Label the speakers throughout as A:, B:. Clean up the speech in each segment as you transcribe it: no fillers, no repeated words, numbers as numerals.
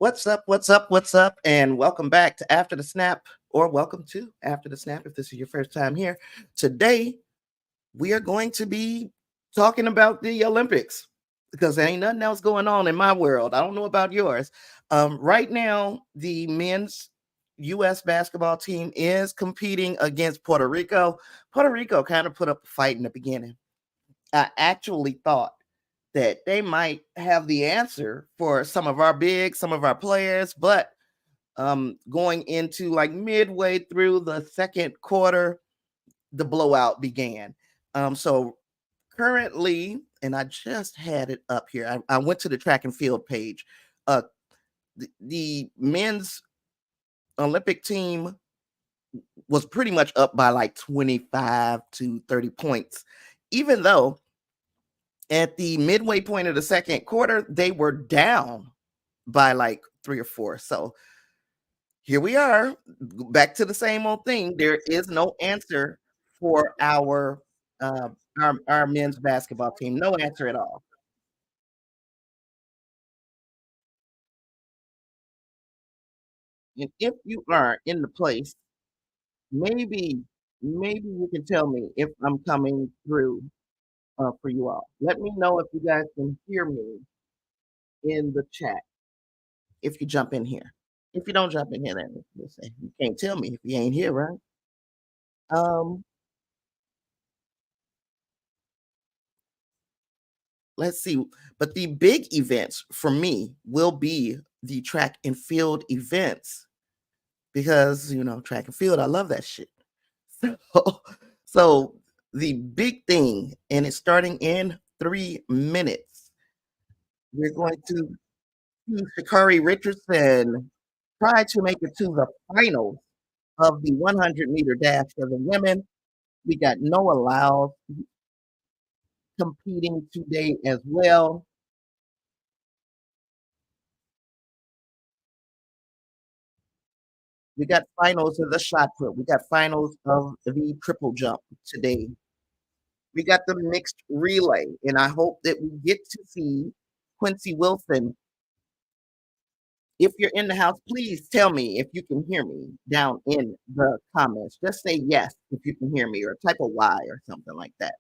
A: What's up? What's up? What's up? And welcome back to After the Snap, or welcome to After the Snap if this is your first time here. Today, we are going to be talking about the Olympics because there ain't nothing else going on in my world. I don't know about yours. Right now, the men's U.S. basketball team is competing against Puerto Rico. Puerto Rico kind of put up a fight in the beginning. I actually thought that they might have the answer for some of our players, but going into like midway through the second quarter, the blowout began. So currently, and I just had it up here. I went to the track and field page. Uh, the men's Olympic team was pretty much up by like 25 to 30 points, even though at the midway point of the second quarter, they were down by like three or four. So here we are, back to the same old thing. There is no answer for uh, our men's basketball team. No answer at all. And if you are in the place, maybe you can tell me if I'm coming through for you all. Let me know if you guys can hear me in the chat. If you jump in here. If you don't jump in here, then you say you can't tell me if you ain't here, right? Um, let's see. But the big events for me will be the track and field events because track and field, I love that shit. So, so the big thing, and it's starting in 3 minutes. We're going to see Shakari Richardson try to make it to the finals of the 100-meter dash for the women. We got Noah Lyles competing today as well. We got finals of the shot put. We got finals of the triple jump today. We got the mixed relay, and I hope that we get to see Quincy Wilson. If you're in the house, please tell me if you can hear me down in the comments. Just say yes if you can hear me, or type a Y or something like that.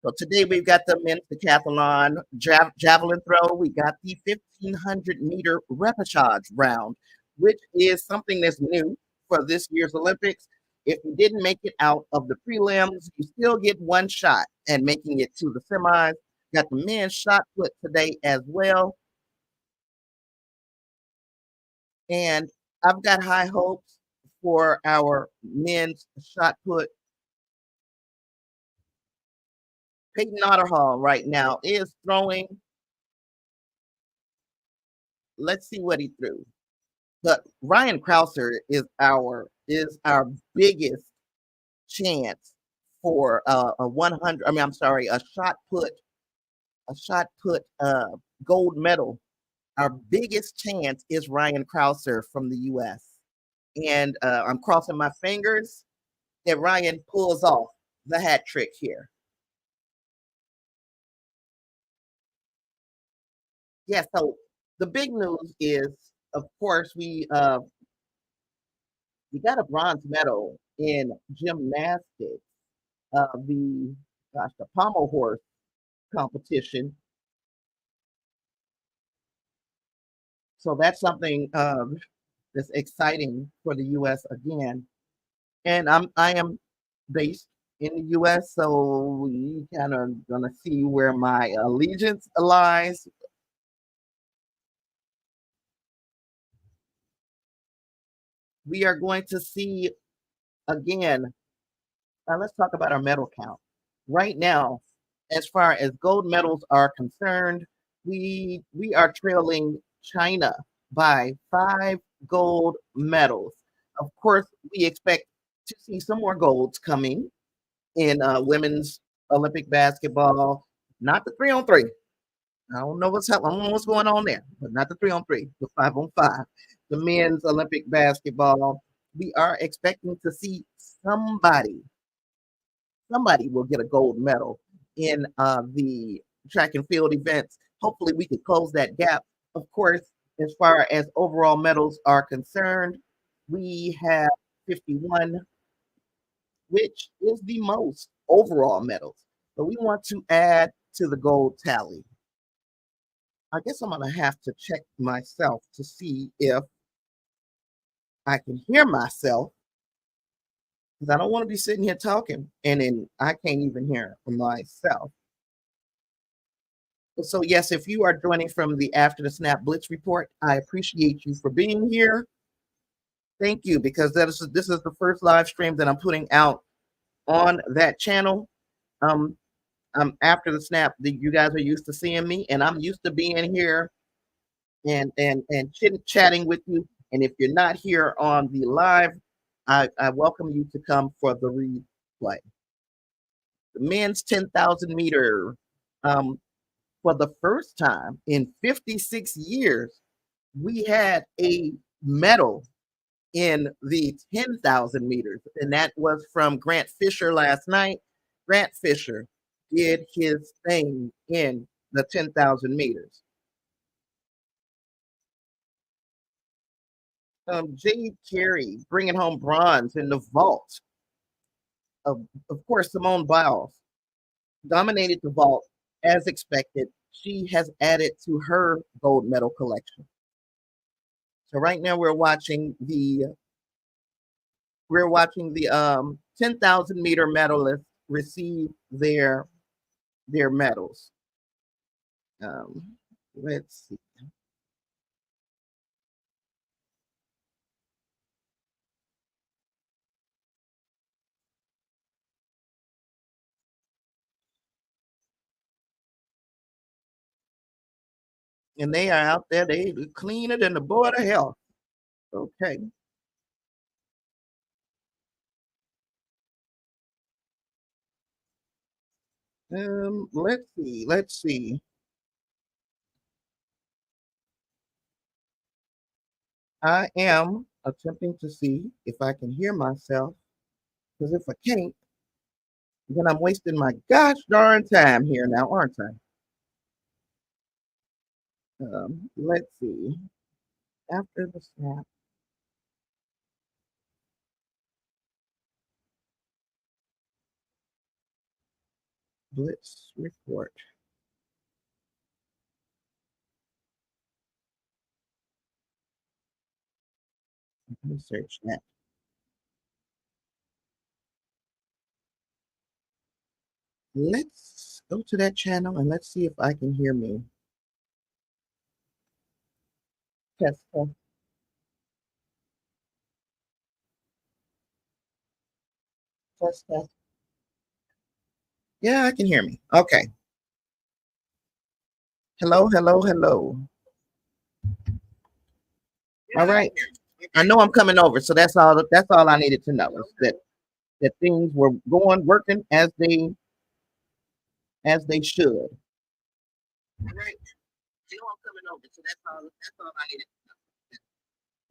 A: So today we've got the men's decathlon javelin throw. We got the 1,500-meter repechage round, which is something that's new for this year's Olympics. If you didn't make it out of the prelims, you still get one shot at making it to the semis. Got the men's shot put today as well. And I've got high hopes for our men's shot put. Peyton Otterhall right now is throwing. Let's see what he threw. But Ryan Krauser is our biggest chance for a 100. I mean, I'm sorry, a shot put gold medal. Our biggest chance is Ryan Krauser from the U.S. And I'm crossing my fingers that Ryan pulls off the hat trick here. Yeah. So the big news is, of course, we got a bronze medal in gymnastics, the pommel horse competition. So that's something that's exciting for the U.S. again. And I am based in the U.S., so we kind of gonna see where my allegiance lies. We are going to see again. Let's talk about our medal count. Right now, as far as gold medals are concerned, we are trailing China by 5 gold medals. Of course, we expect to see some more golds coming in women's Olympic basketball. Not the 3-on-3. I don't know what's happening. I don't know what's going on there, but not the 3-on-3, the 5-on-5. The men's Olympic basketball. We are expecting to see somebody will get a gold medal in the track and field events. Hopefully, we can close that gap. Of course, As far as overall medals are concerned, we have 51, which is the most overall medals. But we want to add to the gold tally. I guess I'm going to have to check myself to see if I can hear myself because I don't want to be sitting here talking and then I can't even hear myself. So, yes, if you are joining from the After the Snap Blitz report, I appreciate you for being here. Thank you, because this is the first live stream that I'm putting out on that channel. Um, I'm After the Snap. You guys are used to seeing me, and I'm used to being here and chatting with you. And if you're not here on the live, I welcome you to come for the replay. The men's 10,000 meter. For the first time in 56 years, we had a medal in the 10,000 meters, and that was from Grant Fisher last night. Grant Fisher did his thing in the 10,000 meters. Jade Carey bringing home bronze in the vault. Of course, Simone Biles dominated the vault as expected. She has added to her gold medal collection. So right now we're watching the 10,000 meter medalists receive their medals. Let's see. And they are out there, they cleaner than the board of hell. Okay. Let's see. I am attempting to see if I can hear myself, because if I can't, then I'm wasting my gosh darn time here now, aren't I? Let's see. After the snap, blitz report. Let me search that. Let's go to that channel and let's see if I can hear me. Test, test. Test, test. Yeah, I can hear me. Okay. Hello, hello, hello. All right. I know I'm coming over, so that's all I needed to know is that things were working as they should. All right. I know I'm coming over, so that's all I needed to know.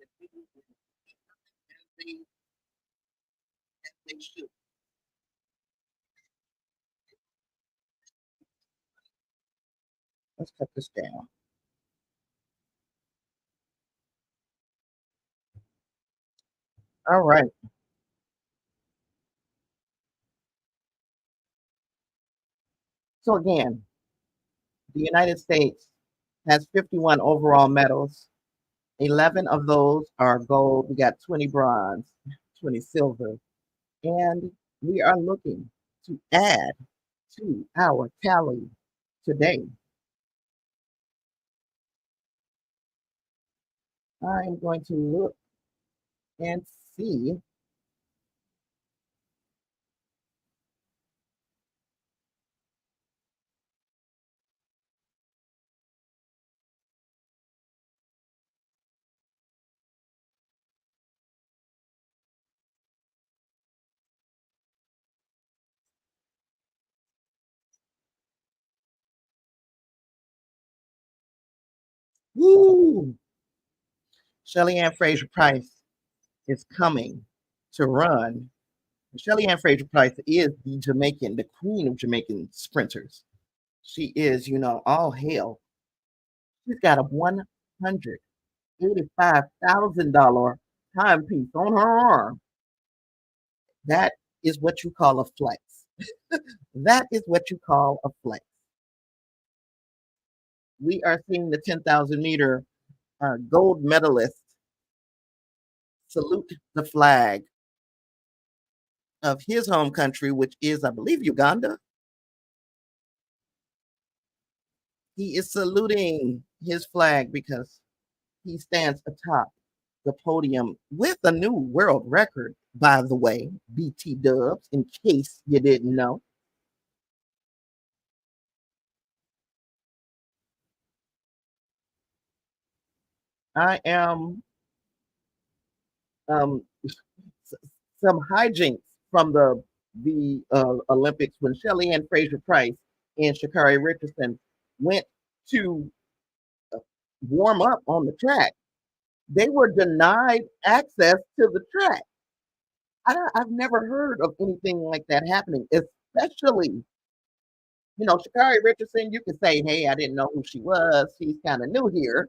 A: That things were working as they should. Let's cut this down. All right. So again, the United States has 51 overall medals. 11 of those are gold. We got 20 bronze, 20 silver, and we are looking to add to our tally today. I'm going to look and see. Woo! Shelly Ann Fraser Price is coming to run. Shelly Ann Fraser Price is the queen of Jamaican sprinters. She is, all hail. She's got a 100 $85,000 timepiece on her arm. That is what you call a flex. That is what you call a flex. We are seeing the 10,000-meter gold medalist salute the flag of his home country, which is, I believe, Uganda. He is saluting his flag because he stands atop the podium with a new world record, by the way, BT Dubs, in case you didn't know. I am um, some hijinks from the Olympics when Shelly Ann Fraser Price and Sha'Carri Richardson went to uh, warm up on the track. They were denied access to the track. I've never heard of anything like that happening, especially, Sha'Carri Richardson. You can say, hey, I didn't know who she was. She's kind of new here.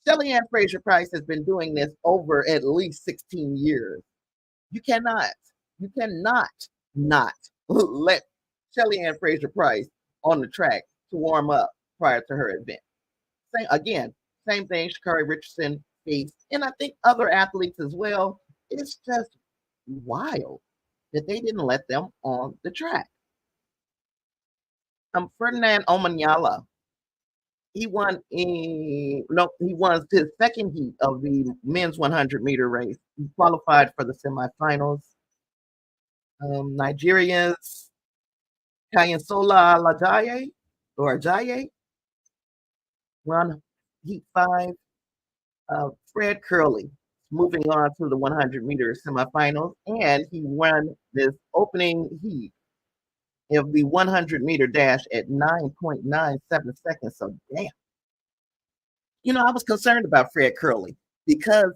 A: Shelly Ann Fraser Price has been doing this over at least 16 years. You cannot, you cannot not let Shelly Ann Fraser Price on the track to warm up prior to her event. Same thing Sha'Carri Richardson faced, and I think other athletes as well. It's just wild that they didn't let them on the track. Ferdinand Omanyala, he won his second heat of the men's 100-meter race. He qualified for the semifinals. Nigeria's Kayansola Lajaye or Ajaye won heat 5. Fred Curley moving on to the 100-meter semifinals, and he won this opening heat of the 100-meter dash at 9.97 seconds. So, damn. I was concerned about Fred Curley because,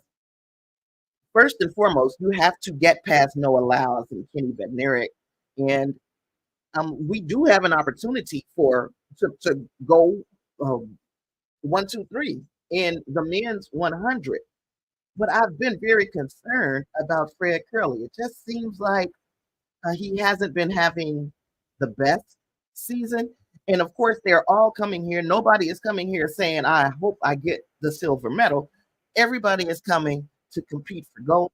A: first and foremost, you have to get past Noah Lyles and Kenny Bednarik, and we do have an opportunity to go 1, 2, 3 in the men's 100. But I've been very concerned about Fred Curley. It just seems like he hasn't been having the best season. And of course, they're all coming here. Nobody is coming here saying, I hope I get the silver medal. Everybody is coming to compete for gold.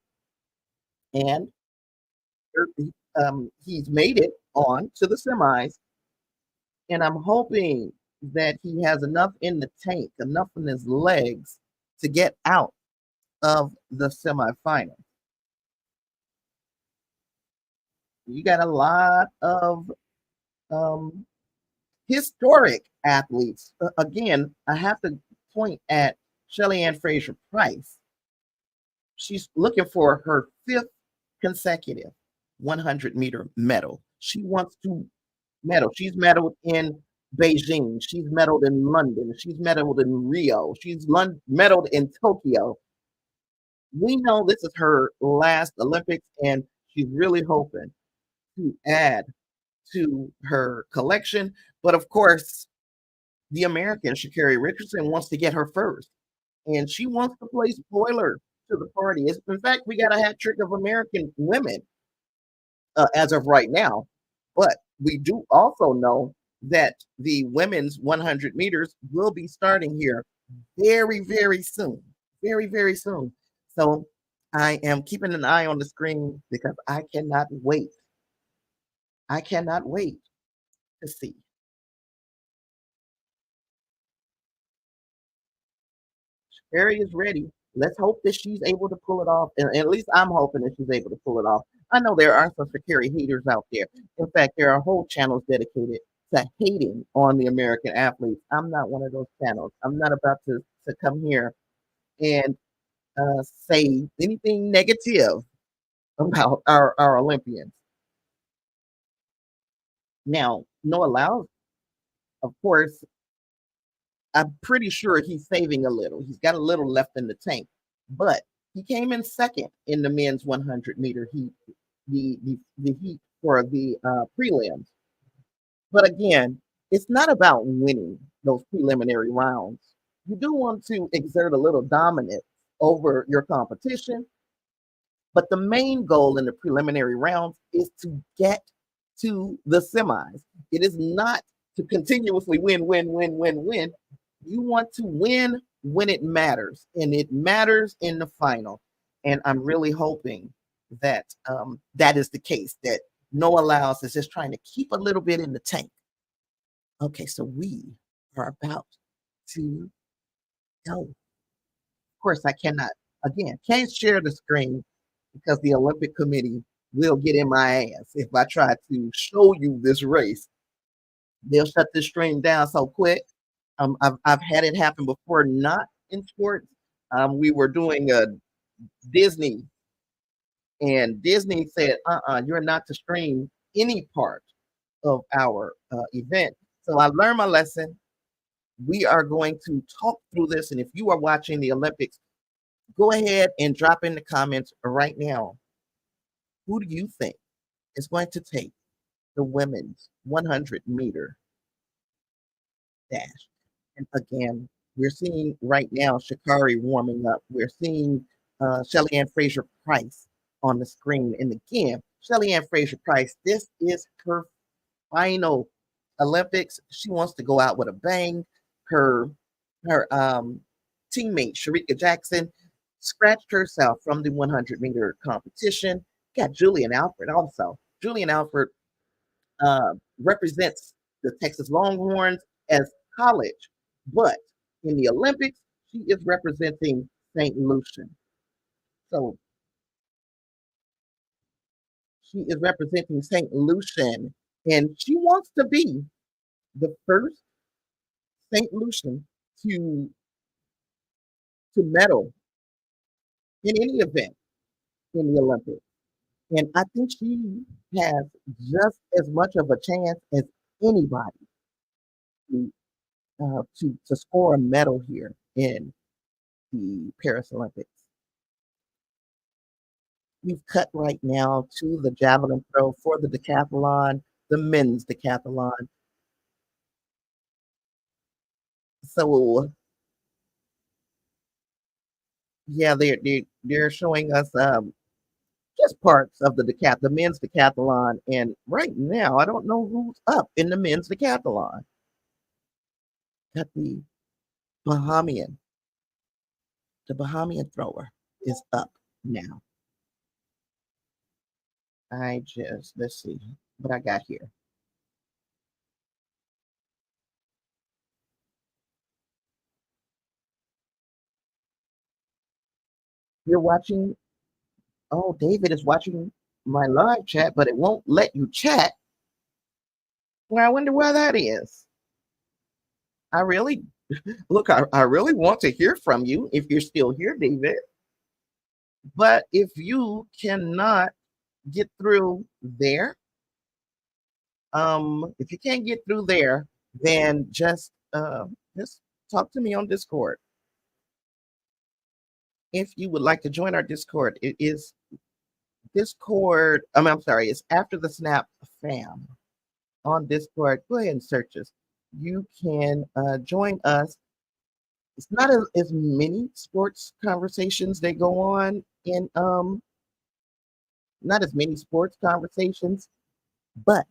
A: And he's made it on to the semis. And I'm hoping that he has enough in the tank, enough in his legs to get out of the semifinals. You got a lot of um, historic athletes. Again, I have to point at Shelly Ann Fraser Price. She's looking for her 5th consecutive 100-meter medal. She wants to medal. She's medaled in Beijing. She's medaled in London. She's medaled in Rio. She's medaled in Tokyo. We know this is her last Olympics, and she's really hoping to add to her collection. But of course, the American Sha'Carri Richardson wants to get her first, and she wants to play spoiler to the party. In fact, we got a hat trick of American women as of right now. But we do also know that the women's 100 meters will be starting here very, very soon. Very, very soon. So I am keeping an eye on the screen because I cannot wait. I cannot wait to see. Harry is ready. Let's hope that she's able to pull it off. And at least I'm hoping that she's able to pull it off. I know there are some Sha'Carri haters out there. In fact, there are whole channels dedicated to hating on the American athletes. I'm not one of those channels. I'm not about to come here and say anything negative about our Olympians. Now, Noah Lyles, of course, I'm pretty sure he's saving a little. He's got a little left in the tank, but he came in second in the men's 100-meter heat, the heat for the prelims. But again, it's not about winning those preliminary rounds. You do want to exert a little dominance over your competition, but the main goal in the preliminary rounds is to get to the semis. It is not to continuously win, win, win, win, win. You want to win when it matters, and it matters in the final. And I'm really hoping that that is the case, that Noah Lyles is just trying to keep a little bit in the tank. Okay, so we are about to go. Of course, I cannot, again, can't share the screen because the Olympic Committee will get in my ass if I try to show you this race. They'll shut this stream down so quick. I've had it happen before, not in sports. We were doing a Disney, and Disney said, you're not to stream any part of our event. So I learned my lesson. We are going to talk through this. And if you are watching the Olympics, go ahead and drop in the comments right now. Who do you think is going to take the women's 100-meter dash? And again, we're seeing right now Sha'Carri warming up. We're seeing Shelly Ann Fraser Price on the screen. And again, Shelly Ann Fraser Price, this is her final Olympics. She wants to go out with a bang. Her teammate, Sharika Jackson, scratched herself from the 100-meter competition. Got Julian Alfred also. Julian Alfred represents the Texas Longhorns as college, but in the Olympics, she is representing St. Lucian. So she is representing St. Lucian, and she wants to be the first St. Lucian to medal in any event in the Olympics. And I think she has just as much of a chance as anybody to to score a medal here in the Paris Olympics. We've cut right now to the javelin throw for the decathlon, the men's decathlon. So yeah, they're showing us just parts of the men's decathlon, and right now I don't know who's up in the men's decathlon. Got Bahamian, the Bahamian thrower is up now. Let's see what I got here. You're watching, oh, David is watching my live chat, but it won't let you chat. Well, I wonder why that is. I really, look, I really want to hear from you if you're still here, David. But if you cannot get through there, if you can't get through there, then just talk to me on Discord. If you would like to join our Discord, it is Discord. I'm sorry, it's After the Snap fam on Discord. Go ahead and search us. You can join us. It's not as many sports conversations that go on in not as many sports conversations, but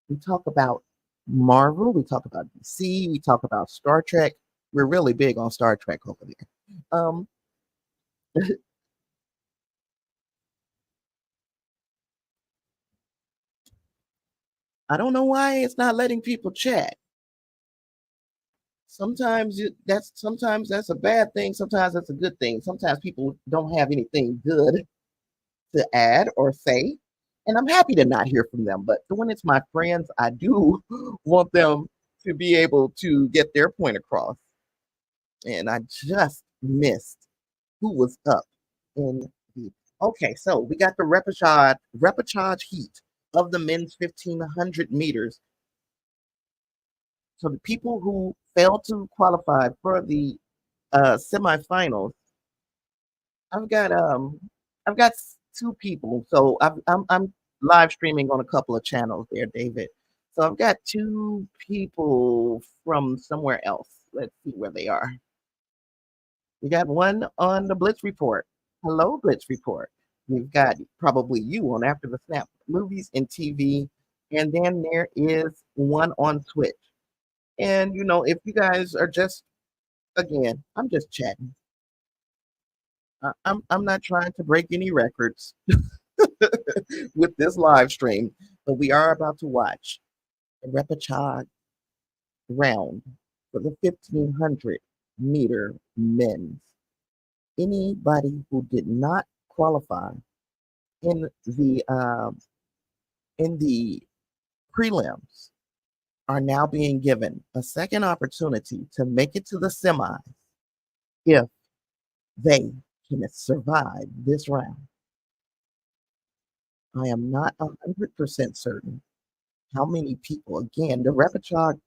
A: we talk about Marvel, we talk about DC, we talk about Star Trek. We're really big on Star Trek over there. I don't know why it's not letting people chat. Sometimes that's a bad thing. Sometimes that's a good thing. Sometimes people don't have anything good to add or say, and I'm happy to not hear from them. But when it's my friends, I do want them to be able to get their point across. And I just missed who was up in the. Okay, so we got the repechage heat of the men's 1500 meters. So the people who failed to qualify for the semifinals, I've got I've got two people. So I'm live streaming on a couple of channels there, David. So I've got two people from somewhere else. Let's see where they are. We got one on the Blitz Report. Hello, Blitz Report. We've got probably you on After the Snap movies and TV. And then there is one on Twitch. And if you guys are just again, I'm just chatting. I'm not trying to break any records with this live stream, but we are about to watch a repechage round for the 1500-meter men's. Anybody who did not qualify in the prelims are now being given a second opportunity to make it to the semis if they can survive this round. I am not 100% certain how many people. Again, the repechage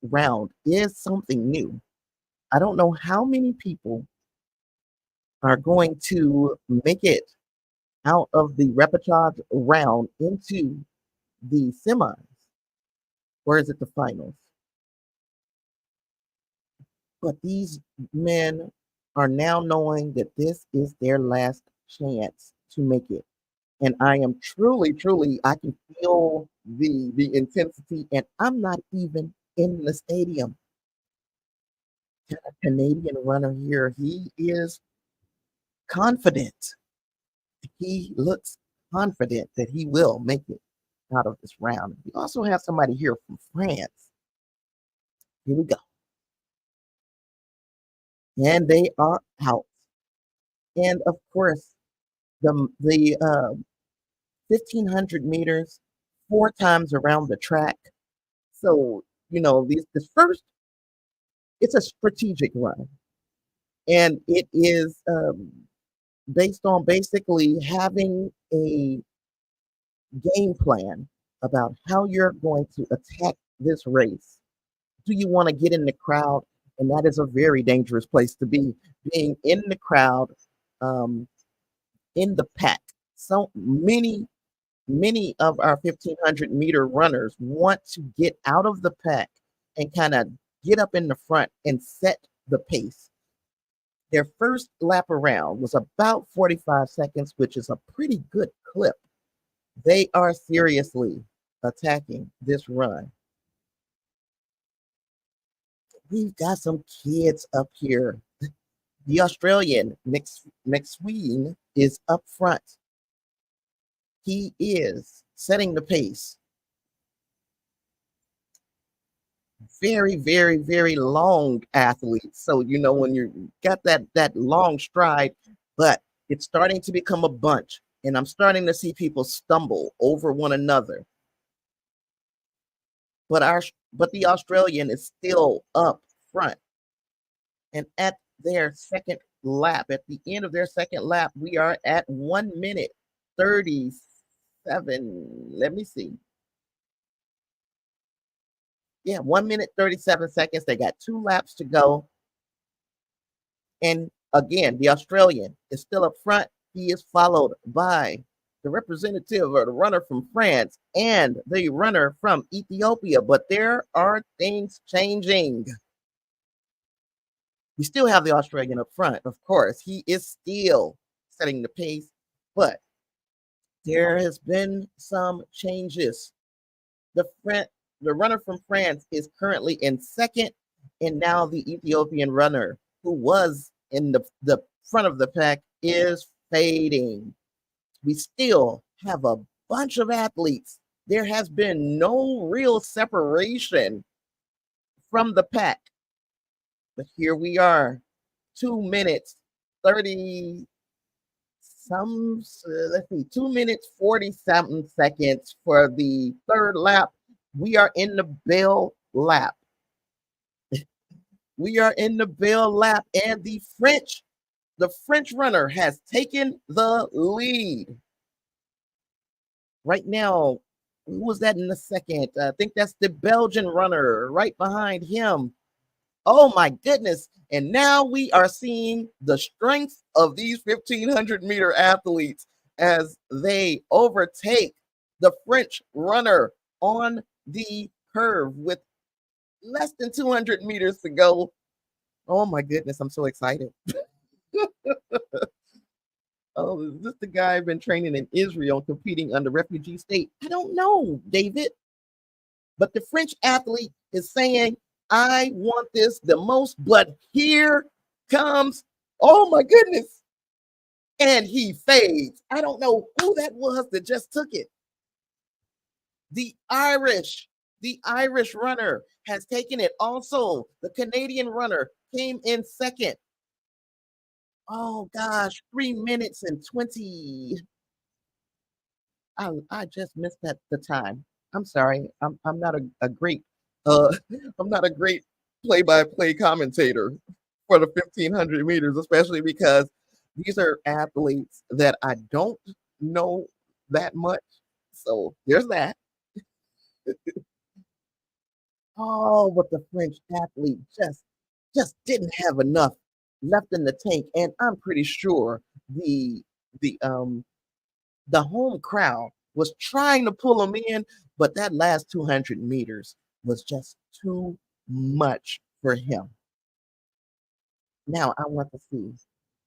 A: round is something new. I don't know how many people are going to make it out of the repechage round into the semis, or is it the finals? But these men are now knowing that this is their last chance to make it. And I am truly, truly, I can feel the intensity, and I'm not even in the stadium. A Canadian runner here, he is confident. He looks confident that he will make it out of this round. We also have somebody here from France. Here we go. And they are out. And of course, the 1500 meters, 4 times around the track. So, this first, it's a strategic run. And it is based on basically having a game plan about how you're going to attack this race. Do you want to get in the crowd? And that is a very dangerous place to be, being in the crowd, um, in the pack. So many of our 1500-meter runners want to get out of the pack and kind of get up in the front and set the pace. Their first lap around was about 45 seconds, which is a pretty good clip. They are seriously attacking this run. We've got some kids up here. The Australian McSween is up front. He is setting the pace. Very, very, very long athlete. So, when you got that long stride, but it's starting to become a bunch. And I'm starting to see people stumble over one another. But the Australian is still up front. And at their second lap, at the end of their second lap, we are at 1 minute 37. Let me see. Yeah, 1 minute 37 seconds. They got 2 laps to go. And again, the Australian is still up front. He is followed by the representative or the runner from France and the runner from Ethiopia. But there are things changing. We still have the Australian up front, of course. He is still setting the pace, but there has been some changes. The runner from France is currently in second, and now the Ethiopian runner, who was in the front of the pack, is fading. We still have a bunch of athletes. There has been no real separation from the pack. But here we are, 2 minutes 30 some, let's see, 2 minutes 40 something seconds for the third lap. We are in the bell lap. We are in the bell lap, and the French runner has taken the lead. Right now, who was that in the second? I think that's the Belgian runner right behind him. Oh my goodness. And now we are seeing the strength of these 1500-meter athletes as they overtake the French runner on the curve with less than 200 meters to go. Oh my goodness, I'm so excited. Oh, is this the guy been training in Israel, competing under refugee state? I don't know, David. But the French athlete is saying, I want this the most, but here comes, oh my goodness, and he fades. I don't know who that was that just took it. The Irish, the Irish runner has taken it. Also, the Canadian runner came in second. Oh gosh, 3 minutes and 20. I just missed that the time. I'm sorry. I'm not a great uh I'm not a great play-by-play commentator for the 1500 meters, especially because these are athletes that I don't know that much. So there's that. Oh, but the French athlete just didn't have enough left in the tank. And I'm pretty sure the the um the home crowd was trying to pull him in, but that last 200 meters was just too much for him. Now I want to see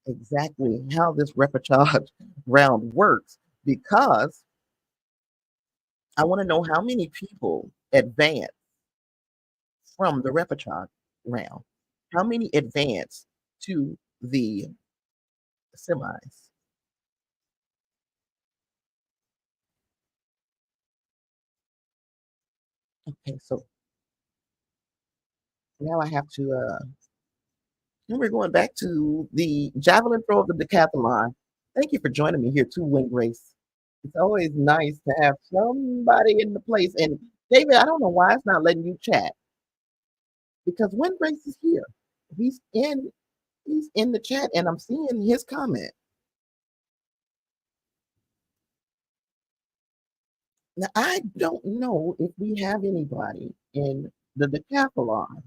A: exactly how this repechage round works because I want to know how many people advance from the repechage round. How many advance to the semis? Okay, so now I have to and we're going back to the javelin throw of the decathlon. Thank you for joining me here too, Wing Grace. It's always nice to have somebody in the place. And David, I don't know why it's not letting you chat because Wing Grace is here. He's in he's in the chat and I'm seeing his comment. Now I don't know if we have anybody in the decathlon,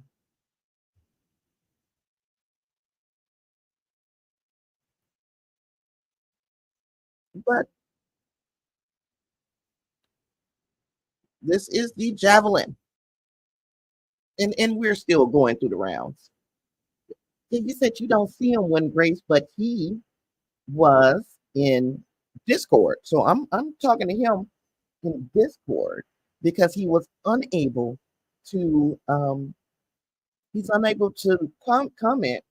A: but this is the javelin. And we're still going through the rounds. You said you don't see him when Grace, but he was in Discord. So I'm talking to him in Discord because he was unable to he's unable to comment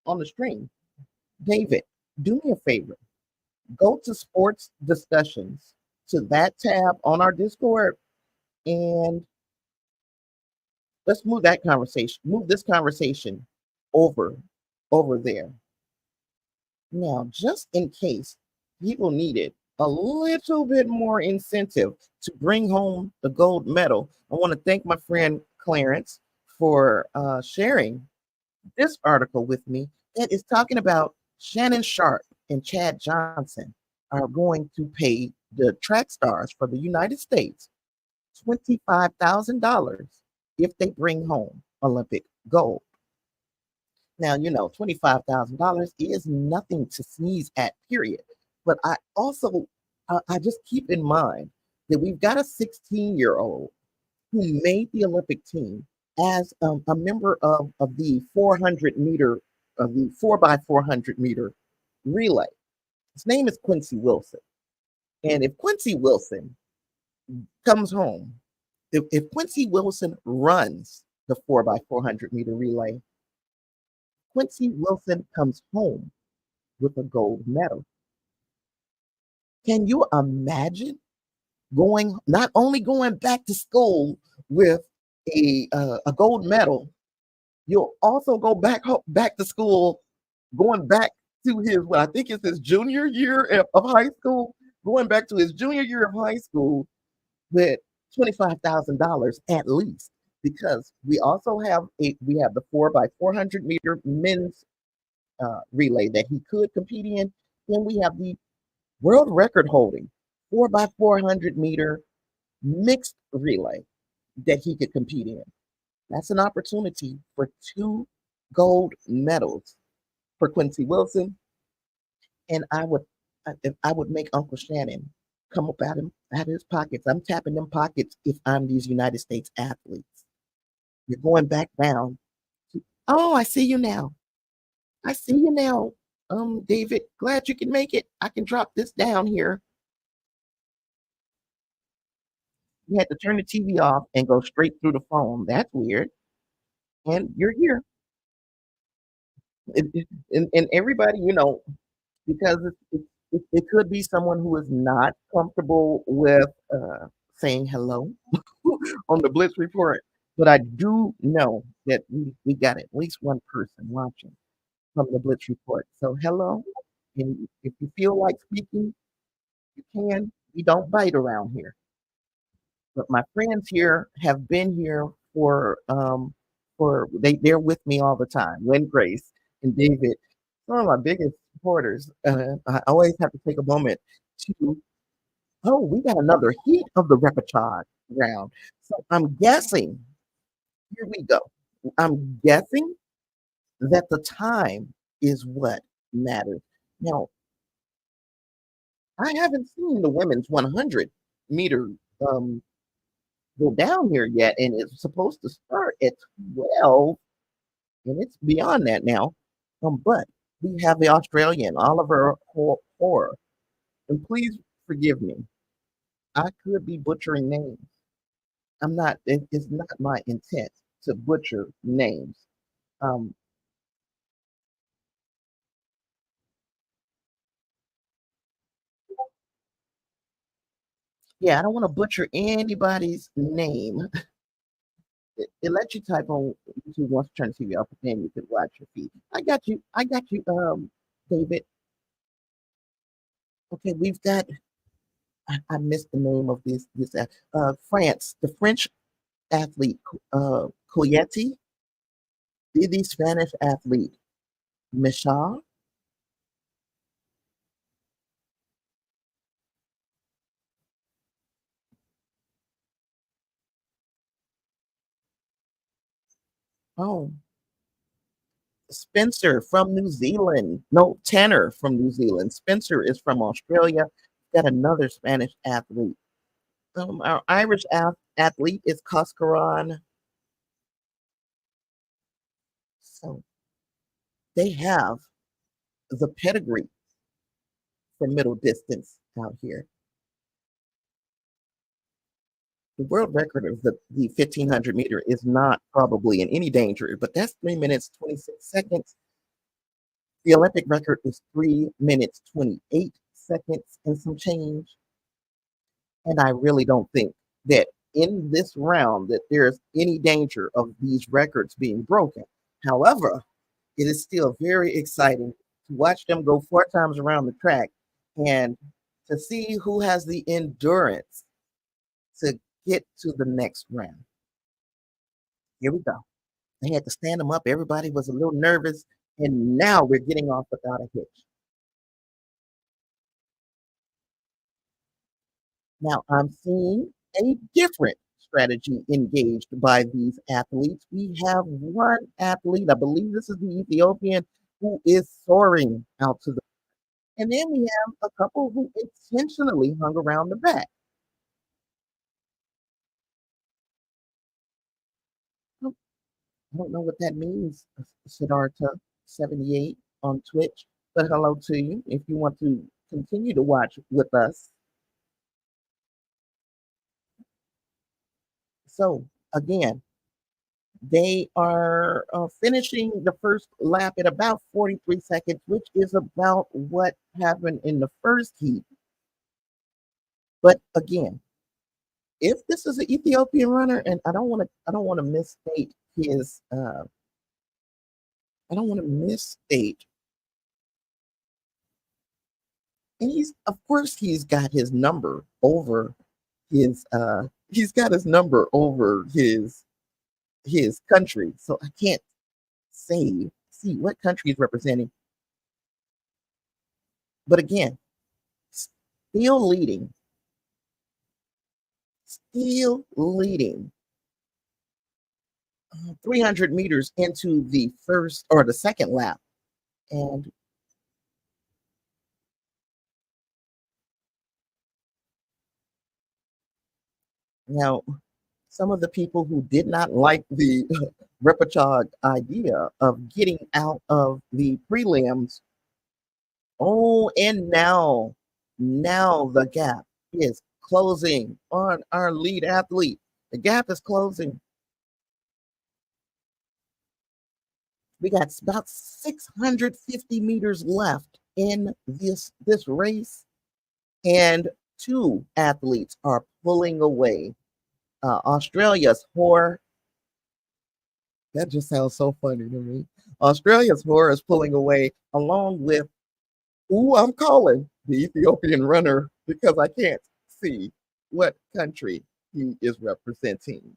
A: on the stream. David, do me a favor. Go to sports discussions to that tab on our Discord and let's move this conversation over over there. Now, just in case people needed a little bit more incentive to bring home the gold medal, I want to thank my friend Clarence for sharing this article with me that is talking about Shannon Sharp and Chad Johnson are going to pay the track stars for the United States $25,000 if they bring home Olympic gold. Now, $25,000 is nothing to sneeze at, period. But I also, I just keep in mind that we've got a 16-year-old who made the Olympic team as a member of the 400 meter, of the 4 by 400 meter relay. His name is Quincy Wilson. And if Quincy Wilson comes home, if Quincy Wilson runs the 4 by 400 meter relay, Quincy Wilson comes home with a gold medal. Can you imagine not only going back to school with a gold medal, you'll also go back to school, going back to his what I think is his junior year of high school, going back to his junior year of high school with $25,000 at least, because we have the 4 by 400 meter men's relay that he could compete in. Then we have the world record holding 4 by 400 meter mixed relay that he could compete in. That's an opportunity for two gold medals for Quincy Wilson. And I would make Uncle Shannon come up out of his pockets. I'm tapping them pockets if I'm these United States athletes. You're going back down. Oh, I see you now. I see you now, David. Glad you can make it. I can drop this down here. You had to turn the TV off and go straight through the phone. That's weird. And you're here. And everybody, because it could be someone who is not comfortable with saying hello on the Blitz report. But I do know that we got at least one person watching from the Blitz report. So hello. And if you feel like speaking, you can. We don't bite around here. But my friends here have been here they're with me all the time. When Grace and David, some of my biggest supporters. I always have to take a moment to we got another heat of the repertoire round. So I'm guessing, here we go. I'm guessing that the time is what matters. Now, I haven't seen the women's 100-meter go down here yet, and it's supposed to start at 12, and it's beyond that now. But we have the Australian Oliver Hoare, and please forgive me. I could be butchering names. I'm not. It's not my intent to butcher names. Um, yeah, I don't want to butcher anybody's name. It lets you type on YouTube once you turn the TV off, and then you can watch your feed. I got you. I got you, David. Okay, we've got. I missed the name of France, the French athlete, Coyetti, the Spanish athlete, Michal. Oh, Spencer from New Zealand. No, Tanner from New Zealand. Spencer is from Australia. Got another Spanish athlete. Our Irish athlete is Koskaran. So they have the pedigree for middle distance out here. The world record of the 1500-meter is not probably in any danger, but that's 3 minutes, 26 seconds. The Olympic record is 3 minutes, 28 seconds and some change. And I really don't think that in this round that there's any danger of these records being broken. However, it is still very exciting to watch them go 4 times around the track and to see who has the endurance to get to the next round. Here we go. They had to stand them up. Everybody was a little nervous, and now we're getting off without a hitch. Now I'm seeing a different strategy engaged by these athletes. We have one athlete, I believe this is the Ethiopian, who is soaring out to the, and then we have a couple who intentionally hung around the back. I don't know what that means, Siddhartha78 on Twitch, but hello to you. If you want to continue to watch with us. So, again, they are finishing the first lap at about 43 seconds, which is about what happened in the first heat. But again, if this is an Ethiopian runner, and I don't want to misstate his, I don't want to misstate. And of course, he's got his number over his country. So I can't see what country he's representing. But again, still leading, still leading 300 meters into the first or the second lap. And now, some of the people who did not like repechage idea of getting out of the prelims. Oh, and now the gap is closing on our lead athlete. The gap is closing. We got about 650 meters left in this race, and two athletes are pulling away. Australia's Hoare. That just sounds so funny to me. Australia's Hoare is pulling away along with who I'm calling the Ethiopian runner because I can't see what country he is representing.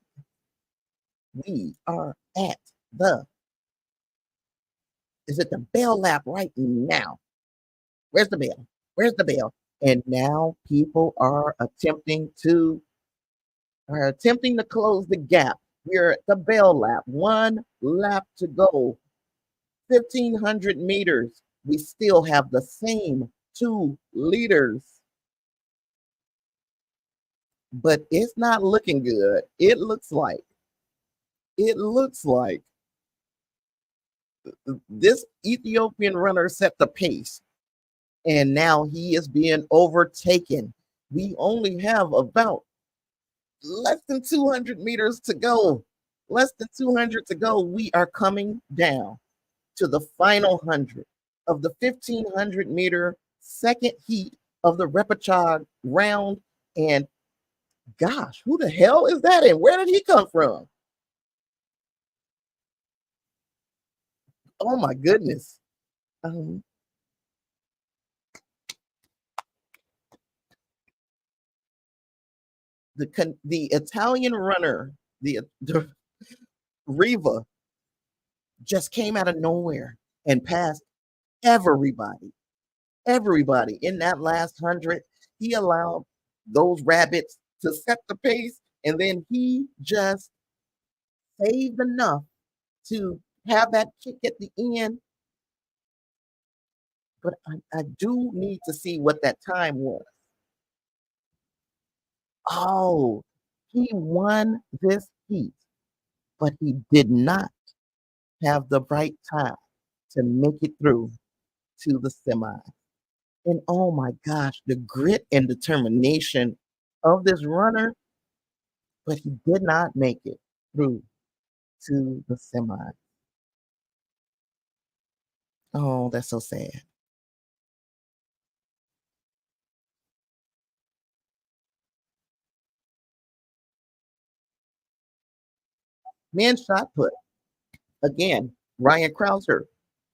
A: We are at the, is it the bell lap right now? Where's the bell? Where's the bell? And now people are attempting to close the gap. We're at the bell lap. One lap to go. 1,500 meters. We still have the same two leaders. But it's not looking good. It looks like this Ethiopian runner set the pace, and now he is being overtaken. We only have about less than 200 meters to go. Less than 200 to go. We are coming down to the final 100 of the 1,500 meter second heat of the repechage round. And gosh, who the hell is that? And where did he come from? Oh my goodness. Um, the Italian runner, the Riva, just came out of nowhere and passed everybody. Everybody in that last 100. He allowed those rabbits to set the pace, and then he just saved enough to have that kick at the end. But I do need to see what that time was. Oh, he won this heat, but he did not have the right time to make it through to the semi. And oh my gosh, the grit and determination of this runner, but he did not make it through to the semi. Oh, that's so sad. Men's shot put. Again, Ryan Krauser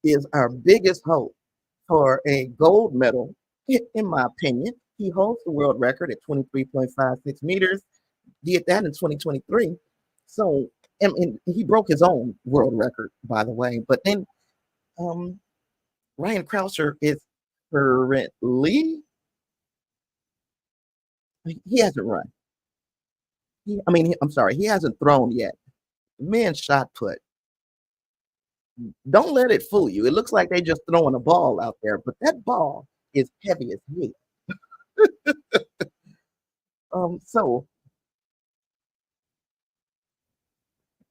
A: is our biggest hope for a gold medal, in my opinion. He holds the world record at 23.56 meters. Did that in 2023. So, and he broke his own world record, by the way. But then um, Ryan Krauser is currently, he hasn't run. I'm sorry, he hasn't thrown yet. Men's shot put. Don't let it fool you. It looks like they just throwing a ball out there, but that ball is heavy as hell. So,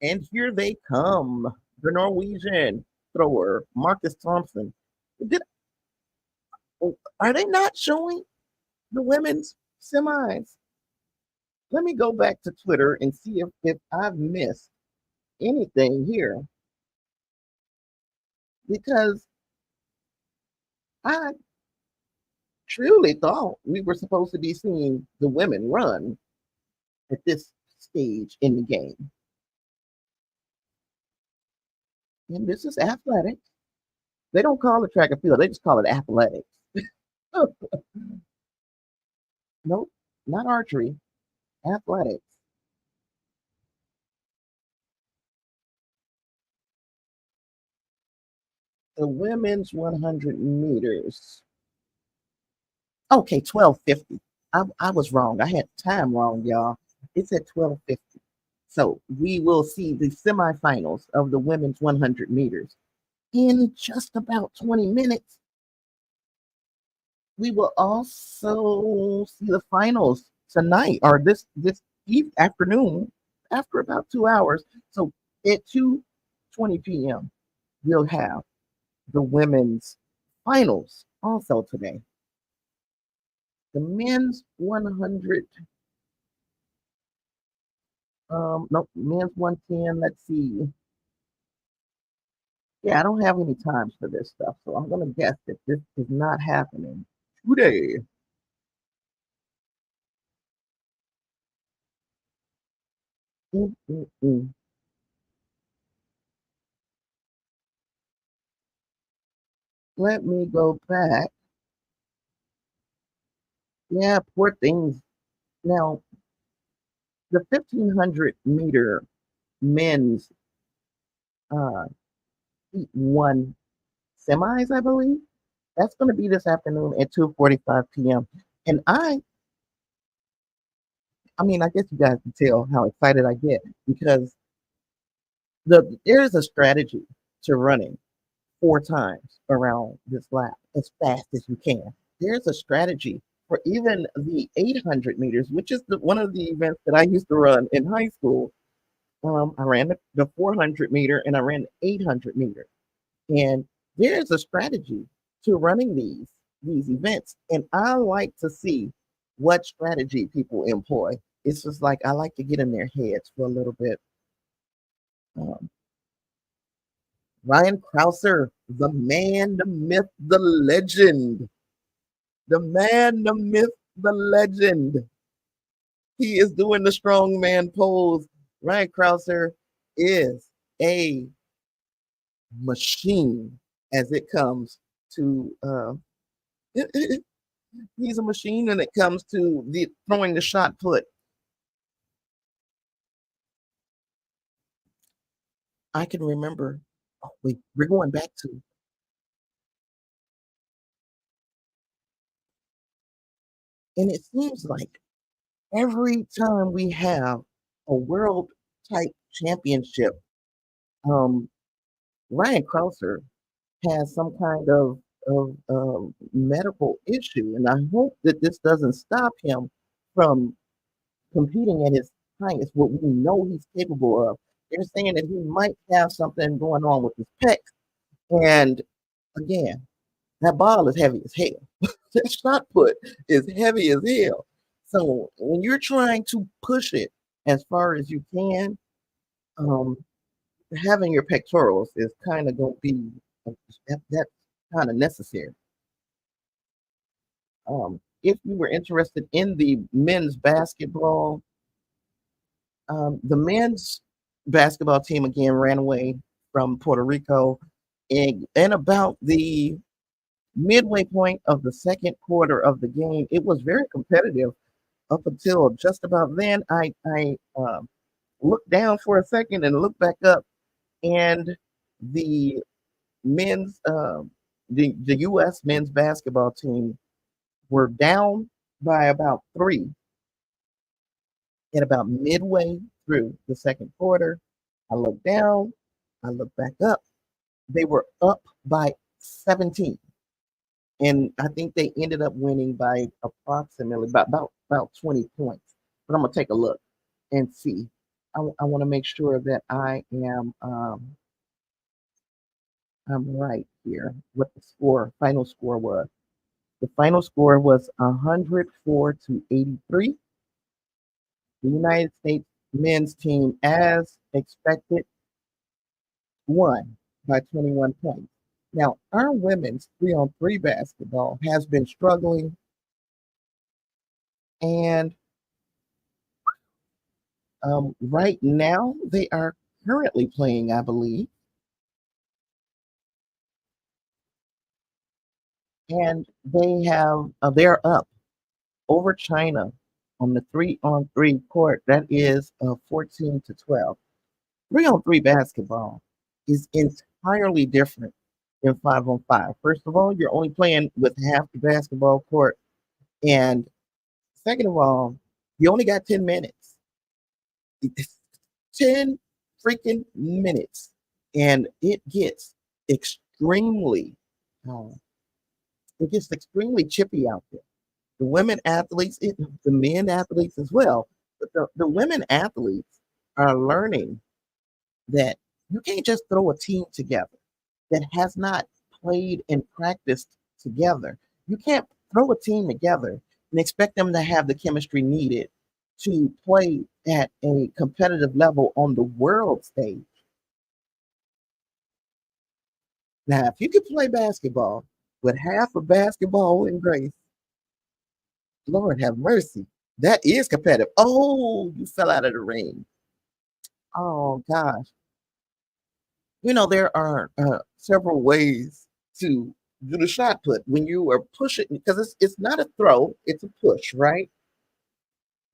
A: and here they come. The Norwegian thrower, Marcus Thompson. Did, are they not showing the women's semis? Let me go back to Twitter and see if I've missed anything here because I truly thought we were supposed to be seeing the women run at this stage in the game. And this is athletics. They don't call it track and field, they just call it athletics. Nope, not archery, athletics. The women's 100 meters. Okay, 12:50. I was wrong. I had time wrong, y'all. It's at 12:50. So we will see the semifinals of the women's 100 meters in just about 20 minutes. We will also see the finals tonight or this afternoon after about 2 hours. So at 6:20 p.m. we'll have the women's finals also today. The men's 100, no, men's 110. Let's see. Yeah, I don't have any times for this stuff, so I'm gonna guess that this is not happening today. Mm, mm, mm. Let me go back. Yeah, poor things. Now, the 1500-meter men's uh, heat one semis, I believe. That's going to be this afternoon at 2:45 p.m. And I mean, I guess you guys can tell how excited I get because there's a strategy to running 4 times around this lap as fast as you can. There's a strategy for even the 800 meters, which is one of the events that I used to run in high school. I ran the 400 meter and I ran the 800 meter. And there's a strategy to running these events. And I like to see what strategy people employ. It's just like I like to get in their heads for a little bit. Um, Ryan Krauser, the man, the myth, the legend. The man, the myth, the legend. He is doing the strongman pose. Ryan Krauser is a machine as it comes to he's a machine when it comes to the throwing the shot put. I can remember. Oh, wait, we're going back to, and it seems like every time we have a world type championship, um, Ryan Krauser has some kind of medical issue, and I hope that this doesn't stop him from competing at his highest, what we know he's capable of. They're saying that he might have something going on with his pecs, and again, that ball is heavy as hell. That shot put is heavy as hell. So when you're trying to push it as far as you can, um, having your pectorals is kind of going to be that's kind of necessary. If you were interested in the men's basketball, the men's basketball team again ran away from Puerto Rico and about the midway point of the second quarter of the game. It was very competitive up until just about then. I looked down for a second and looked back up, and the men's the U.S. men's basketball team were down by about 3 at about midway through the second quarter. I looked down, I looked back up. They were up by 17. And I think they ended up winning by approximately about 20 points. But I'm gonna take a look and see. I want to make sure that I'm right here. What the final score was. The final score was 104-83. The United States men's team, as expected, won by 21 points. Now, our women's 3-on-3 basketball has been struggling, and right now they are currently playing, I believe, and they're up over China on the 3-on-3 court. That is 14-12. 3-on-3 basketball is entirely different than 5-on-5. First of all, you're only playing with half the basketball court, and second of all, you only got 10 minutes. It's 10 freaking minutes, and extremely, uh, it gets extremely chippy out there. The women athletes, the men athletes as well, but the women athletes are learning that You can't just throw a team together that has not played and practiced together. You can't throw a team together and expect them to have the chemistry needed to play at a competitive level on the world stage. Now, if you could play basketball with half a basketball in grace, Lord have mercy. That is competitive. Oh, you fell out of the ring. Oh gosh. There are several ways to do the shot put when you are pushing because it's not a throw, it's a push, right?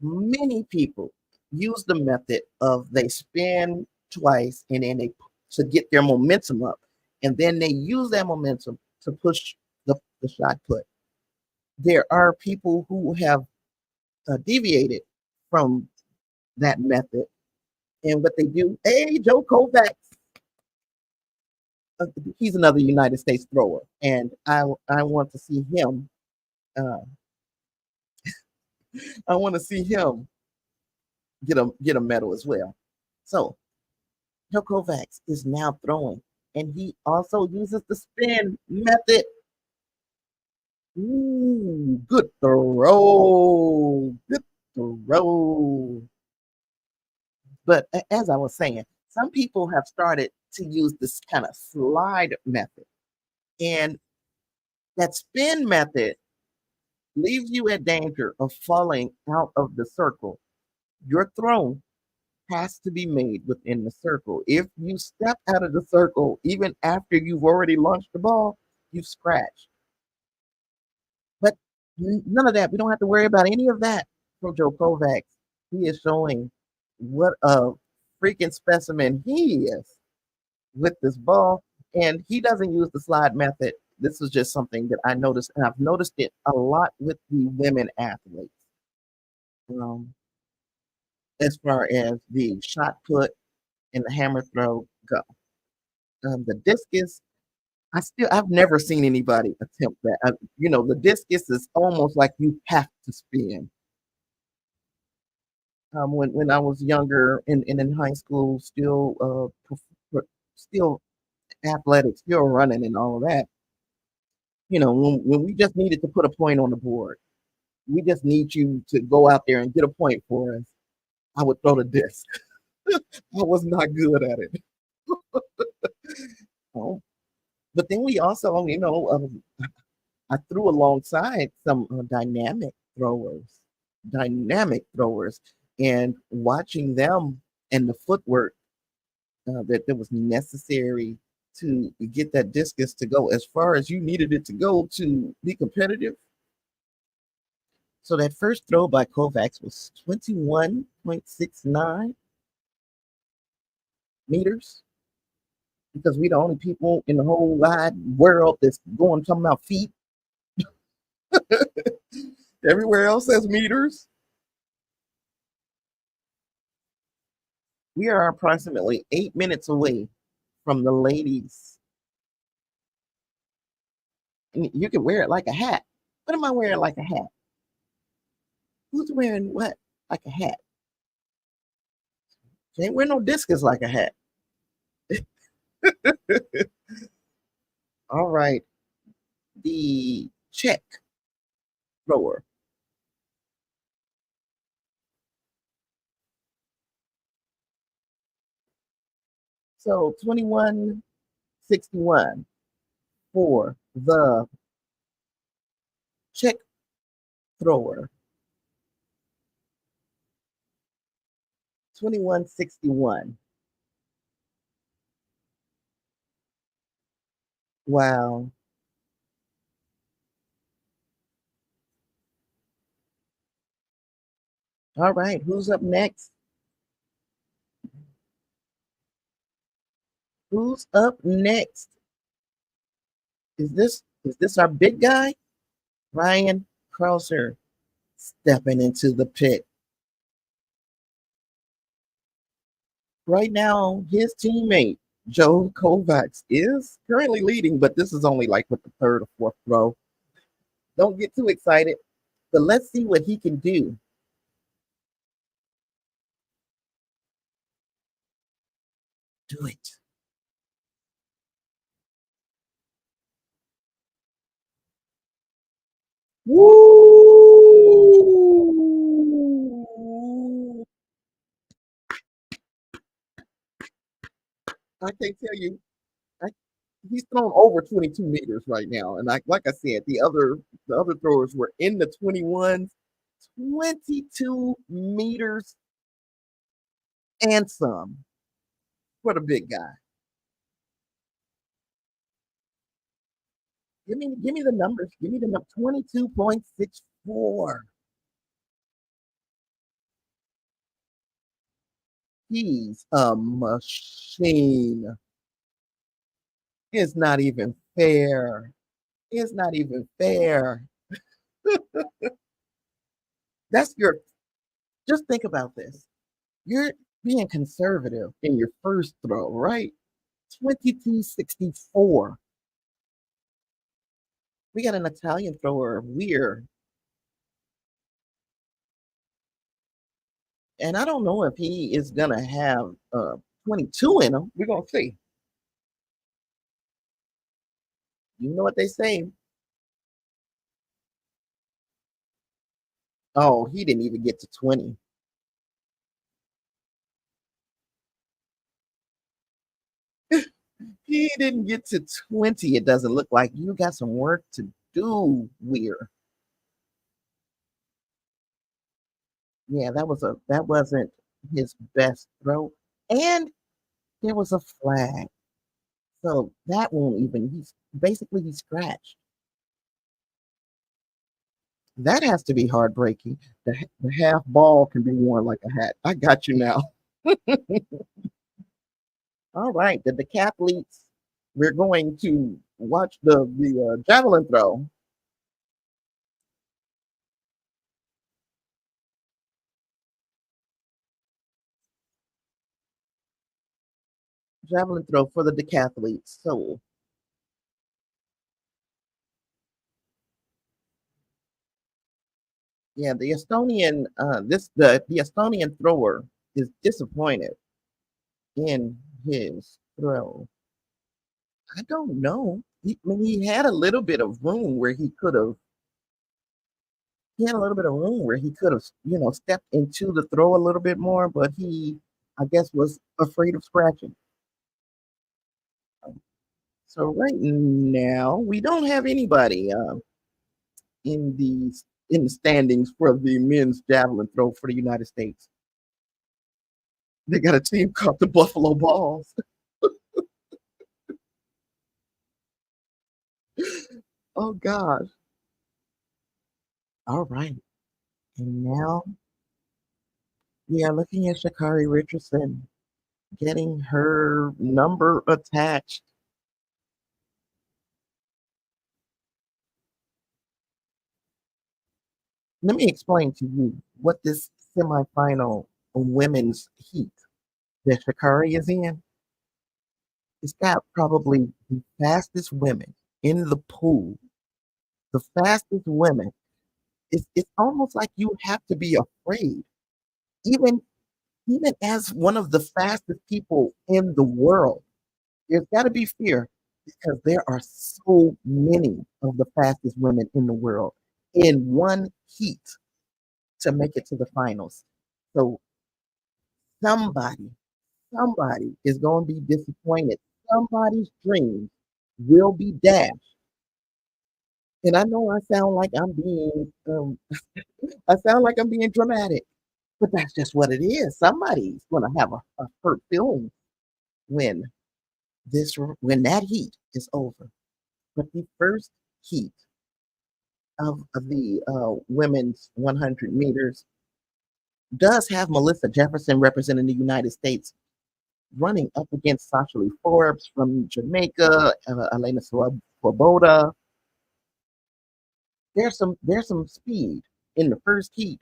A: Many people use the method of they spin twice and then to get their momentum up, and then they use that momentum to push the shot put. There are people who have deviated from that method, and what they do, hey, Joe Kovacs, he's another United States thrower, and I want to see him. Uh, I want to see him get a medal as well. So Joe Kovacs is now throwing, and he also uses the spin method. Ooh, good throw, good throw. But as I was saying, some people have started to use this kind of slide method, and that spin method leaves you at danger of falling out of the circle. Your throw has to be made within the circle. If you step out of the circle, even after you've already launched the ball, you've scratched. But none of that. We don't have to worry about any of that from Joe Kovacs. He is showing what a freaking specimen he is with this ball. And he doesn't use the slide method. This is just something that I noticed, and I've noticed it a lot with the women athletes. Um, as far as the shot put and the hammer throw go. The discus, I've never seen anybody attempt that. The discus is almost like you have to spin. When I was younger and in high school, still athletic, still running and all of that. When we just needed to put a point on the board, we just need you to go out there and get a point for us. I would throw the disc. I was not good at it. Oh, but then we also, I threw alongside some dynamic throwers, and watching them and the footwork that was necessary to get that discus to go as far as you needed it to go to be competitive. So that first throw by Kovacs was 21.69 meters because we're the only people in the whole wide world that's going talking about feet. Everywhere else has meters. We are approximately 8 minutes away from the ladies. And you can wear it like a hat. What am I wearing like a hat? Who's wearing what like a hat? Can't wear no discus like a hat. All right. The check thrower. So 21.61 for the check thrower. 21.61. Wow. All right. Who's up next? Who's up next? Is this our big guy? Ryan Krauser stepping into the pit. Right now, his teammate, Joe Kovacs, is currently leading, but this is only like with the third or fourth throw. Don't get too excited, but let's see what he can do. Do it. Woo! I can't tell you. I, he's thrown over 22 meters right now, and like I said, the other throwers were in the 21s. 22 meters and some for the big guy. Give me the numbers. Give me the 22.64. He's a machine. It's not even fair. It's not even fair. That's your just think about this. You're being conservative in your first throw, right? 22.64. We got an Italian thrower, Weir, and I don't know if he is gonna have 22 in him. We're gonna see. You know what they say. Oh, he didn't even get to 20. He didn't get to 20. It doesn't look like you got some work to do, Weir. Yeah, that wasn't his best throw. And there was a flag. So that won't even he's basically he scratched. That has to be heartbreaking. The half ball can be worn like a hat. I got you now. All right, the decathletes. We're going to watch the javelin throw. Javelin throw for the decathletes. So yeah, the Estonian the Estonian thrower is disappointed in his throw. I don't know. I mean, he had a little bit of room where he had a little bit of room where he could have, stepped into the throw a little bit more, but he, I guess, was afraid of scratching. So right now, we don't have anybody in the standings for the men's javelin throw for the United States. They got a team called the Buffalo Balls. Oh gosh! All right, and now we are looking at Shakari Richardson getting her number attached. Let me explain to you what this semifinal women's heat that Shakari is in. It's got probably the fastest women in the pool. The fastest women. It's almost like you have to be afraid. Even even as one of the fastest people in the world, there's got to be fear because there are so many of the fastest women in the world in one heat to make it to the finals. So somebody, somebody is going to be disappointed. Somebody's dreams will be dashed. And I know I sound like I'm being dramatic, but that's just what it is. Somebody's going to have a hurt feeling when when that heat is over. But the first heat of the women's 100 meters does have Melissa Jefferson representing the United States running up against Sasha Lee Forbes from Jamaica, Elena Swoboda. There's some speed in the first heat,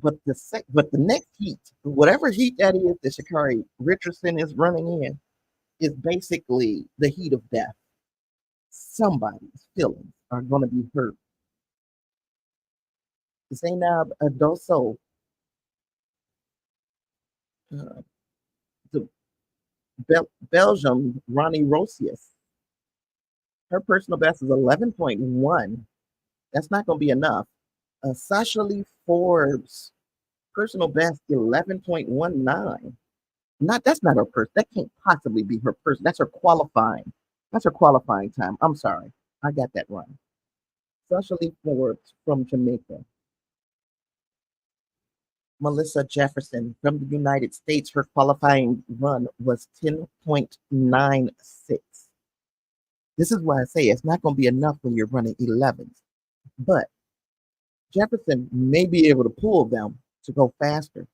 A: but the next heat, whatever heat that is that Shakari Richardson is running in, is basically the heat of death. Somebody's feelings are going to be hurt. Zainab Adoso, uh, the Belgium, Ronnie Rosius, her personal best is 11.1. That's not going to be enough. Sasha Lee Forbes, personal best 11.19. Not that's not her person. That can't possibly be her person. That's her qualifying. That's her qualifying time. I'm sorry. I got that wrong. Sasha Lee Forbes from Jamaica. Melissa Jefferson from the United States. Her qualifying run was 10.96. This is why I say it's not going to be enough when you're running 11s. But Jefferson may be able to pull them to go faster.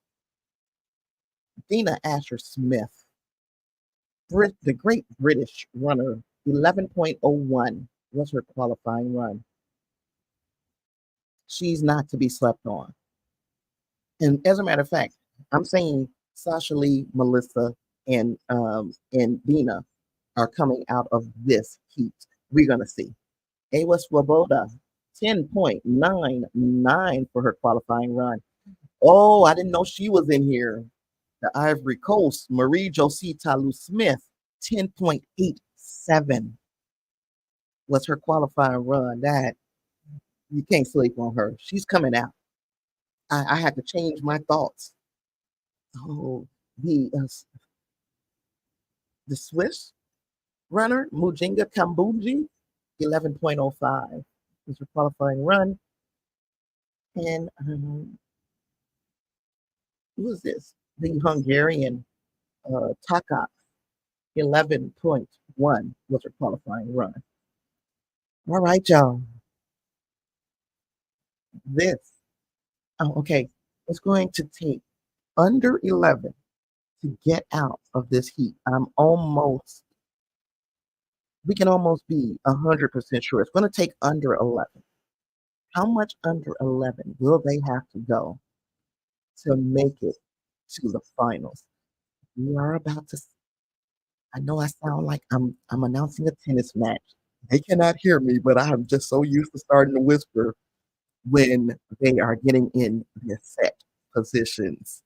A: Dina Asher Smith, the great British runner, 11.01 was her qualifying run. She's not to be slept on. And as a matter of fact, I'm saying Sasha Lee, Melissa, and Dina are coming out of this heat. We're gonna see. Awa Swoboda, 10.99 for her qualifying run. Oh, I didn't know she was in here. The Ivory Coast, Marie Josie Talu Smith, 10.87 was her qualifying run. That you can't sleep on her. She's coming out. I had to change my thoughts. Oh, the Swiss runner, Mujinga Kambuji, 11.05 was her qualifying run. And who is this? The Hungarian Taka, 11.1 was her qualifying run. All right, y'all. This, oh, okay, it's going to take under 11 to get out of this heat. We can almost be 100% sure it's going to take under 11. How much under 11 will they have to go to make it to the finals? We are about to, I know I sound like I'm announcing a tennis match. They cannot hear me, but I'm just so used to starting to whisper when they are getting in their set positions.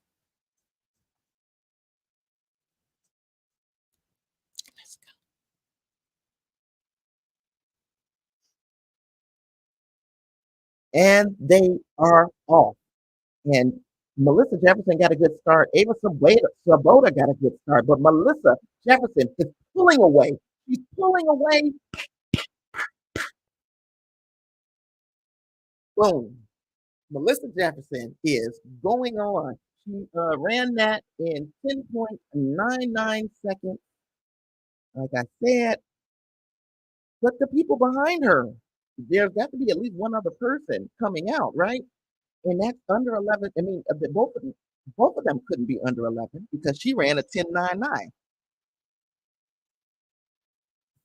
A: And they are off. And Melissa Jefferson got a good start. Ava Sabota got a good start, but Melissa Jefferson is pulling away. She's pulling away. Boom. Melissa Jefferson is going on. She ran that in 10.99 seconds. Like I said, but the people behind her, there's got to be at least one other person coming out, right? And that's under 11. I mean, both of them couldn't be under 11 because she ran a 10.99.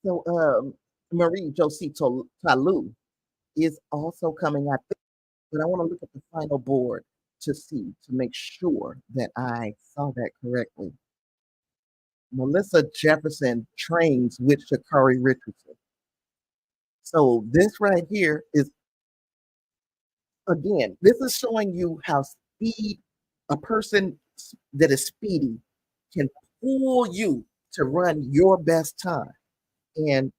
A: So Marie Josie Talu is also coming out, but I want to look at the final board to see to make sure that I saw that correctly. Melissa Jefferson trains with Shakari Richardson. So this right here is, again, this is showing you how a person that is speedy can pull you to run your best time. And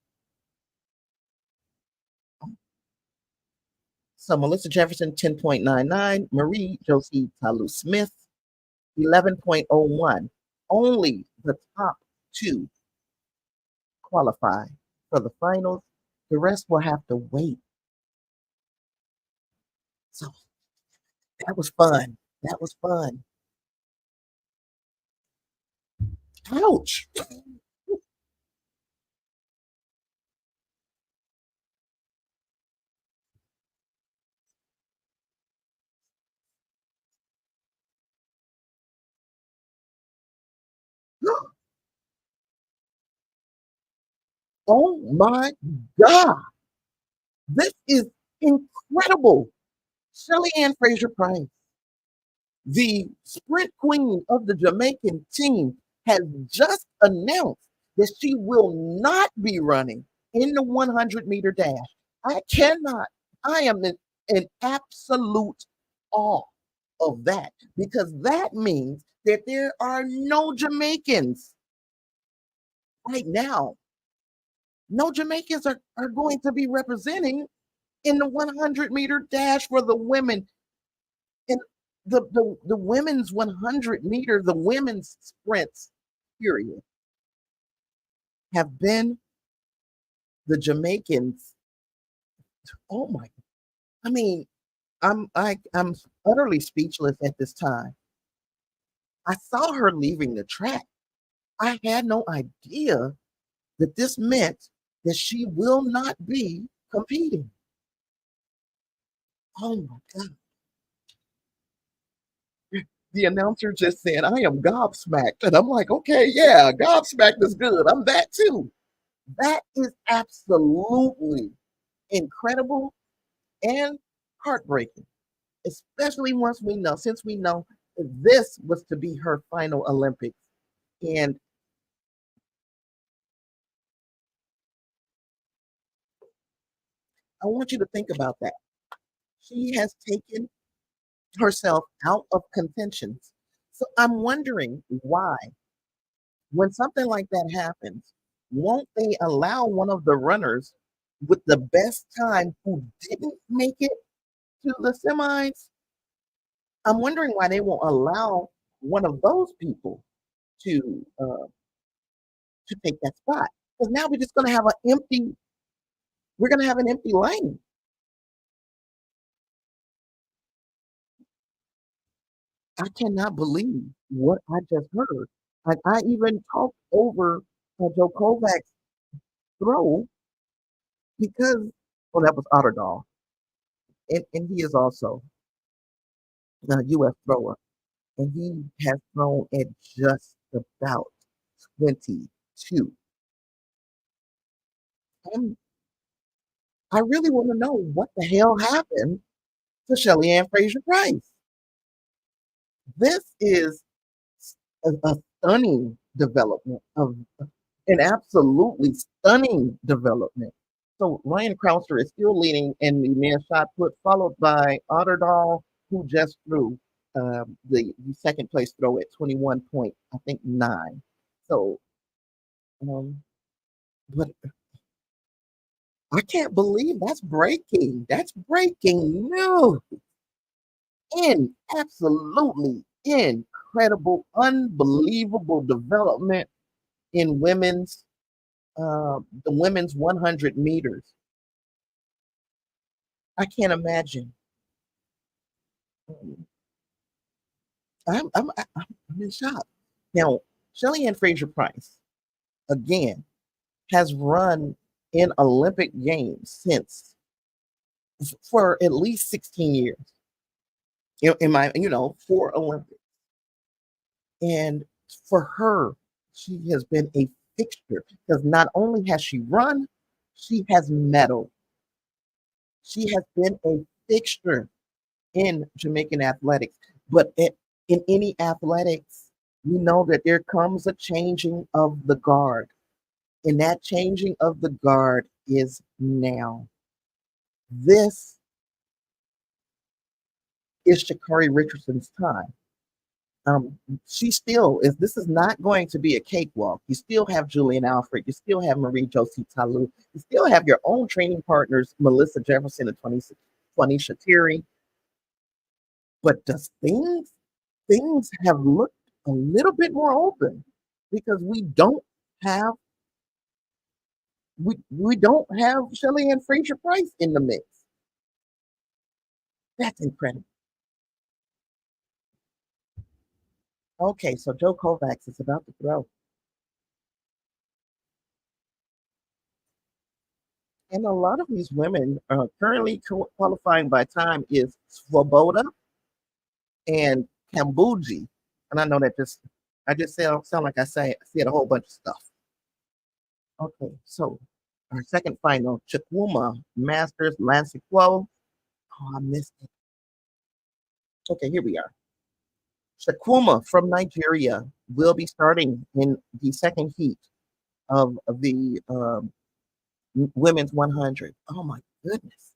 A: so Melissa Jefferson, 10.99, Marie Josie Talu Smith, 11.01. Only the top two qualify for the finals. The rest will have to wait. So that was fun. That was fun. Ouch. Oh my God. This is incredible. Shelly Ann Fraser Price, the sprint queen of the Jamaican team, has just announced that she will not be running in the 100-meter dash. I cannot, I am in absolute awe of that because that means that there are no Jamaicans right now. No Jamaicans are going to be representing in the 100-meter dash for the women. And the women's 100-meter, the women's sprints, period, have been the Jamaicans. Oh my, I mean, I'm utterly speechless at this time. I saw her leaving the track. I had no idea that this meant that she will not be competing. Oh my God. The announcer just said, I am gobsmacked. And I'm like, okay, yeah, gobsmacked is good. I'm that too. That is absolutely incredible and heartbreaking, especially once we know, since we know that this was to be her final Olympics. And I want you to think about that. She has taken herself out of contentions. So I'm wondering why, when something like that happens, won't they allow one of the runners with the best time who didn't make it to the semis? I'm wondering why they won't allow one of those people to to take that spot. Because now we're just going to have an empty. We're going to have an empty lane. I cannot believe what I just heard. Like I even talked over Joe Kovac's throw because, well, that was Otterdall, and he is also a U.S. thrower, and he has thrown at just about 22. And I really want to know what the hell happened to Shelly Ann Fraser Price. This is a stunning development of an absolutely stunning development. So Ryan Crouster is still leading in the men's shot put, followed by Otterdahl, who just threw the second place throw at 21 point, I think 9. So, um, but I can't believe that's breaking. That's breaking news. In absolutely incredible, unbelievable development in the women's 100 meters. I can't imagine. Um, I'm in shock. Now, Shelly Ann Fraser Price again has run in Olympic Games since for at least 16 years. In my, for Olympics, and for her, she has been a fixture because not only has she run, she has medaled. She has been a fixture in Jamaican athletics. But in any athletics, we know that there comes a changing of the guard. And that changing of the guard is now. This is Sha'Carri Richardson's time. She still is. This is not going to be a cakewalk. You still have Julian Alfred. You still have Marie Josie Talu. You still have your own training partners, Melissa Jefferson and Tony Shatiri. But does things have looked a little bit more open because have we don't have Shelly Ann Fraser Price in the mix. That's incredible. Okay, so Joe Kovacs is about to throw. And a lot of these women currently qualifying by time is Svoboda and Kambuji. And I know that I just sound like I said a whole bunch of stuff. Okay, so our second final, Chukwuma Masters Lansiquo. Oh, I missed it. Okay, here we are. Chukwuma from Nigeria will be starting in the second heat of the women's 100. Oh my goodness.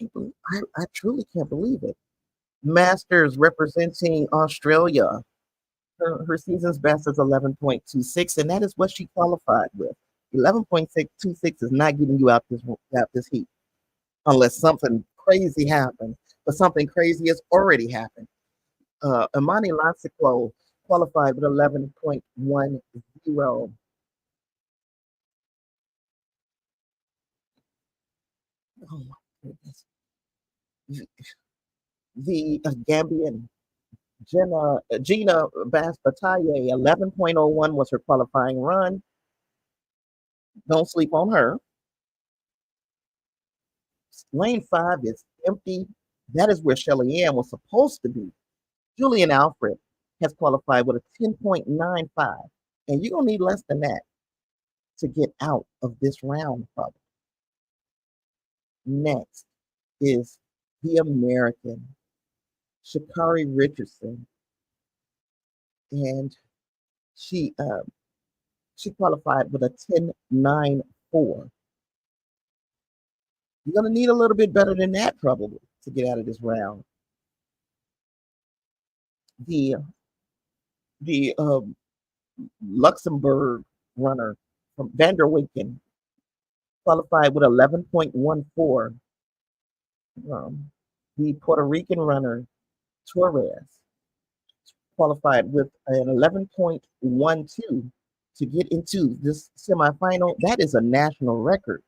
A: I truly can't believe it. Masters representing Australia. Her season's best is 11.26, and that is what she qualified with. 11.626 is not getting you out this heat unless something crazy happens. But something crazy has already happened. Imani Lassiclo qualified with 11.10. Oh my goodness. The Gambian Gina Baspataye, 11.01 was her qualifying run. Don't sleep on her. Lane 5 is empty. That is where Shelly Ann was supposed to be. Julian Alfred has qualified with a 10.95. And you're going to need less than that to get out of this round, probably. Next is the American, Shakari Richardson. And she she qualified with a 10.94. You're going to need a little bit better than that, probably, to get out of this round. The Luxembourg runner from Vanderweken qualified with 11.14. The Puerto Rican runner Torres qualified with an 11.12 to get into this semifinal. That is a national record.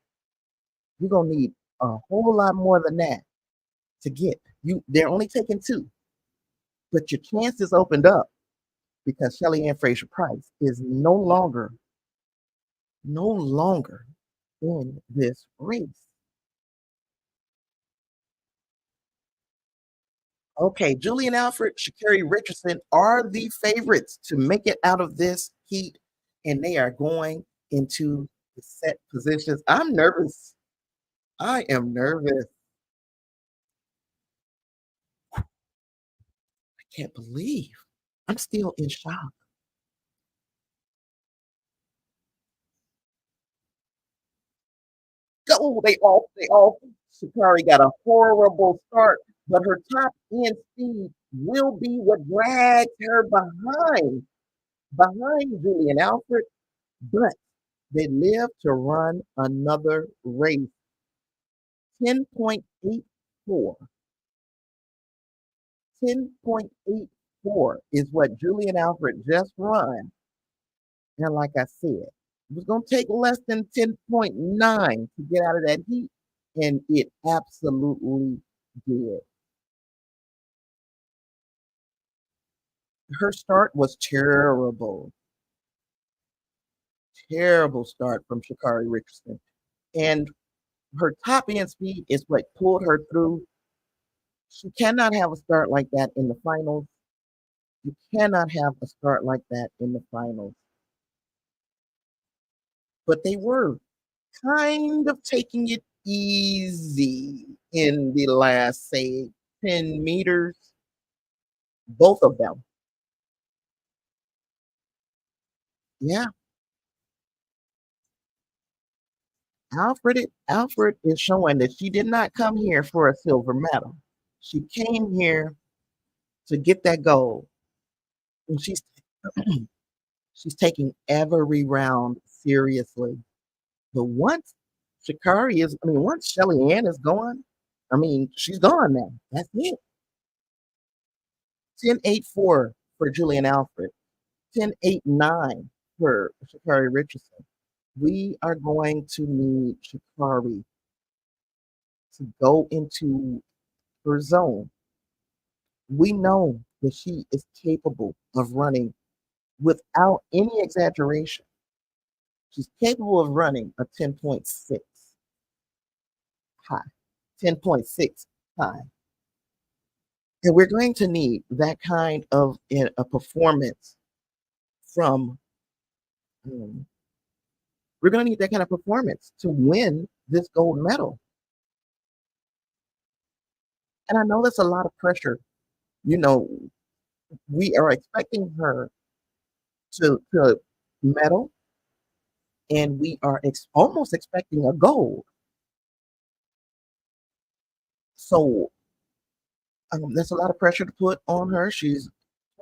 A: You're gonna need a whole lot more than that to get you. They're only taking two, but your chances opened up because Shelly Ann Fraser Price is no longer in this race. Okay, Julian Alfred, Sha'Carri Richardson are the favorites to make it out of this heat, and they are going into the set positions. I'm nervous. I am nervous. I can't believe I'm still in shock. Oh, they all. Sha'Carri got a horrible start, but her top end speed will be what drags her behind Julian Alfred, but they live to run another race. 10.84. 10.84 is what Julian Alfred just run. And like I said, it was going to take less than 10.9 to get out of that heat. And it absolutely did. Her start was terrible. Terrible start from Sha'Carri Richardson. And her top end speed is what pulled her through. She cannot have a start like that in the finals. You cannot have a start like that in the finals. But they were kind of taking it easy in the last, say, 10 meters. Both of them. Yeah. Alfred is showing that she did not come here for a silver medal. She came here to get that gold. And she's taking every round seriously. But once once Shelly Ann is gone, she's gone now. That's it. 10.84 for Julian Alfred, 10.89 for Sha'Carri Richardson. We are going to need Sha'Carri to go into her zone. We know that she is capable of running without any exaggeration. She's capable of running a 10.6 high, 10.6 high. And we're going to need that kind of a performance from, we're going to need that kind of performance to win this gold medal. And I know that's a lot of pressure. You know, we are expecting her to medal, and we are almost expecting a gold. So that's a lot of pressure to put on her. She's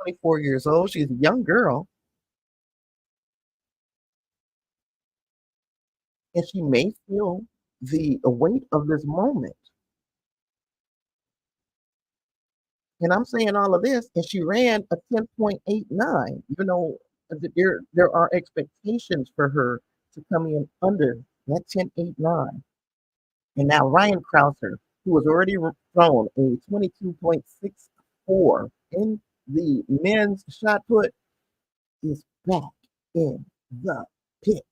A: 24 years old. She's a young girl, and she may feel the weight of this moment. And I'm saying all of this, and she ran a 10.89. There are expectations for her to come in under that 10.89. And now Ryan Krauser, who has already thrown a 22.64 in the men's shot put, is back in the pit.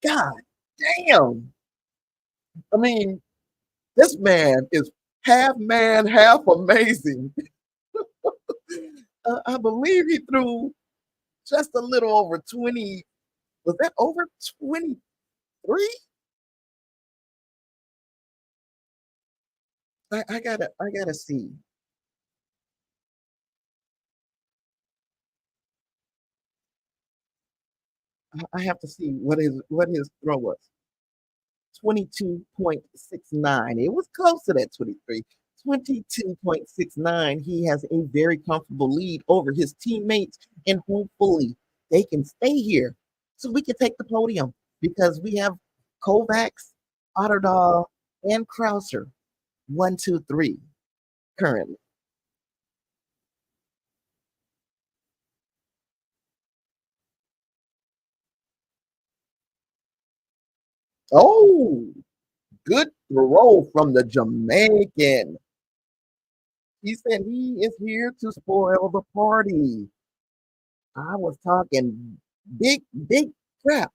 A: God damn. I mean, this man is half man, half amazing. I believe he threw just a little over 20. Was that over 23? I gotta see. I have to see what his throw was. 22.69. It was close to that 23. 22.69. He has a very comfortable lead over his teammates, and hopefully they can stay here so we can take the podium because we have Kovacs, Otterdahl, and Krauser. One, two, three currently. Oh, good throw from the Jamaican. He said he is here to spoil the party. I was talking big, big crap.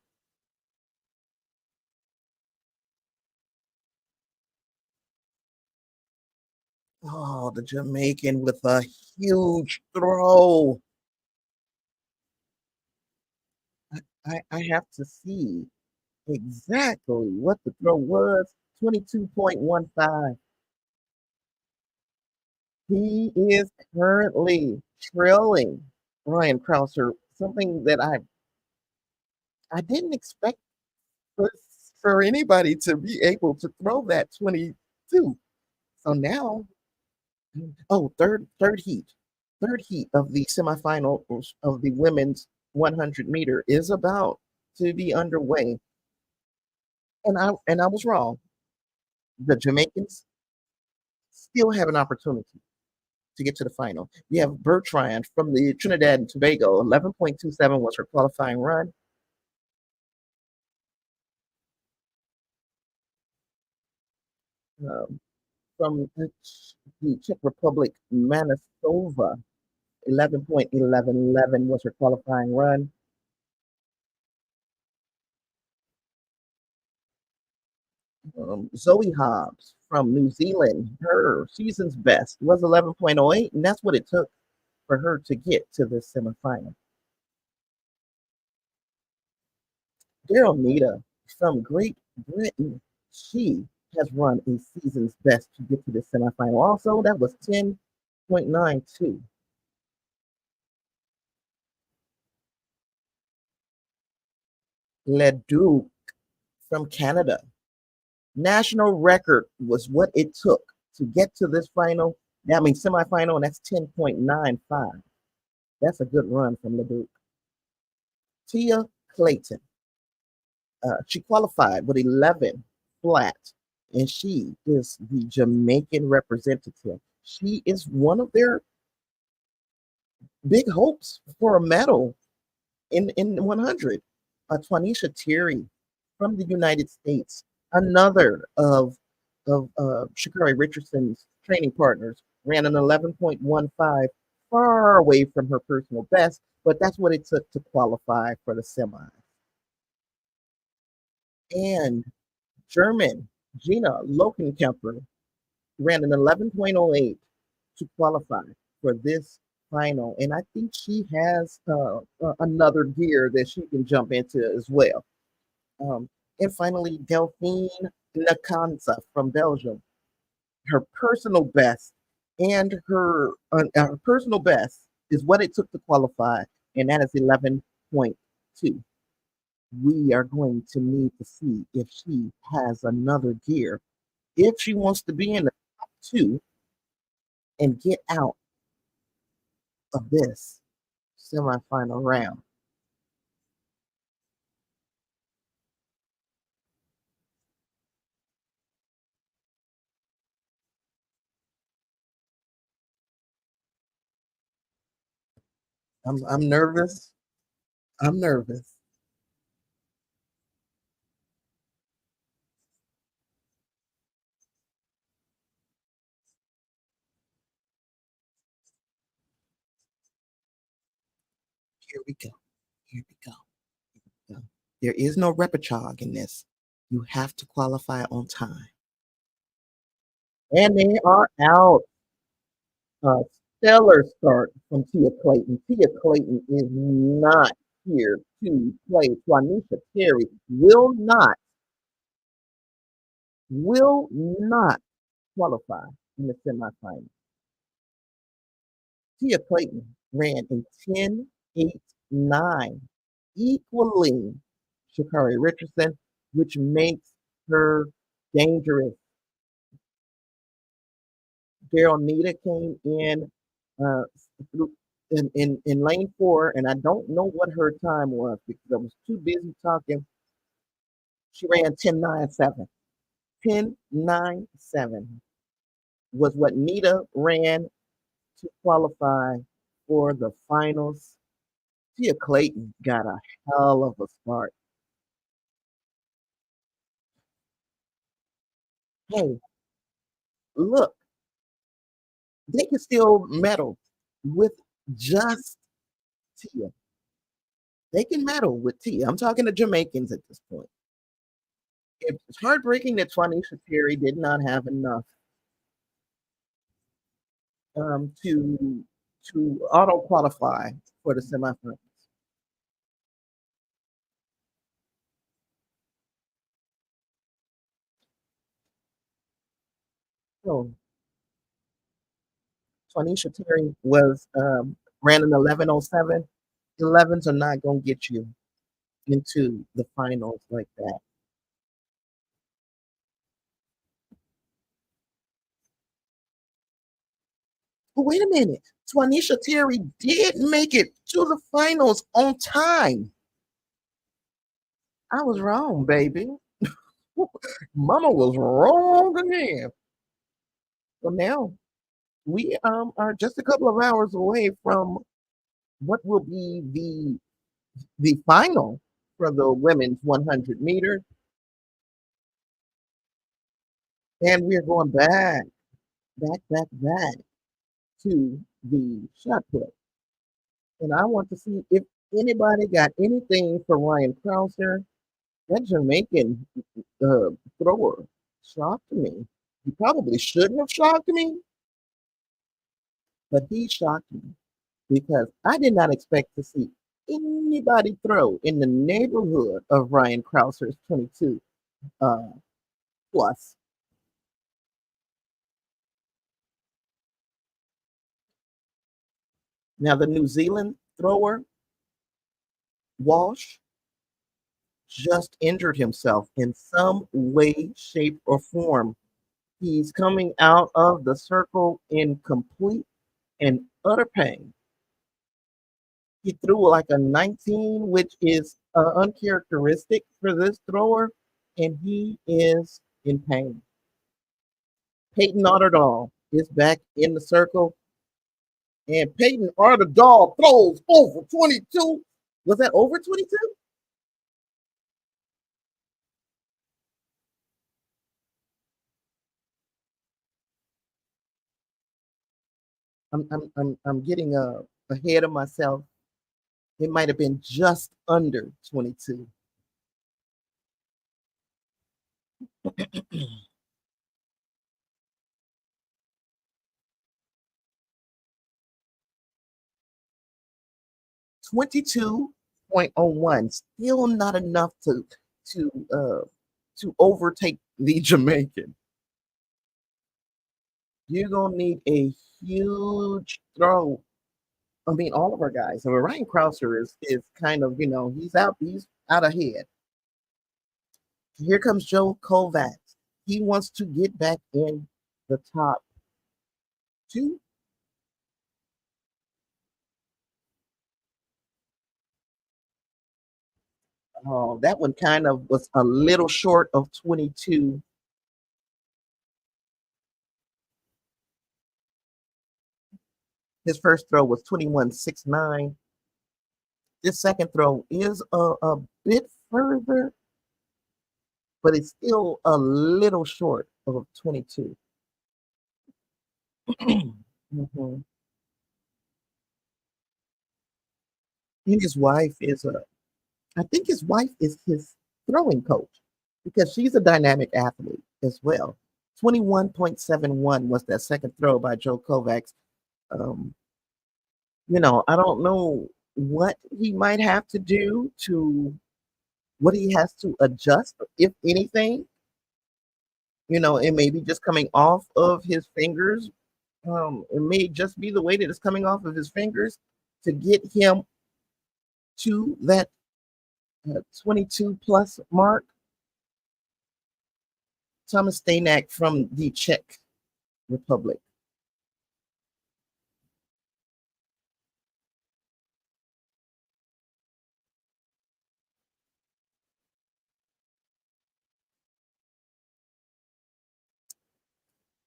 A: Oh, the Jamaican with a huge throw. I have to see exactly what the throw was. 22.15. He is currently trailing Ryan Krauser, something that I didn't expect for, for anybody to be able to throw that 22. So now, oh, third heat. Third heat of the semifinal of the women's 100-meter is about to be underway. And I was wrong. The Jamaicans still have an opportunity to get to the final. We have Bertrand from the Trinidad and Tobago. 11.27 was her qualifying run. Um, from the Czech Republic, Manitoba, 11.1111 was her qualifying run. Zoe Hobbs from New Zealand, her season's best was 11.08, and that's what it took for her to get to the semifinal. Daryl Nita from Great Britain, she has run a season's best to get to the semifinal. Also, that was 10.92. Leduc from Canada. National record was what it took to get to this final. I mean, semifinal, and that's 10.95. That's a good run from Leduc. Tia Clayton. She qualified with 11 flat, and she is the Jamaican representative. She is one of their big hopes for a medal in 100. Twanisha Terry from the United States, another of Shakari Richardson's training partners, ran an 11.15, far away from her personal best, but that's what it took to qualify for the semis. And German Gina Lokenkemper ran an 11.08 to qualify for this final. And I think she has another gear that she can jump into as well. Um, and finally, Delphine Nakansa from Belgium. Her personal best and her personal best is what it took to qualify, and that is 11.2. we are going to need to see if she has another gear. If she wants to be in the top two and get out of this semifinal round. I'm nervous. I'm nervous. Here we go. Here we go. Here we go. There is no repechage in this. You have to qualify on time. And they are out. A stellar start from Tia Clayton. Tia Clayton is not here to play. Juanisha Terry will not qualify in the semifinals. Tia Clayton ran a 10.8.9, equaling Shakari Richardson, which makes her dangerous. Daryl Nita came in uh, in lane four, and I don't know what her time was because I was too busy talking. She ran 10.9.7. 10.9.7 was what Nita ran to qualify for the finals. Tia Clayton got a hell of a start. Hey, look, they can still medal with just Tia. They can medal with Tia. I'm talking to Jamaicans at this point. It's heartbreaking that Twanisha Terry did not have enough to auto qualify for the semifinals. So Twanisha Terry was ran an 11:07. 11s are not going to get you into the finals like that. But wait a minute. Twanisha Terry did make it to the finals on time. I was wrong, baby. Mama was wrong again. So now we are just a couple of hours away from what will be the final for the women's 100 meter, and we're going back to the shot put. And I want to see if anybody got anything for Ryan Krauser. That Jamaican uh, thrower shocked me. He probably shouldn't have shocked me, but he shocked me because I did not expect to see anybody throw in the neighborhood of Ryan Krauser's 22 uh, plus. Now, the New Zealand thrower, Walsh, just injured himself in some way, shape, or form. He's coming out of the circle in complete and utter pain. He threw like a 19, which is uncharacteristic for this thrower, and he is in pain. Peyton Otterdahl is back in the circle, and Peyton Otterdahl throws over 22. Was that over 22? I'm getting ahead of myself. It might have been just under 22. 22.01, still not enough to uh, to overtake the Jamaican. You're gonna need a huge throw. I mean, all of our guys. I mean, Ryan Krauser is kind of he's out. out ahead. Here comes Joe Kovacs. He wants to get back in the top two. Oh, that one kind of was a little short of 22. His first throw was 21.69. This second throw is a bit further, but it's still a little short of 22. Mhm. And his wife is I think his wife is his throwing coach because she's a dynamic athlete as well. 21.71 was that second throw by Joe Kovacs. Um, I don't know what he might have to do to what he has to adjust, if anything. It may be just coming off of his fingers. It may just be the way that it's coming off of his fingers to get him to that 22 plus mark. Thomas Stanek from the Czech Republic.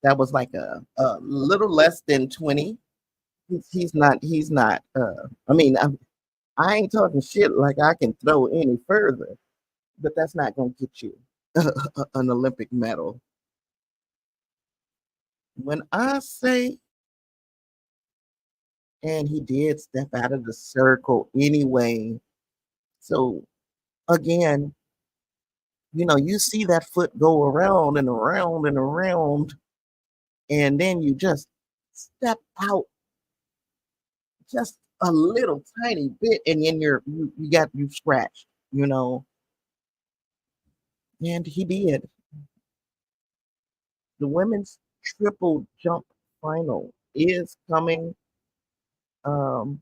A: That was like a little less than 20. He's not. I mean, I ain't talking shit like I can throw any further, but that's not going to get you an Olympic medal. When I say, and he did step out of the circle anyway. So again, you see that foot go around and around and around, and then you just step out just a little tiny bit, and then you scratched, and he did. The women's triple jump final is coming. Um,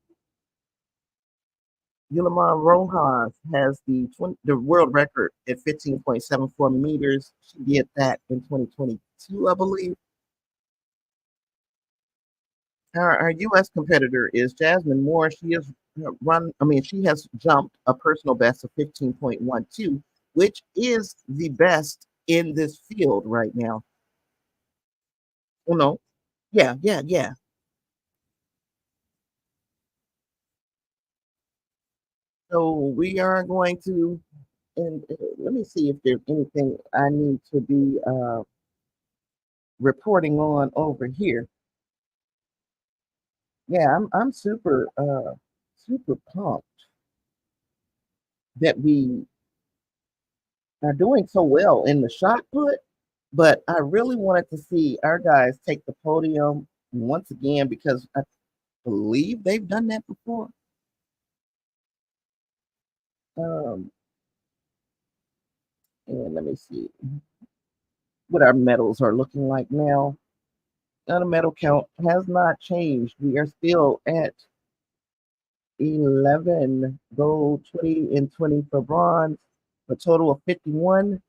A: Yulimar Rojas has the world record at 15.74 meters. She did that in 2022, I believe. Our U.S. competitor is Jasmine Moore. She has jumped a personal best of 15.12, which is the best in this field right now. Oh, no. Yeah, yeah, yeah. So we are going to, and let me see if there's anything I need to be reporting on over here. Yeah, I'm super pumped that we are doing so well in the shot put, but I really wanted to see our guys take the podium once again because I believe they've done that before. Um, and let me see what our medals are looking like now. Now the medal count has not changed. We are still at 11 gold, 20 and 20 for bronze, a total of 51.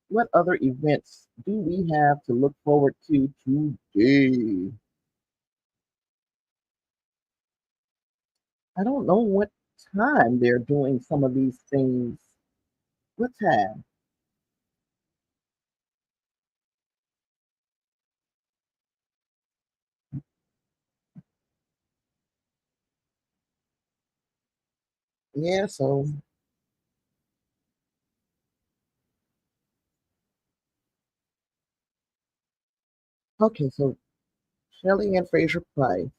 A: What other events do we have to look forward to today? I don't know what time they're doing some of these things. What time? Yeah, so okay, so Shelley Ann Fraser Price,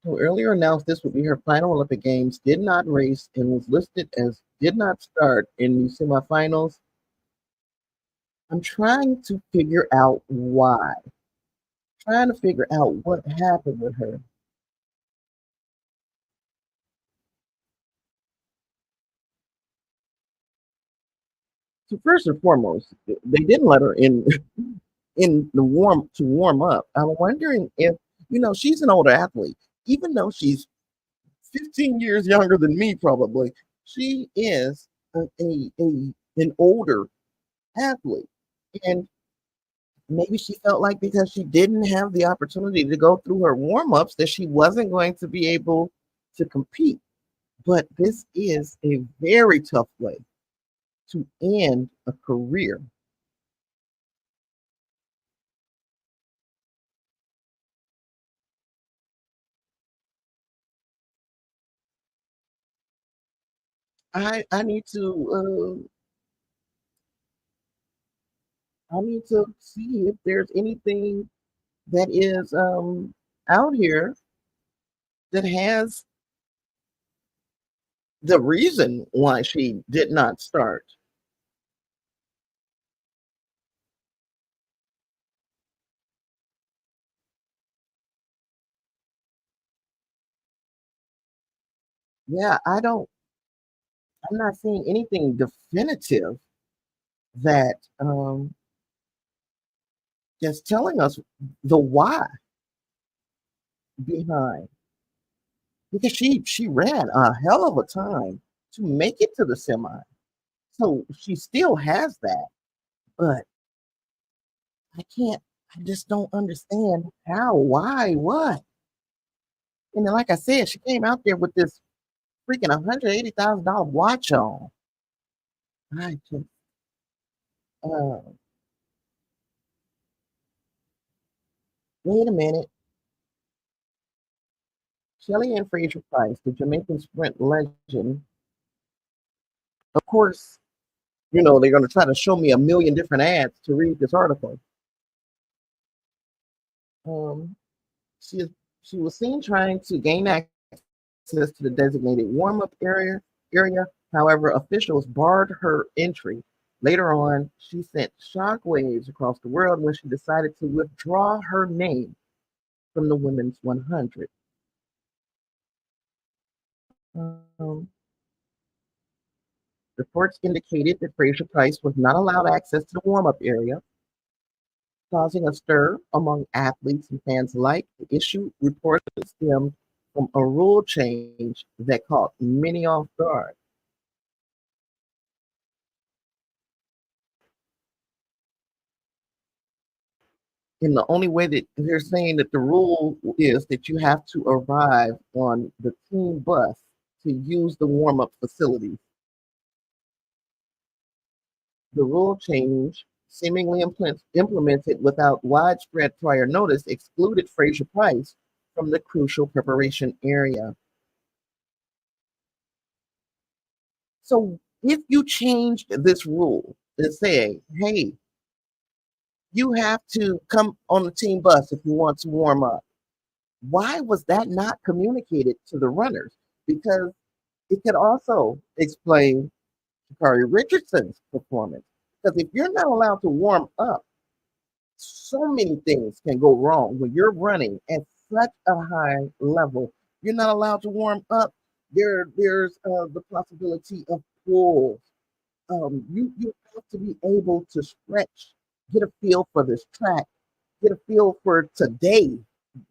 A: who earlier announced this would be her final Olympic Games, did not race and was listed as did not start in the semifinals. I'm trying to figure out why. Trying to figure out what happened with her. So first and foremost, they didn't let her in in the warm up. I'm wondering if she's an older athlete, even though she's 15 years younger than me, probably. She is an older athlete. And maybe she felt like because she didn't have the opportunity to go through her warm ups, that she wasn't going to be able to compete. But this is a very tough way to end a career. I need to I need to see if there's anything that is out here that has the reason why she did not start. Yeah, I'm not seeing anything definitive that is telling us the why behind, because she ran a hell of a time to make it to the semi. So she still has that, but I can't I just don't understand how, why, what. And then, like I said, she came out there with this freaking $180,000 watch on. I just, uh, wait a minute. Shelly Ann Fraser Price, the Jamaican sprint legend. Of course, they're going to try to show me a million different ads to read this article. Um, she is, she was seen trying to gain access to the designated warm-up area. However, officials barred her entry. Later on, she sent shockwaves across the world when she decided to withdraw her name from the women's 100. Um, Reports indicated that Fraser Price was not allowed access to the warm-up area, causing a stir among athletes and fans alike. The issue reportedly stemmed from a rule change that caught many off guard. And the only way that they're saying that the rule is that you have to arrive on the team bus to use the warm-up facilities. The rule change, seemingly implemented without widespread prior notice, excluded Fraser Price from the crucial preparation area. So if you changed this rule and say, hey, you have to come on the team bus if you want to warm up, why was that not communicated to the runners? Because it could also explain Sha'Carri Richardson's performance. Because if you're not allowed to warm up, so many things can go wrong when you're running at such a high level. You're not allowed to warm up. There's the possibility of pulls. You have to be able to stretch, get a feel for this track, get a feel for today.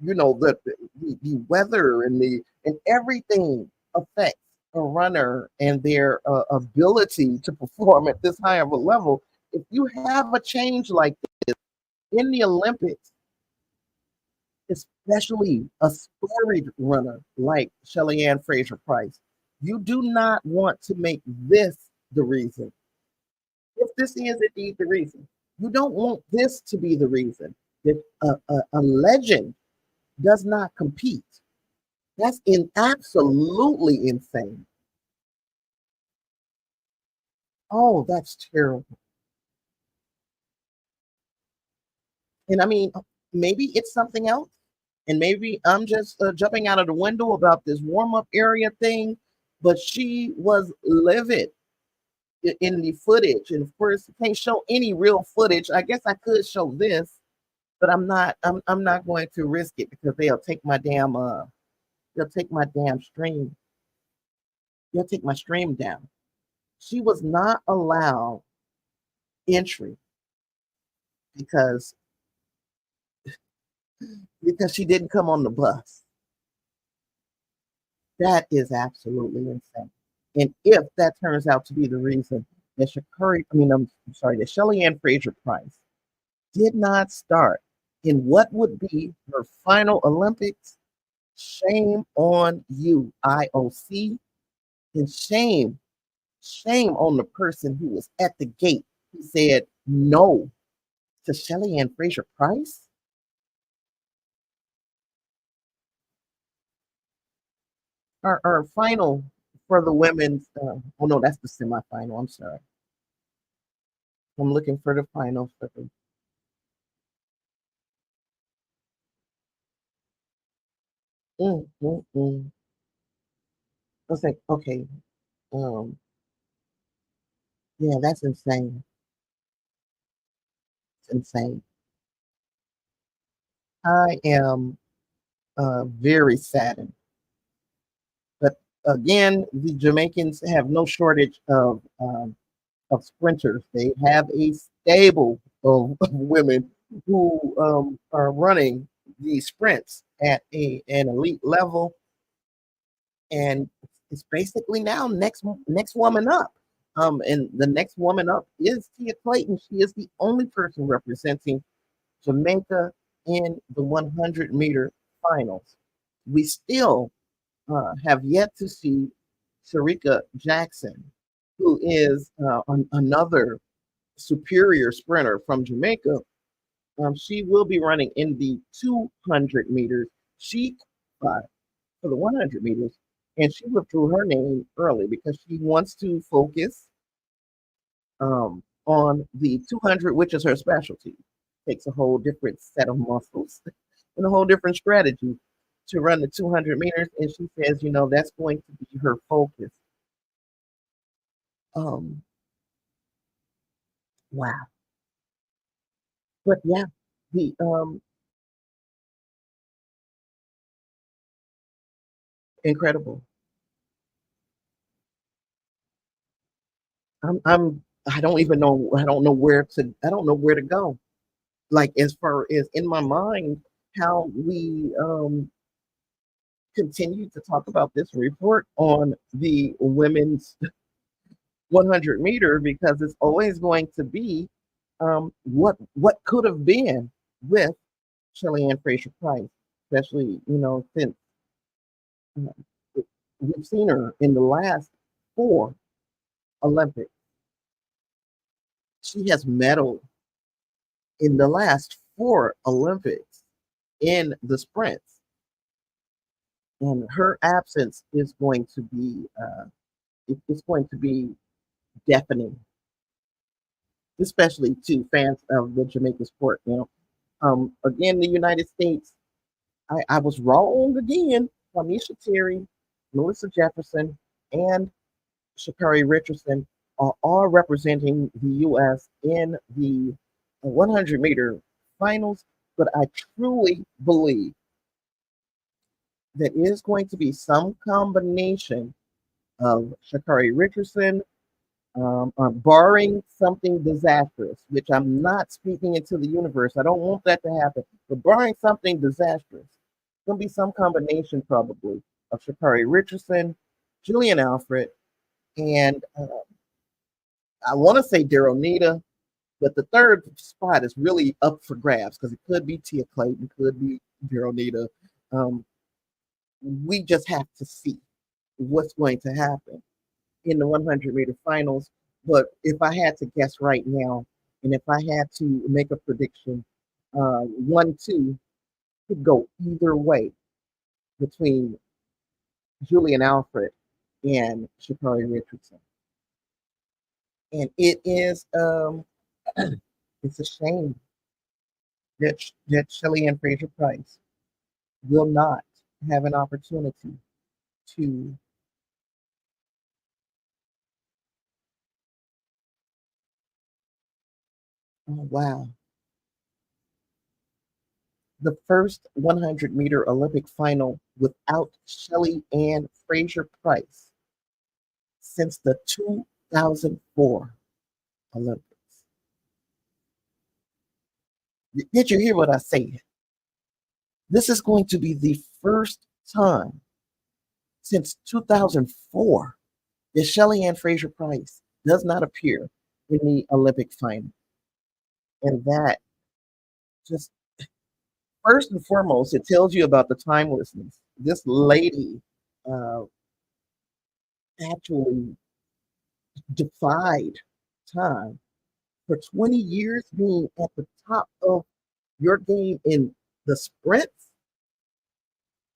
A: The weather and everything affects a runner and their ability to perform at this high of a level. If you have a change like in the Olympics, especially a storied runner like Shelly Ann Fraser Price, you do not want to make this the reason. If this is indeed the reason, you don't want this to be the reason that a legend does not compete. That's absolutely insane. Oh, that's terrible. And I mean, maybe it's something else. And maybe I'm just jumping out of the window about this warm up area thing, but she was livid in the footage. And of course, you can't show any real footage. I guess I could show this, but I'm not going to risk it because they'll take my damn stream. They'll take my stream down. She was not allowed entry because she didn't come on the bus. That is absolutely insane. And if that turns out to be the reason that I'm sorry, that Shelly Ann Fraser Price did not start in what would be her final Olympics, shame on you, IOC, and shame on the person who was at the gate who said no to Shelly Ann Fraser Price. Our final for the women's, oh no, that's the semifinal. I'm sorry. I'm looking for the final for the. Mm. I was like, okay, um, yeah, that's insane. It's insane. I am very saddened. But again, the Jamaicans have no shortage of sprinters. They have a stable of women who are running these sprints at an elite level, and it's basically now next woman up. And the next woman up is Tia Clayton. She is the only person representing Jamaica in the 100-meter finals. We still have yet to see Sharika Jackson, who is another superior sprinter from Jamaica. She will be running in the 200 meters. She uh, for the 100 meters, and she withdrew her name early because she wants to focus on the 200, which is her specialty. Takes a whole different set of muscles and a whole different strategy to run the 200 meters, and she says, that's going to be her focus. Um, wow, but yeah, the incredible. I don't even know. I don't know where to go. Like as far as in my mind, how we continue to talk about this report on the women's 100 meter because it's always going to be what could have been with Shelly Ann Fraser Price, especially since uh, we've seen her in the last four Olympics. She has medaled in the last four Olympics in the sprints, and her absence is going to be it's going to be deafening, especially to fans of the Jamaica sport. Again, the United States, I was wrong again. Tamisha Terry, Melissa Jefferson, and Shakari Richardson are all representing the U.S. in the 100-meter finals. But I truly believe that it is going to be some combination of Shakari Richardson, barring something disastrous, which I'm not speaking into the universe. I don't want that to happen. But barring something disastrous, it's going to be some combination probably of Shakari Richardson, Julian Alfred, and I want to say Daryl Nita, but the third spot is really up for grabs because it could be Tia Clayton, could be Daryl Nita. Um, we just have to see what's going to happen in the 100-meter finals. But if I had to guess right now, and if I had to make a prediction, 1-2 could go either way between Julian Alfred and Shakari Richardson. And it is it's a shame that Shelly Ann Fraser Price will not have an opportunity to. Oh, wow. The first 100-meter Olympic final without Shelly Ann Fraser Price since the 2004 Olympics. Did you hear what I said? This is going to be the first time Since 2004, that Shelly Ann Fraser Price does not appear in the Olympic final. And that just first and foremost, it tells you about the timelessness. This lady uh, actually defied time for 20 years, being at the top of your game in the sprints.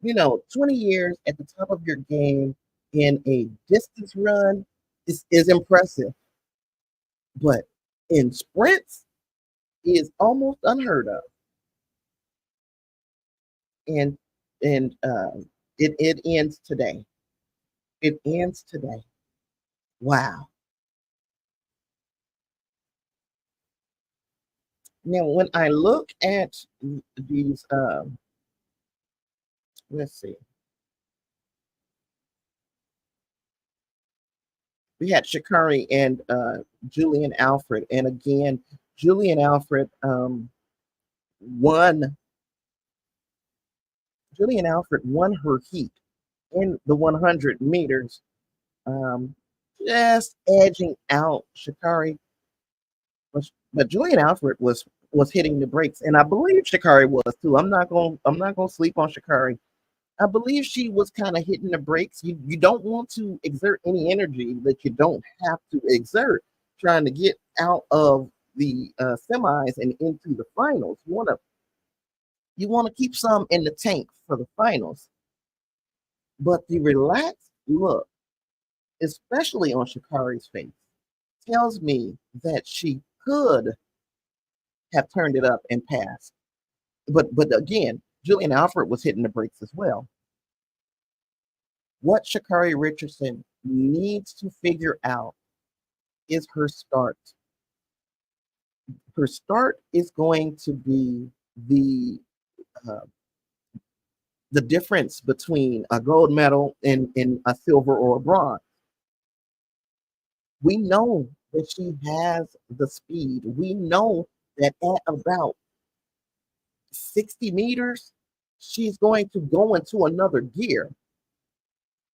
A: 20 years at the top of your game in a distance run is impressive, but in sprints is almost unheard of. And it ends today. It ends today. Wow. Now, when I look at these, let's see, we had Shakari and Julian Alfred, and again, Julian Alfred won. Julian Alfred won her heat in the 100 meters, um, just edging out Shakari. But Julian Alfred was hitting the brakes, and I believe Shakari was too. I'm not gonna sleep on Shakari. I believe she was kind of hitting the brakes. You don't want to exert any energy that you don't have to exert trying to get out of the semis and into the finals. You want to keep some in the tank for the finals. But the relaxed look, especially on Shakari's face, tells me that she could have turned it up and passed. But again, Julian Alfred was hitting the brakes as well. What Shakari Richardson needs to figure out is her start. Her start is going to be uh, the difference between a gold medal and a silver or a bronze. We know that she has the speed. We know that at about 60 meters, she's going to go into another gear.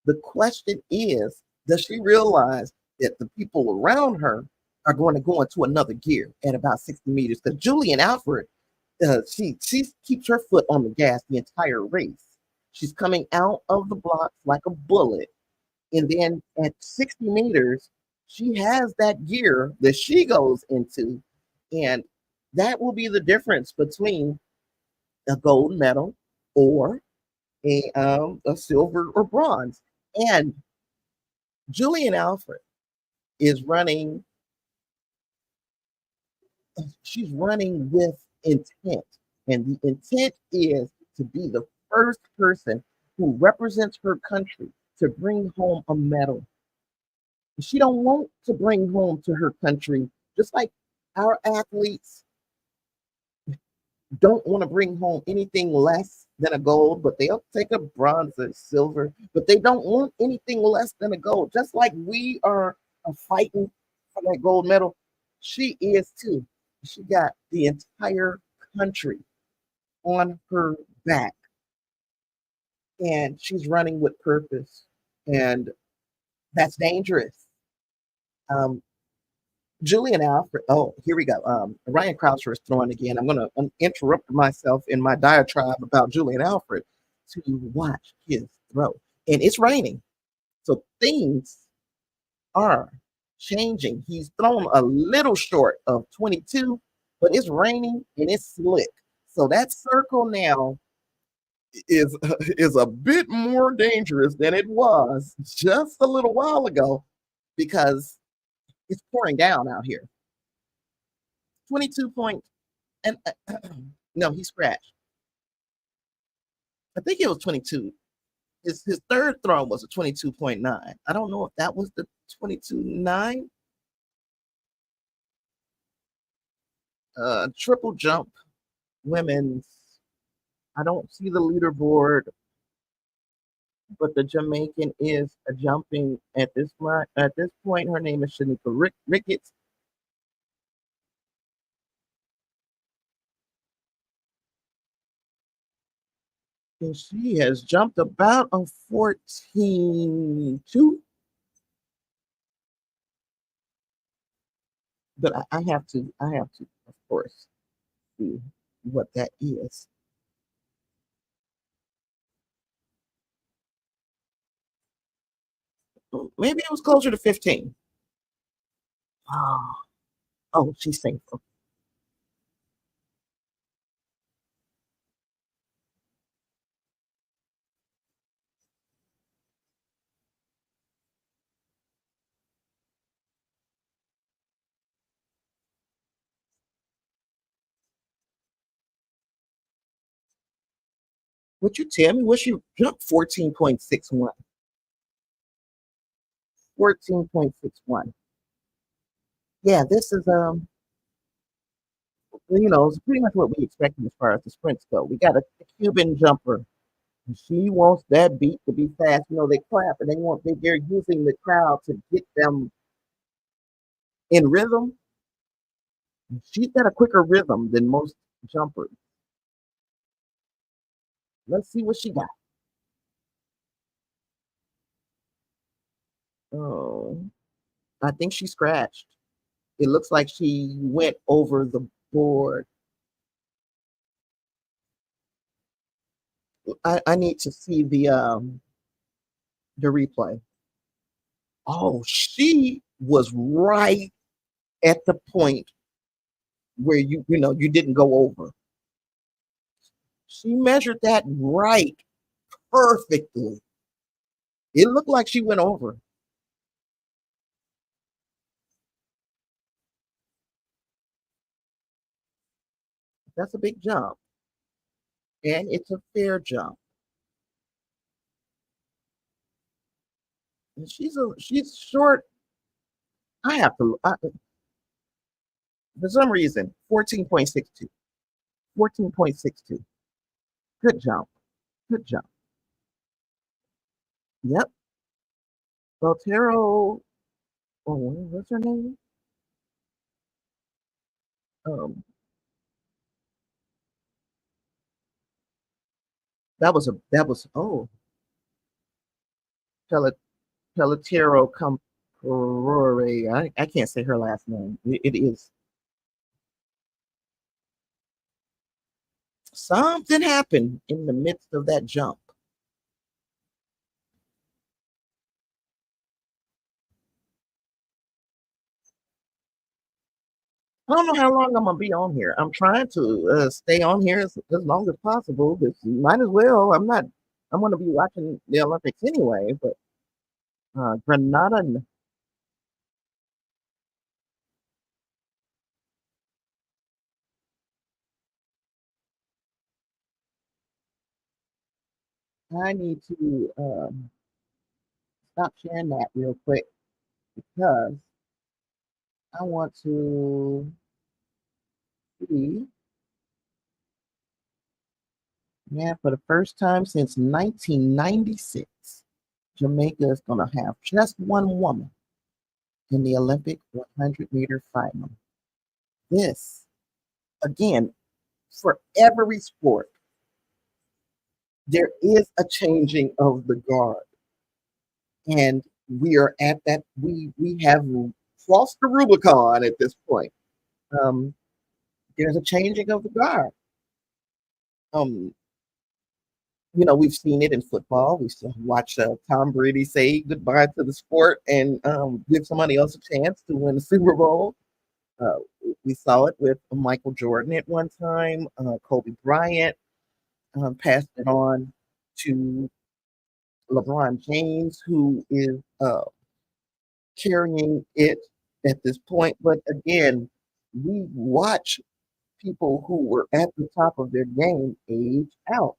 A: The question is, does she realize that the people around her are going to go into another gear at about 60 meters? Because Julian Alfred, she keeps her foot on the gas the entire race. She's coming out of the blocks like a bullet. And then at 60 meters, she has that gear that she goes into. And that will be the difference between a gold medal or a silver or bronze. And Julian Alfred is running, she's running with intent. And the intent is to be the first person who represents her country to bring home a medal. She don't want to bring home to her country, just like our athletes don't want to bring home anything less than a gold, but they'll take a bronze or silver, but they don't want anything less than a gold. Just like we are fighting for that gold medal, she is too. She got the entire country on her back, and she's running with purpose, and that's dangerous. Um, Julian Alfred. Oh, here we go. Ryan Croucher is throwing again. I'm going to interrupt myself in my diatribe about Julian Alfred to watch his throw. And it's raining. So things are changing. He's thrown a little short of 22, but it's raining and it's slick. So that circle now is a bit more dangerous than it was just a little while ago because it's pouring down out here. 22 point and no, he scratched. I think it was 22. His third throw was a 22.9. I don't know if that was the 22.9. Triple jump women's. I don't see the leaderboard, but the Jamaican is jumping at this point. Her name is Shanika Ricketts. And she has jumped about a 14.2. But I have to, of course, see what that is. Maybe it was closer to 15. Oh, oh, she's safe. Would you tell me what she jumped 14.61? 14.61. Yeah, this is it's pretty much what we expected as far as the sprints go. We got a Cuban jumper. And she wants that beat to be fast. They clap and they're using the crowd to get them in rhythm. She's got a quicker rhythm than most jumpers. Let's see what she got. Oh, I think she scratched. It looks like she went over the board. I need to see the replay. Oh, she was right at the point where you didn't go over. She measured that right perfectly. It looked like she went over. That's a big jump, and it's a fair jump. And she's short. I have to. For some reason, 14.62. 14.62. Good jump. Good jump. Yep. Valtero. Oh, what's her name? Um, that was Pel- Pelletiero Camporore. I can't say her last name. It is something happened in the midst of that jump. I don't know how long I'm gonna be on here. I'm trying to stay on here as long as possible. But might as well. I'm not. I'm gonna be watching the Olympics anyway. But Granada. I need to stop sharing that real quick because I want to see. Yeah, for the first time since 1996, Jamaica is going to have just one woman in the Olympic 100-meter final. This, again, for every sport, there is a changing of the guard. And we are at that, we have crossed the Rubicon at this point. Um, there's a changing of the guard. Um, we've seen it in football. We still watch Tom Brady say goodbye to the sport and give somebody else a chance to win the Super Bowl. Uh, we saw it with Michael Jordan at one time. Kobe Bryant passed it on to LeBron James, who is carrying it at this point. But again, we watch people who were at the top of their game age out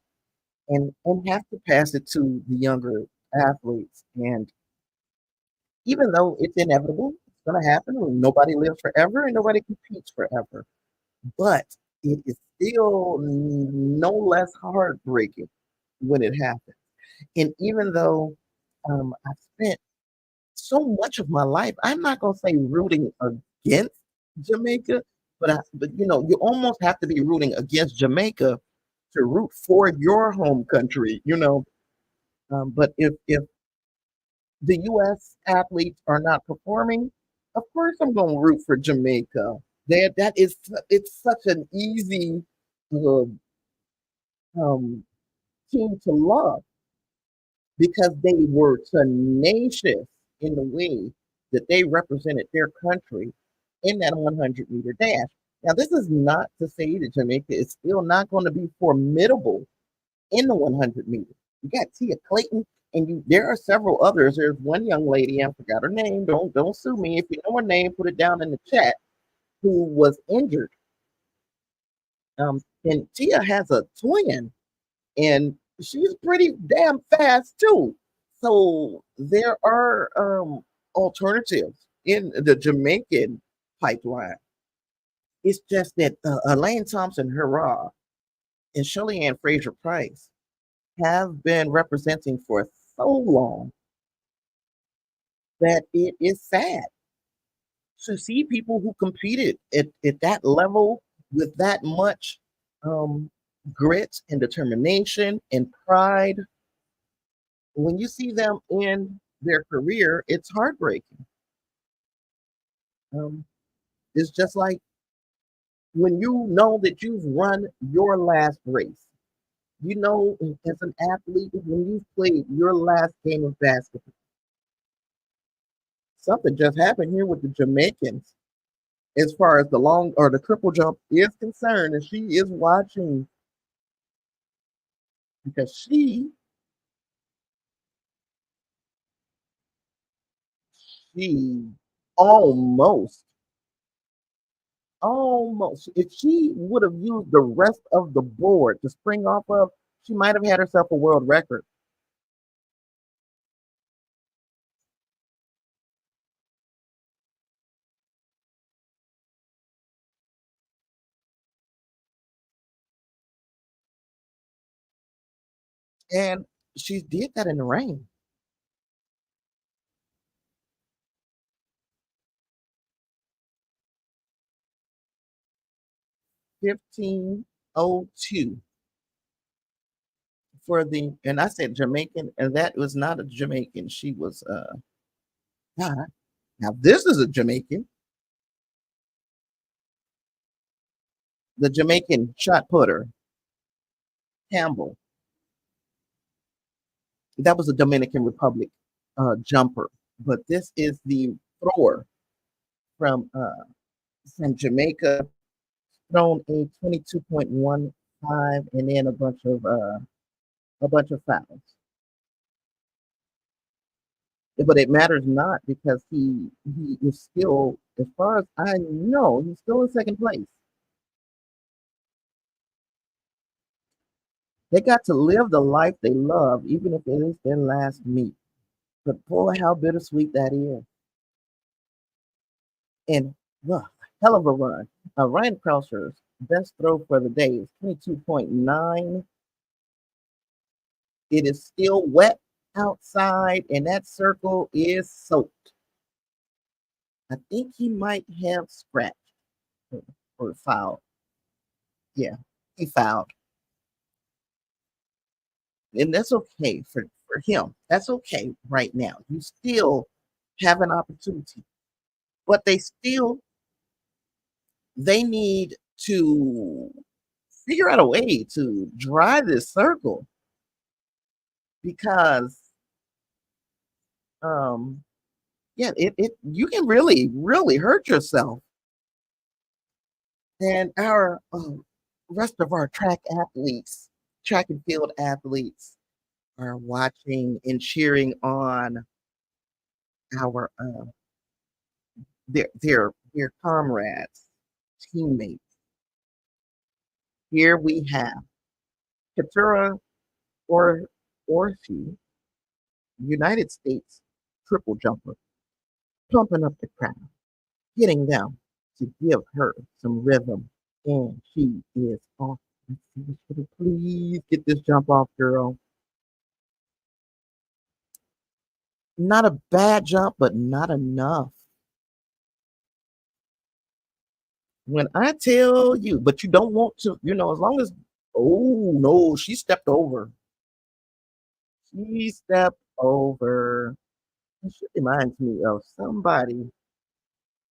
A: and have to pass it to the younger athletes. And even though it's inevitable, it's going to happen. Nobody lives forever and nobody competes forever. But it is still no less heartbreaking when it happens. And even though I spent so much of my life, I'm not going to say rooting against Jamaica, but you almost have to be rooting against Jamaica to root for your home country, but if the U.S. athletes are not performing, of course I'm going to root for Jamaica. It's such an easy uh, um, team to love because they were tenacious in the way that they represented their country in that 100-meter dash. Now, this is not to say that Jamaica is still not going to be formidable in the 100 meters. You got Tia Clayton, and there are several others. There's one young lady, I forgot her name. Don't sue me. If you know her name, put it down in the chat. Who was injured? And Tia has a twin, and she's pretty damn fast too. So there are alternatives in the Jamaican pipeline. It's just that Elaine Thompson, hurrah, and Shirley Ann Fraser Price have been representing for so long that it is sad to see people who competed at that level with that much um, grit and determination and pride. When you see them in their career, it's heartbreaking. Um, it's just like when you know that you've run your last race. You know, as an athlete, when you've played your last game of basketball, something just happened here with the Jamaicans as far as the long or the triple jump is concerned, and she is watching because she almost almost if she would have used the rest of the board to spring off of, she might have had herself a world record. And she did that in the rain. 15:02 for the, and I said Jamaican, and that was not a Jamaican. She was God, now this is a Jamaican, the Jamaican shot putter, Campbell. That was a Dominican Republic jumper, but this is the thrower from Jamaica, thrown a 22.15 and then a bunch of fouls. But it matters not because he is still, as far as I know, he's still in second place. They got to live the life they love, even if it is their last meet. But boy, how bittersweet that is. And well, hell of a run. Ryan Krauscher's best throw for the day is 22.9. It is still wet outside, and that circle is soaked. I think he might have scratched or fouled. Yeah, he fouled. And that's okay for him. That's okay right now. You still have an opportunity. But they need to figure out a way to drive this circle because yeah, it you can really hurt yourself. And our rest of our track and field athletes are watching and cheering on our their comrades, teammates. Here we have Katura or Orsi, United States triple jumper, pumping up the crowd, getting them to give her some rhythm, and she is off. Let's see, please get this jump off, girl. Not a bad jump, but not enough. When I tell you, but you don't want to, as long as Oh no, she stepped over. She stepped over. She reminds me of somebody,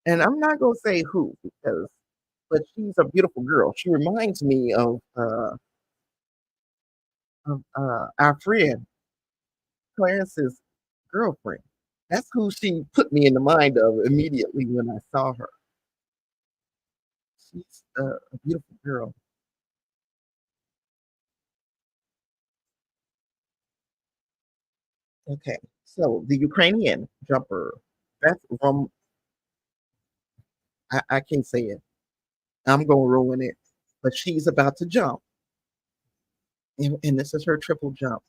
A: and I'm not gonna say who because, but she's a beautiful girl. She reminds me of our friend Clarence's girlfriend. That's who she put me in the mind of immediately when I saw her. She's a beautiful girl. Okay, so the Ukrainian jumper, Beth Rom, I can't say it. I'm gonna ruin it, but she's about to jump, and this is her triple jump.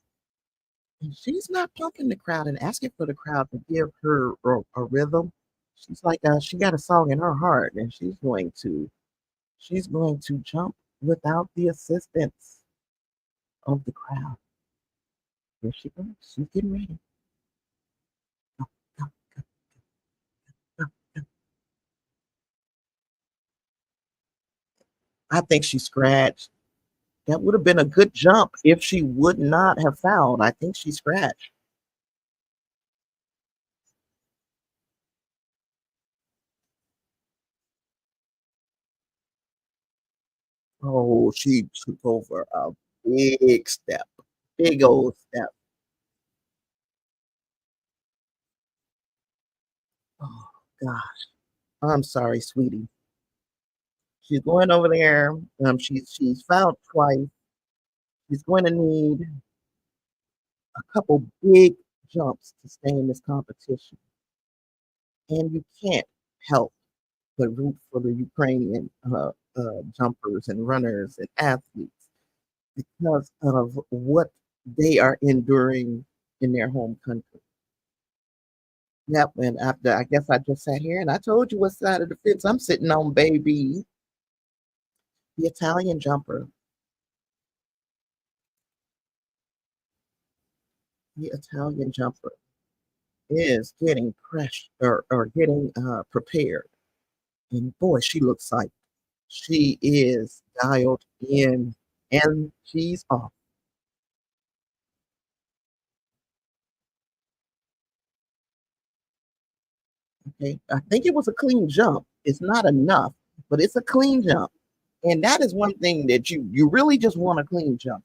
A: And she's not pumping the crowd and asking for the crowd to give her a rhythm. She's like, she got a song in her heart, and she's going to jump without the assistance of the crowd. Here she goes. She's getting ready. Go, go, go, go. I think she scratched. That would have been a good jump if she would not have fouled. I think she scratched. Oh, she took over a big step, big old step. Oh gosh, I'm sorry, sweetie. She's going over there. She's fouled twice. She's going to need a couple big jumps to stay in this competition, and you can't help but root for the Ukrainian jumpers and runners and athletes because of what they are enduring in their home country. Yep, and after I guess I just sat here and I told you what side of the fence I'm sitting on, baby. The Italian jumper. The Italian jumper is getting pressure or getting prepared. And boy, she looks like she is dialed in and she's off. Okay. I think it was a clean jump. It's not enough, but it's a clean jump. And that is one thing that you really just want a clean jump.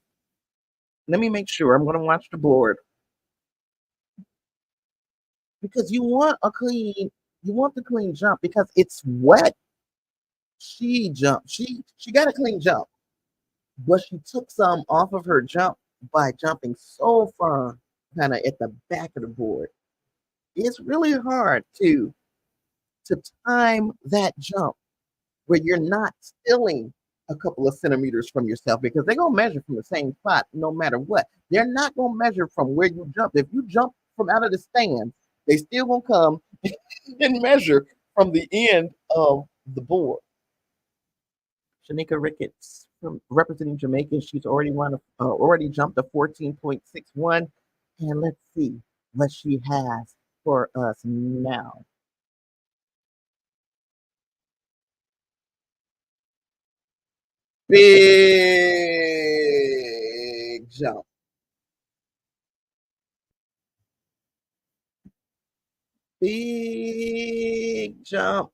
A: Let me make sure. I'm going to watch the board because you want the clean jump because it's wet. She jumped. She got a clean jump, but she took some off of her jump by jumping so far kind of at the back of the board. It's really hard to time that jump where you're not stealing a couple of centimeters from yourself because they're gonna measure from the same spot no matter what. They're not gonna measure from where you jump. If you jump from out of the stands, they still gonna come and measure from the end of the board. Shanika Ricketts from representing Jamaica. She's already jumped a 14.61. And let's see what she has for us now. Big jump. Big jump.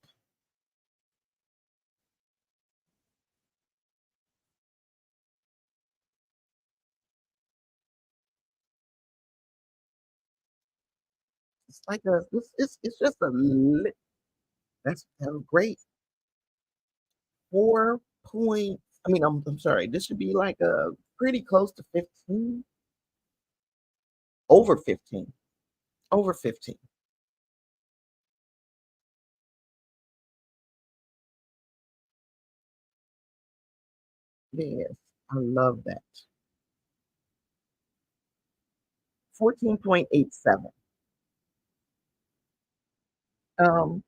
A: It's like it's just that's great. 4 point. I mean, I'm sorry. This should be like a pretty close to 15, over 15, over 15. Yes, I love that. 14.87. Um,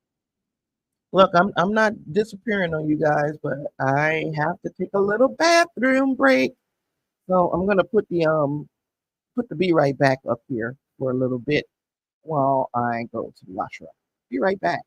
A: Look, I'm not disappearing on you guys, but I have to take a little bathroom break. So I'm gonna put the be right back up here for a little bit while I go to the washroom. Be right back.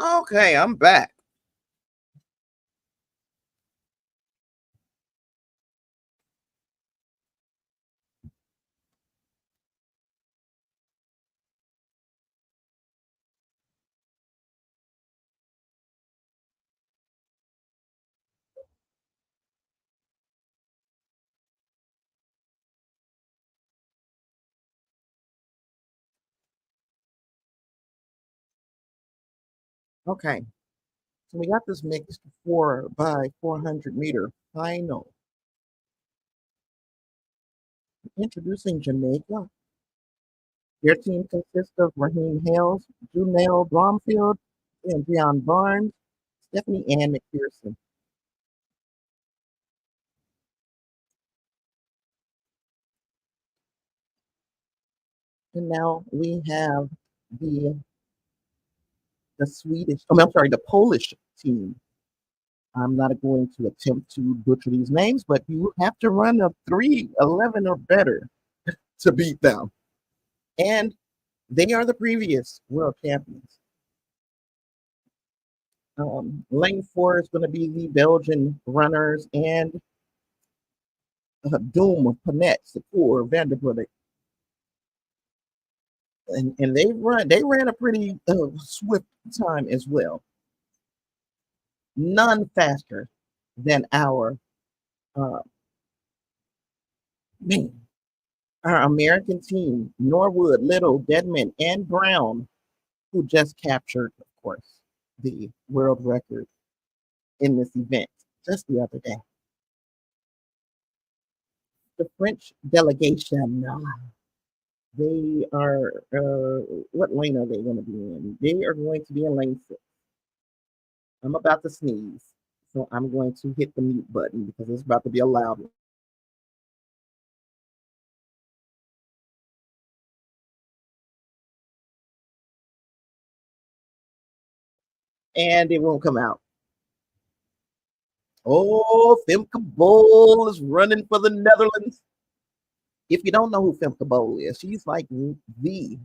A: Okay, I'm back. Okay, so we got this mixed 4 by 400 meter final. Introducing Jamaica. Their team consists of Raheem Hales, Junelle Bromfield, and Breon Barnes, Stephanie Ann McPherson. And now we have the the Swedish, oh, I'm sorry, the Polish team. I'm not going to attempt to butcher these names, but you have to run a 3:11 or better to beat them. And they are the previous world champions. Lane 4 is going to be the Belgian runners and Doom of Panet, Secours, Vanderbilt. And they ran a pretty swift time as well. None faster than uh, man, our American team, Norwood, Little, Deadman, and Brown, who just captured, of course, the world record in this event just the other day. The French delegation, they are, what lane are they going to be in? They are going to be in lane 6. I'm about to sneeze, so I'm going to hit the mute button because it's about to be a loud one. And it won't come out. Oh, Femke Bol is running for the Netherlands. If you don't know who Femke Bol is, she's like the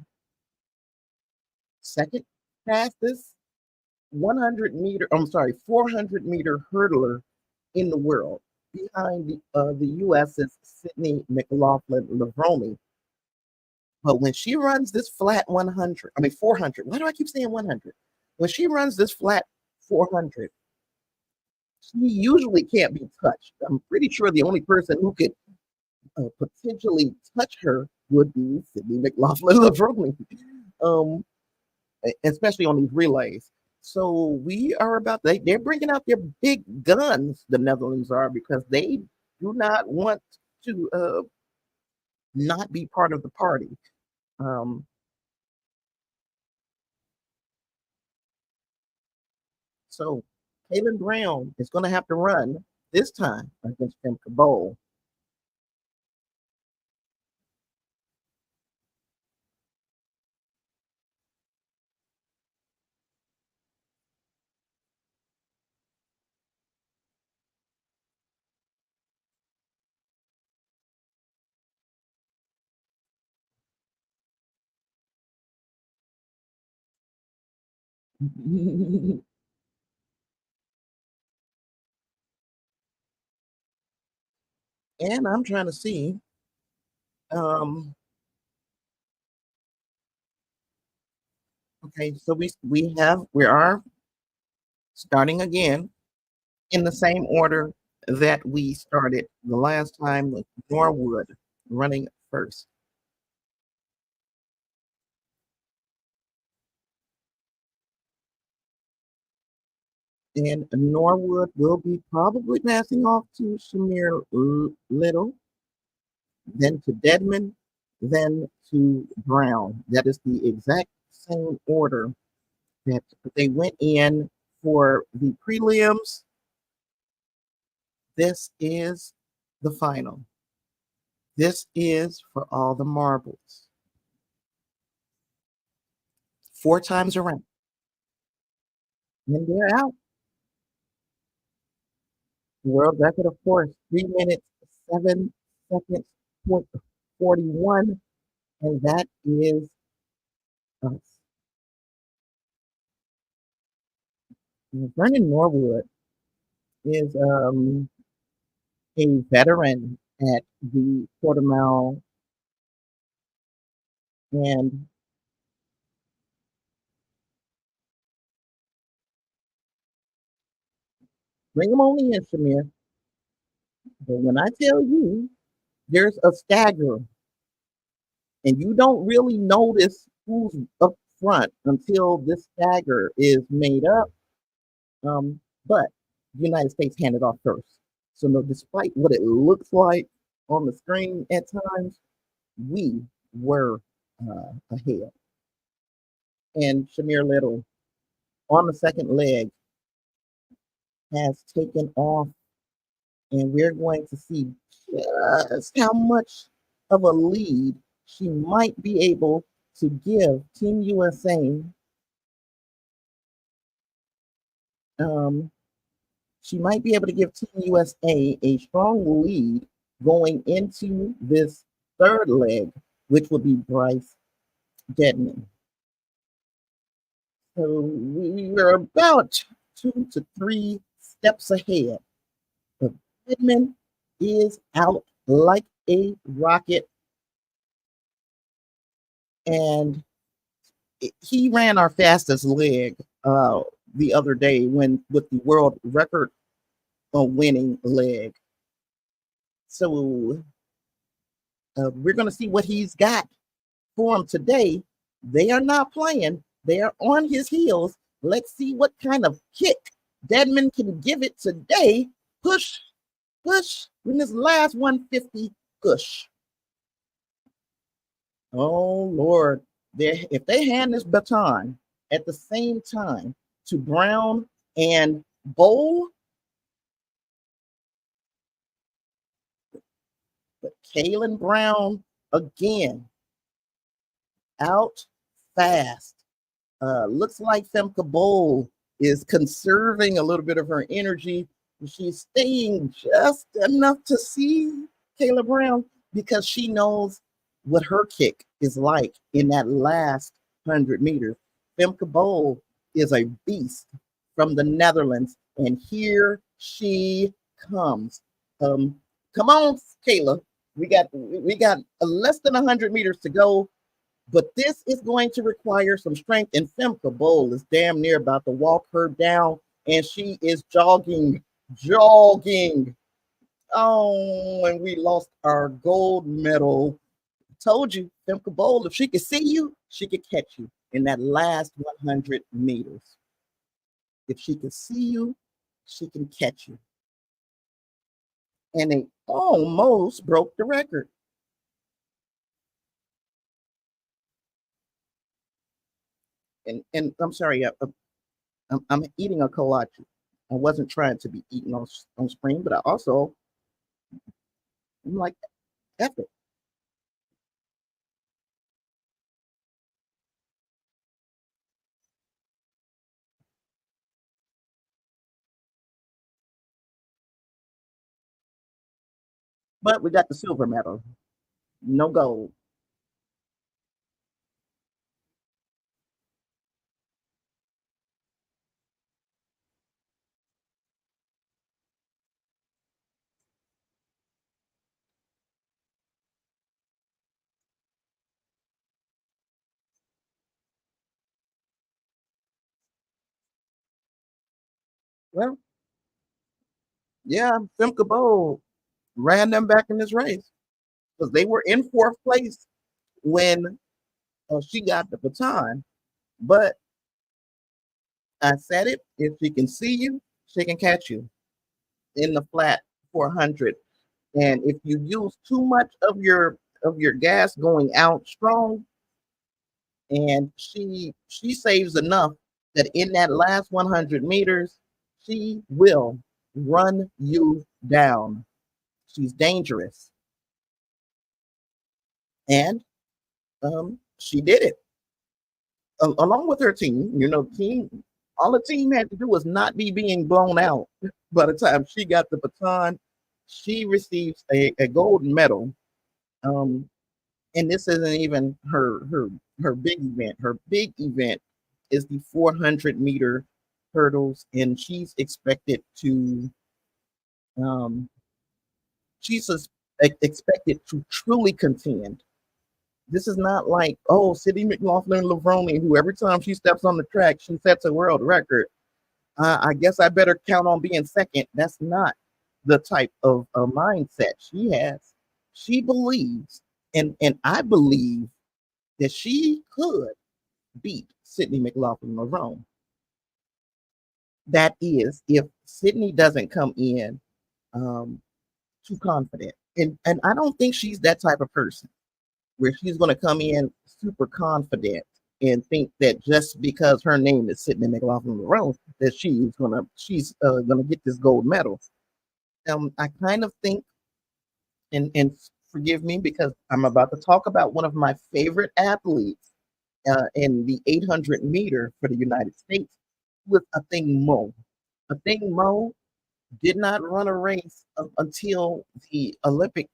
A: second fastest 400-meter hurdler in the world, behind the U.S.'s Sydney McLaughlin-Levrone. But when she runs this flat 100, I mean 400, why do I keep saying 100? When she runs this flat 400, she usually can't be touched. I'm pretty sure the only person who could potentially touch her would be Sydney McLaughlin-Levrone, um, especially on these relays. So we are about they're bringing out their big guns. The Netherlands are, because they do not want to not be part of the party. Um, so Kaylin Brown is going to have to run this time against Femke Bol. And I'm trying to see. Um, okay, so we are starting again in the same order that we started the last time, with Norwood running first. And Norwood will be probably passing off to Shamir Little, then to Deadman, then to Brown. That is the exact same order that they went in for the prelims. This is the final. This is for all the marbles. 4 times around. And they're out. World record, of course, 3 minutes, 7 seconds, point 41. And that is us. Vernon Norwood is a veteran at the quarter mile, and bring him on in, Shamir. But when I tell you there's a stagger, and you don't really notice who's up front until this stagger is made up. But the United States handed off first. So no, despite what it looks like on the screen at times, we were ahead. And Shamir Little on the second leg has taken off, and we're going to see just how much of a lead she might be able to give Team USA. Um, she might be able to give Team USA a strong lead going into this third leg, which will be Bryce Deadman. So we are about 2 to 3 steps ahead. But Deadman is out like a rocket, and he ran our fastest leg the other day when with the world record winning leg. So we're going to see what he's got for him today. They are not playing. They are on his heels. Let's see what kind of kick Deadman can give it today. Push, push, in this last 150, push. Oh, Lord. If they hand this baton at the same time to Brown and Bowl, but Kalen Brown again out fast. Looks like Femke Bowl is conserving a little bit of her energy. She's staying just enough to see Kayla Brown because she knows what her kick is like in that last 100 meters. Femke Bowl is a beast from the Netherlands, and here she comes. Come on, Kayla. We got less than 100 meters to go. But this is going to require some strength, and Femke Bowl is damn near about to walk her down, and she is jogging. Oh, and we lost our gold medal. Told you, Femke Bowl, if she could see you, she could catch you in that last 100 meters. If she can see you, she can catch you. And they almost broke the record. And I'm sorry, I'm eating a kolache. I wasn't trying to be eaten on screen, but I'm like, F it. But we got the silver medal, no gold. Well, yeah, Simca Bowl ran them back in this race because they were in fourth place when she got the baton. But I said it, if she can see you, she can catch you in the flat 400. And if you use too much of your gas going out strong, and she saves enough that in that last 100 meters, she will run you down. She's dangerous, and she did it along with her team. You know, team. All the team had to do was not be being blown out. By the time she got the baton, she receives a gold medal. Um, and this isn't even her big event. Her big event is the 400 meter hurdles, and um, she's expected to truly contend. This is not like, oh, Sydney McLaughlin Lavroni, who every time she steps on the track, she sets a world record. I guess I better count on being second. That's not the type of mindset she has. She believes, and I believe that she could beat Sydney McLaughlin Laverne. That is, if Sydney doesn't come in um, too confident. And I don't think she's that type of person where she's going to come in super confident and think that just because her name is Sydney McLaughlin Laverne that she's gonna get this gold medal. I kind of think, and forgive me because I'm about to talk about one of my favorite athletes in the 800 meter for the United States with a thing Mo. A thing Mo did not run a race until the Olympic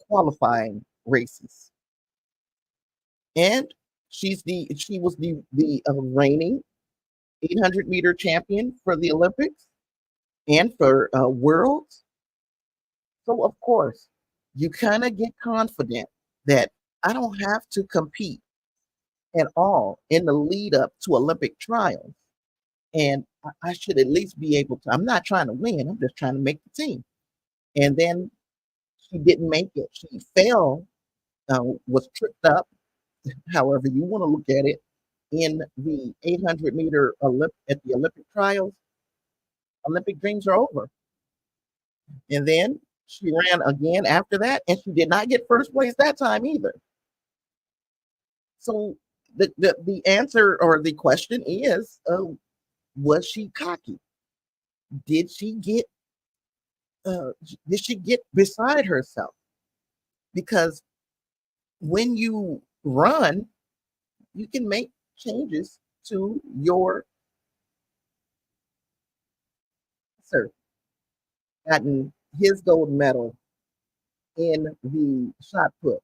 A: qualifying races, and she was the reigning 800-meter champion for the Olympics and for worlds. So of course, you kind of get confident that I don't have to compete at all in the lead up to Olympic trials, and I should at least be able to. I'm not trying to win. I'm just trying to make the team. And then she didn't make it. She fell, was tripped up, however you want to look at it, in the 800-meter at the Olympic trials. Olympic dreams are over. And then she ran again after that, and she did not get first place that time either. So the answer or the question is, was she cocky? Did she get uh, did she get beside herself? Because when you run, you can make changes to your sir gotten his gold medal in the shot put.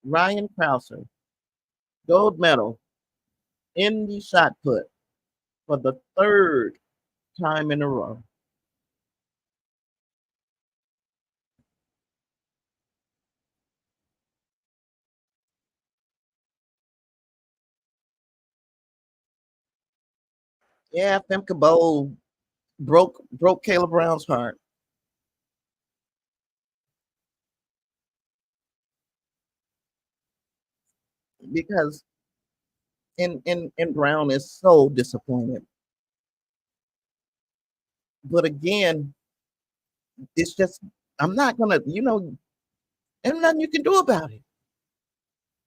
A: Ryan Krauser, gold medal in the shot put for the third time in a row. Yeah, Femke Bowl broke Caleb Brown's heart because and Brown is so disappointed. But again, it's just I'm not gonna, there's nothing you can do about it.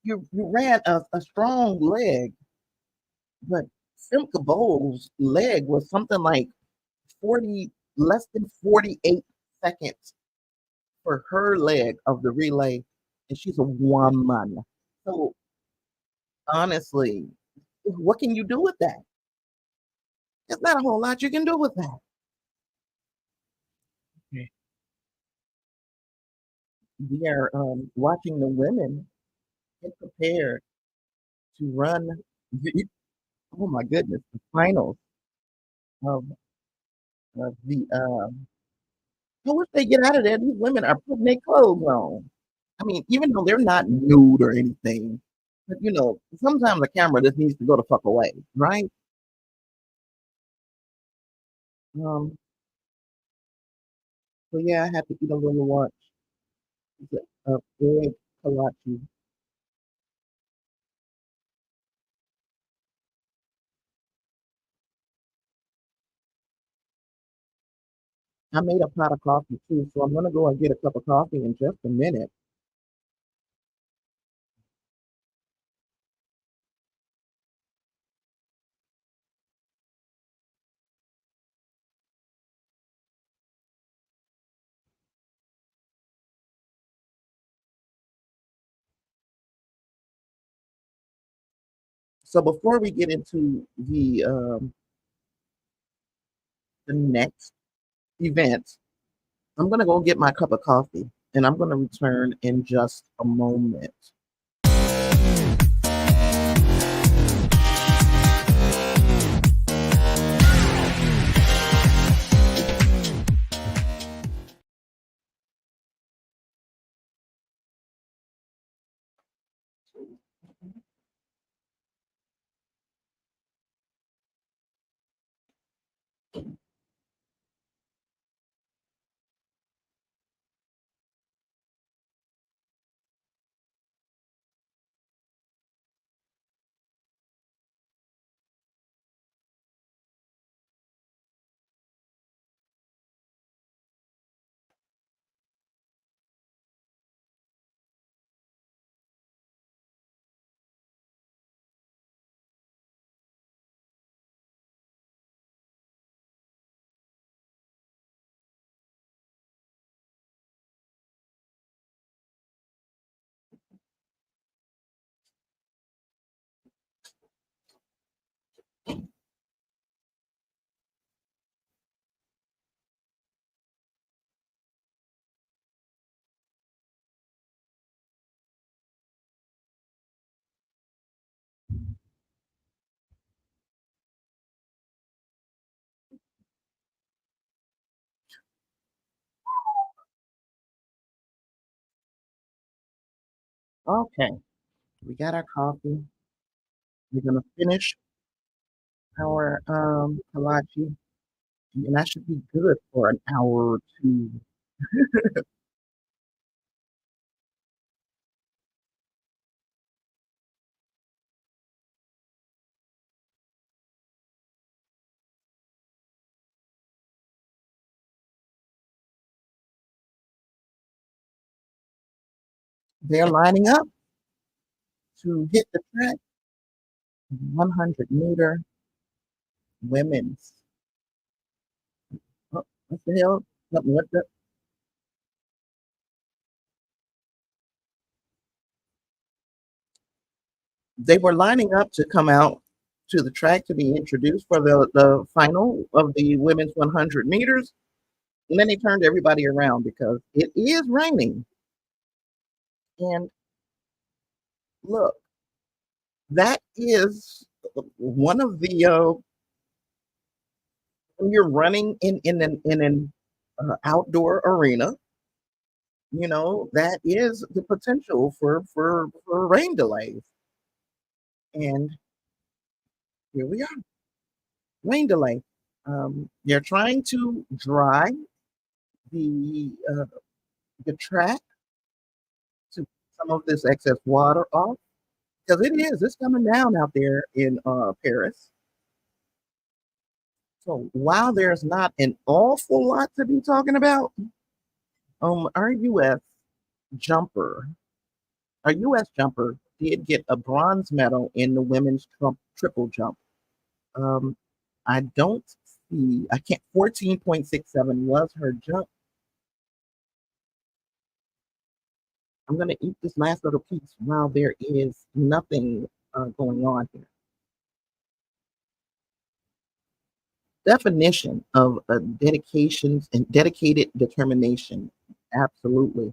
A: You ran a strong leg, but Simca Bowles' leg was something like 40 less than 48 seconds for her leg of the relay, and she's a woman. So honestly, what can you do with that? There's not a whole lot you can do with that. Okay. We are watching the women get prepared to run oh my goodness, the finals of, the I wish they get out of there. These women are putting their clothes on. I mean, even though they're not nude or anything, but sometimes the camera just needs to go the fuck away, right? Um, so yeah, I have to eat a little lunch. It's a egg kolache. I made a pot of coffee too, so I'm gonna go and get a cup of coffee in just a minute. So before we get into the next event, I'm gonna go get my cup of coffee, and I'm gonna return in just a moment. Okay, we got our coffee. We're gonna finish our kolache, and that should be good for an hour or two. They're lining up to hit the track. 100-meter women's. Oh, what the hell? What the? They were lining up to come out to the track to be introduced for the final of the women's 100 meters. And then they turned everybody around because it is raining. And look, that is one of the when you're running in an outdoor arena, that is the potential for rain delays. And here we are, rain delay. They're trying to dry the the track to some of this excess water off because it's coming down out there in Paris. So while there's not an awful lot to be talking about, our jumper, our U.S. jumper did get a bronze medal in the women's triple jump. Um, I don't see, I can't, 14.67 was her jump. I'm going to eat this last little piece while there is nothing going on here. Definition of a dedications and dedicated determination. Absolutely.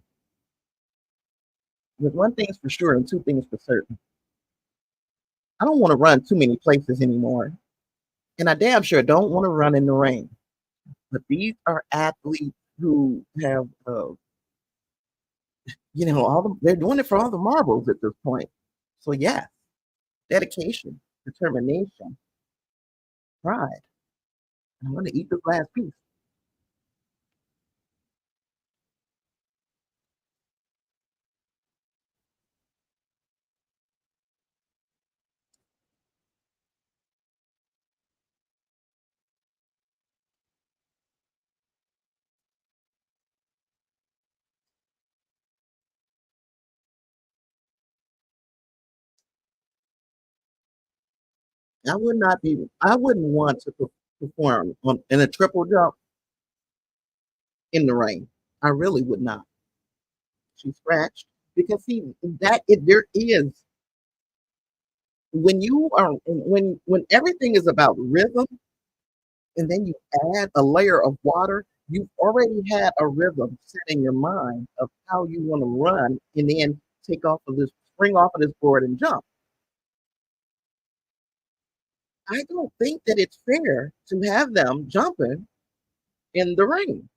A: With one thing's for sure and two things for certain. I don't want to run too many places anymore. And I damn sure don't want to run in the rain. But these are athletes who have, they're doing it for all the marbles at this point. So, yeah, dedication, determination, pride. And I'm going to eat this last piece. I wouldn't want to perform in a triple jump in the rain. I really would not. She scratched because see there is When you are when everything is about rhythm and then you add a layer of water, you've already had a rhythm set in your mind of how you want to run and then take off of this spring off of this board and jump. I don't think that it's fair to have them jumping in the rain.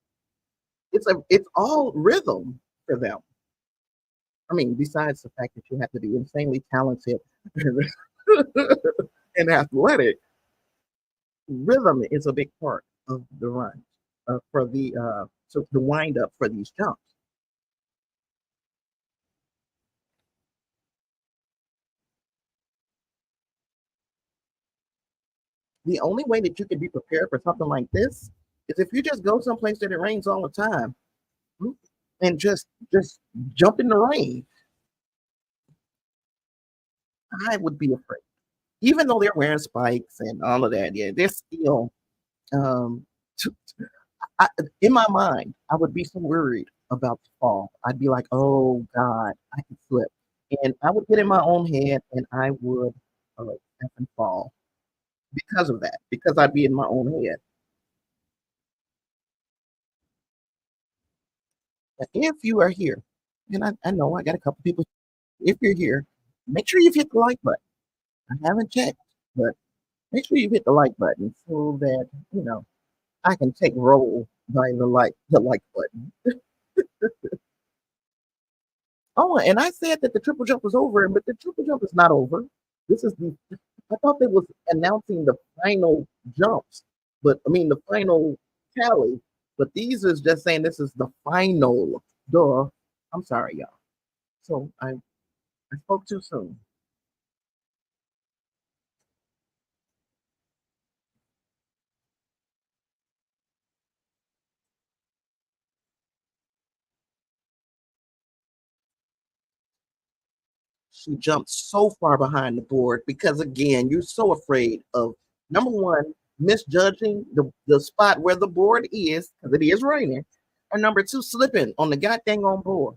A: It's all rhythm for them. I mean, besides the fact that you have to be insanely talented and athletic, rhythm is a big part of the run for the wind up for these jumps. The only way that you can be prepared for something like this is if you just go someplace that it rains all the time and just jump in the rain. I would be afraid, even though they're wearing spikes and all of that. Yeah, they're still um, t- I, in my mind, I would be so worried about the fall. I'd be like, "Oh God, I could slip," and I would get in my own head, and I would effing fall because of that. Because I'd be in my own head. But if you are here, and I know I got a couple people. If you're here, make sure you've hit the like button. I haven't checked, but make sure you hit the like button so that I can take roll by the like button. Oh, and I said that the triple jump was over, but the triple jump is not over. This is the I thought they was announcing the final jumps, but I mean the final tally. But these is just saying this is the final. Duh. I'm sorry, y'all. So I spoke too soon. She jumped so far behind the board because again, you're so afraid of number one, misjudging the spot where the board is, because it is raining, or number two, slipping on the goddamn on board.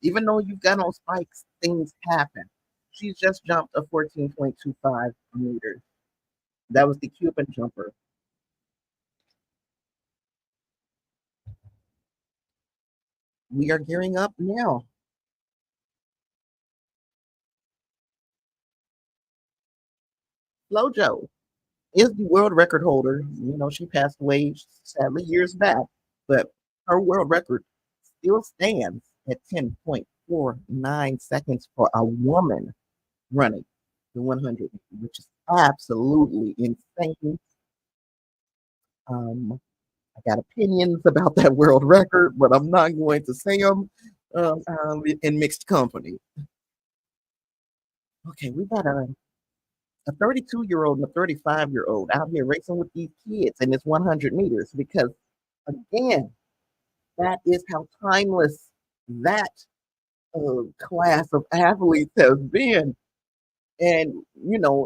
A: Even though you've got on spikes, things happen. She's just jumped a 14.25 meters. That was the Cuban jumper. We are gearing up now. Flojo is the world record holder. She passed away sadly years back, but her world record still stands at 10.49 seconds for a woman running the 100, which is absolutely insane. Um, I got opinions about that world record, but I'm not going to say them in mixed company. Okay, we got a 32-year-old and a 35-year-old out here racing with these kids in this 100 meters because, again, that is how timeless that class of athletes has been. And,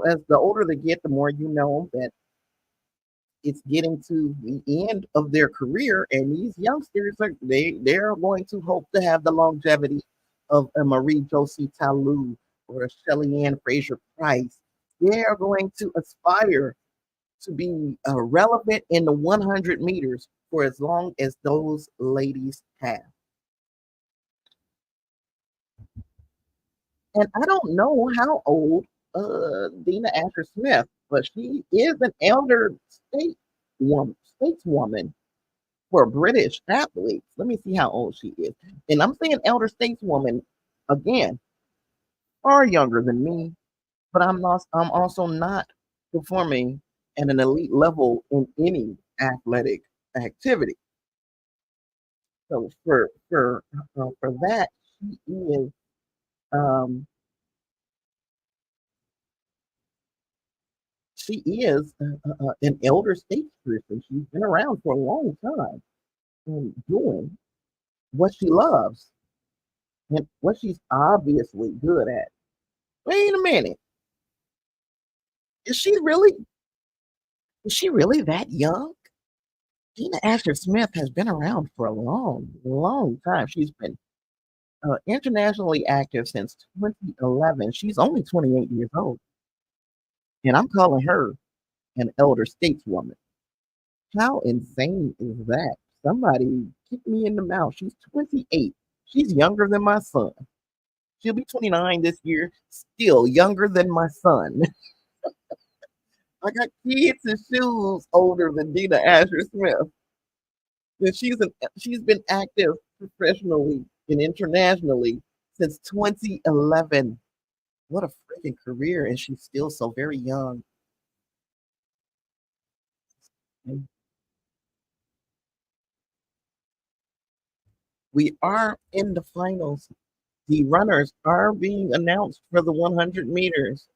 A: as the older they get, the more you know that it's getting to the end of their career. And these youngsters, they're going to hope to have the longevity of a Marie Josie Talou or a Shelly Ann Fraser Price. They are going to aspire to be relevant in the 100 meters for as long as those ladies have. And I don't know how old Dina Asher Smith, but she is an elder stateswoman for British athletes. Let me see how old she is. And I'm saying elder stateswoman again, far younger than me, but I'm also not performing at an elite level in any athletic activity. So for that, she is um, she is an elder statesperson. She's been around for a long time and doing what she loves and what she's obviously good at. Wait a minute, is she really is she really that young? Gina Asher Smith has been around for a long, long time. She's been internationally active since 2011. She's only 28 years old. And I'm calling her an elder stateswoman. How insane is that? Somebody kicked me in the mouth. She's 28. She's younger than my son. She'll be 29 this year, still younger than my son. I got kids and shoes older than Dina Asher Smith. And she's been active professionally and internationally since 2011. What a freaking career, and she's still so very young. And we are in the finals. The runners are being announced for the 100 meters.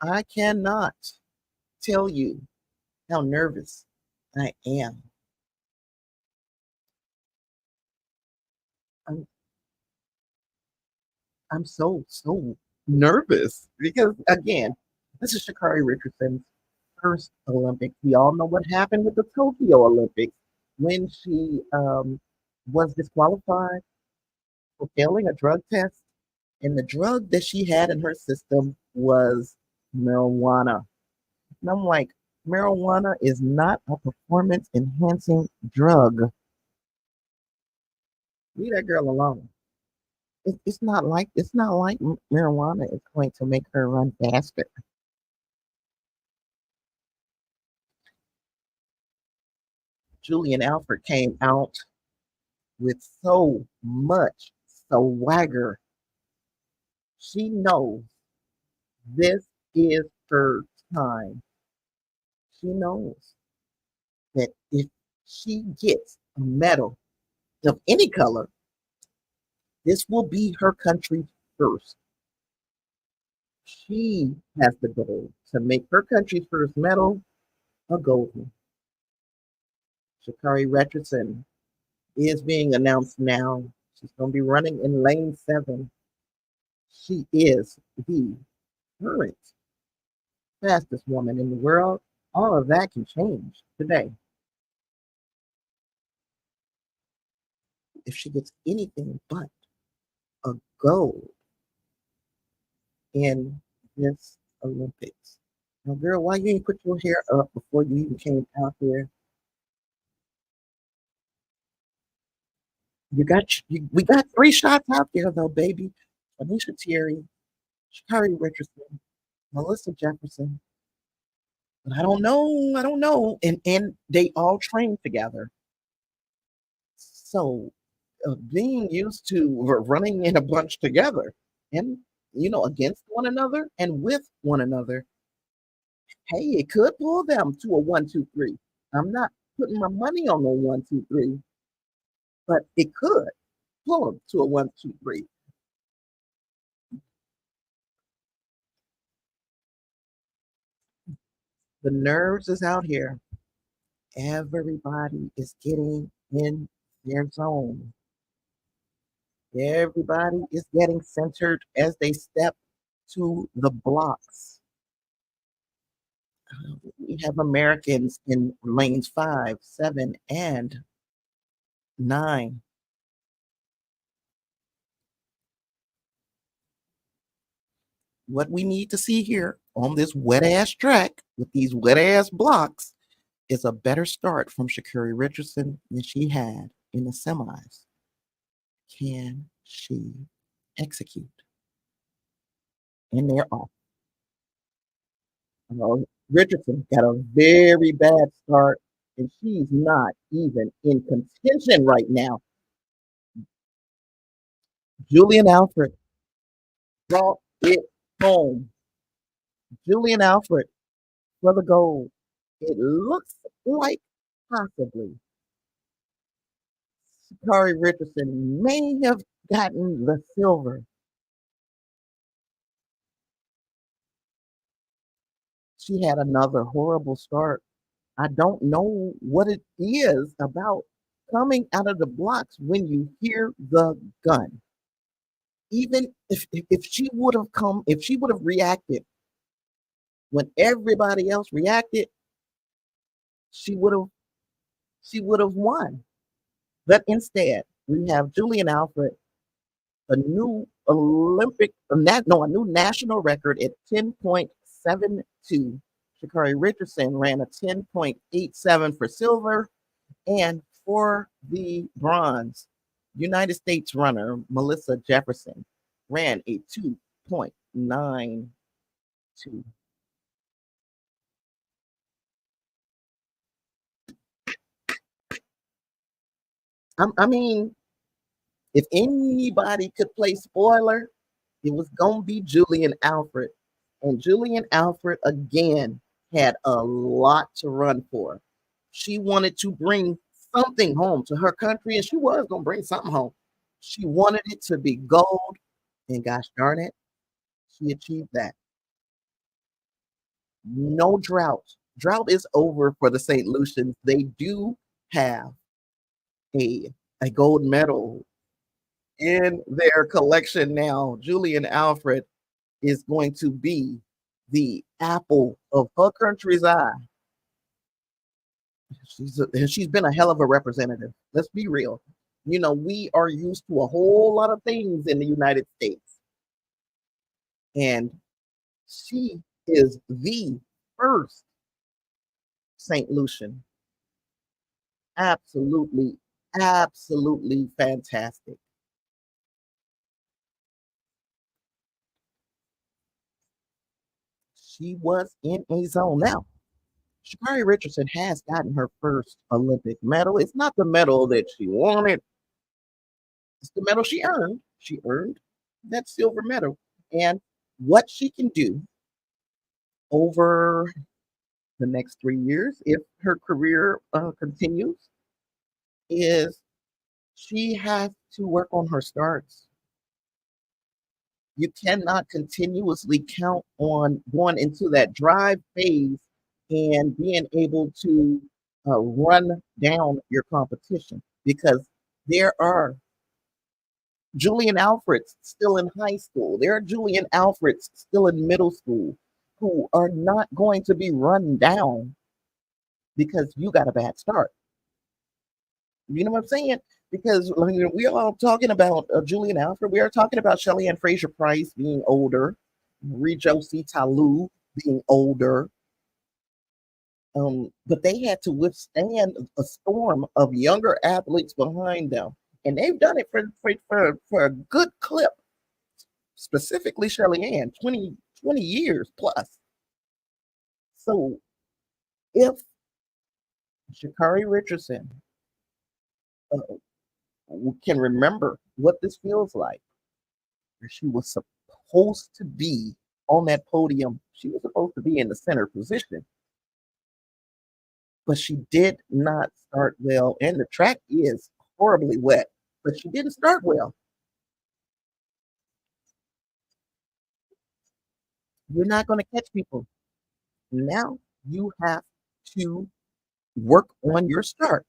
A: I cannot tell you how nervous I am. I'm, I'm so nervous because, again, this is Sha'Carri Richardson's first Olympics. We all know what happened with the Tokyo Olympics when she was disqualified for failing a drug test. And the drug that she had in her system was marijuana. And I'm like, marijuana is not a performance enhancing drug. Leave that girl alone. It's not like marijuana is going to make her run faster. Julian Alford came out with so much swagger. She knows this is her time. She knows that if she gets a medal of any color, this will be her country's first. She has the goal to make her country's first medal a gold one. Sha'Carri Richardson is being announced now. She's going to be running in lane 7. She is the current fastest woman in the world. All of that can change today. If she gets anything but a gold in this Olympics. Now, girl, why you ain't put your hair up before you even came out there? We got 3 shots out there though, baby. Anisha Thierry, Sha'Carri Richardson, Melissa Jefferson. But I don't know. And they all train together. So being used to running in a bunch together and against one another and with one another, hey, it could pull them to a 1, 2, 3. I'm not putting my money on the 1, 2, 3, but it could pull them to a 1, 2, 3. The nerves is out here. Everybody is getting in their zone. Everybody is getting centered as they step to the blocks. We have Americans in lanes 5, 7, and 9. What we need to see here on this wet ass track with these wet ass blocks is a better start from Sha'Carri Richardson than she had in the semis. Can she execute? And they're off. Richardson got a very bad start, and she's not even in contention right now. Julian Alfred brought it home. Julian Alfred for the gold. It looks like possibly Sha'Carri Richardson may have gotten the silver. She had another horrible start. I don't know what it is about coming out of the blocks when you hear the gun. Even if she would have if she would have reacted when everybody else reacted, she would have won. But instead, we have Julian Alfred, a new Olympic, no, a new national record at 10.7. 7.2. Shakari Richardson ran a 10.87 for silver. And for the bronze, United States runner Melissa Jefferson ran a 2.92. I mean, if anybody could play spoiler, it was going to be Julian Alfred. And Julian Alfred, again, had a lot to run for. She wanted to bring something home to her country, and she was going to bring something home. She wanted it to be gold, and gosh darn it, she achieved that. No drought. Drought is over for the St. Lucians. They do have a, a gold medal in their collection now. Julian Alfred is going to be the apple of her country's eye. And she's been a hell of a representative. Let's be real. You know, we are used to a whole lot of things in the United States. And she is the first St. Lucian. Absolutely, absolutely fantastic. She was in a zone. Now, Sha'Carri Richardson has gotten her first Olympic medal. It's not the medal that she wanted, it's the medal she earned. She earned that silver medal. And what she can do over the next 3 years, if her career continues, is she has to work on her starts. You cannot continuously count on going into that drive phase and being able to run down your competition because there are Julian Alfreds still in high school. There are Julian Alfreds still in middle school who are not going to be run down because you got a bad start. You know what I'm saying? Because I mean, we are all talking about Julian Alfred. We are talking about Shelly Ann Fraser Price being older, Josie Talou being older. But they had to withstand a storm of younger athletes behind them. And they've done it for a good clip, specifically Shelly Ann, 20 years plus. So if Sha'Carri Richardson uh, can remember what this feels like, she was supposed to be on that podium. She was supposed to be in the center position, but she did not start well. And the track is horribly wet, but she didn't start well. You're not going to catch people. Now you have to work on your start.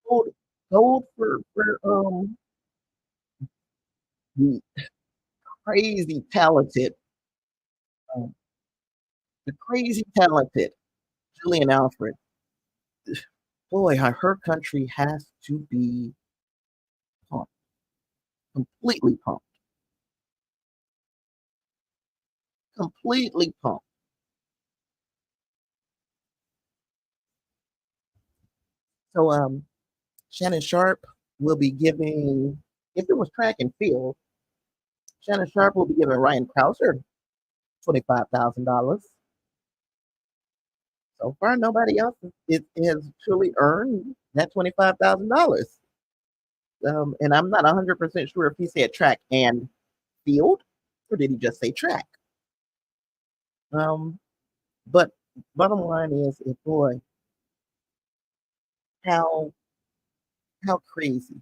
A: Gold, gold for the crazy talented, um, the crazy talented Julian Alfred. Boy, her country has to be pumped, completely pumped, completely pumped. So, Shannon Sharp will be giving, if it was track and field, Shannon Sharp will be giving Ryan Krauser $25,000. So far, nobody else has truly earned that $25,000. And I'm not 100% sure if he said track and field or did he just say track. Um, but bottom line is, boy, how crazy.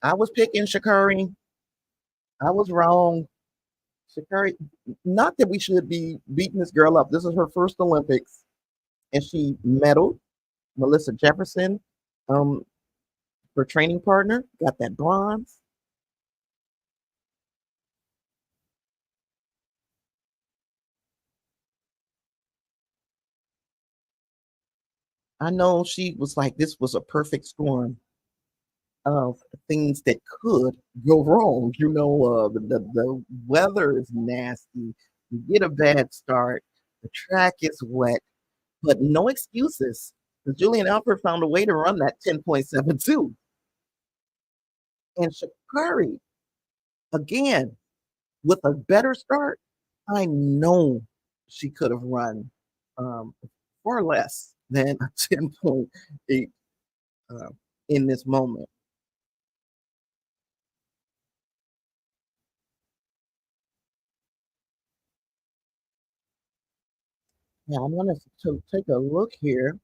A: I was picking Sha'Carri. I was wrong. Sha'Carri, not that we should be beating this girl up. This is her first Olympics, and she medaled. Melissa Jefferson, um, her training partner, got that bronze. I know she was like, this was a perfect storm of things that could go wrong. The weather is nasty. You get a bad start. The track is wet, but no excuses. Julian Alford found a way to run that 10.72. And Shakari, again, with a better start, I know she could have run um, far less than a 10.8 uh, in this moment. Now, I'm going to take a look here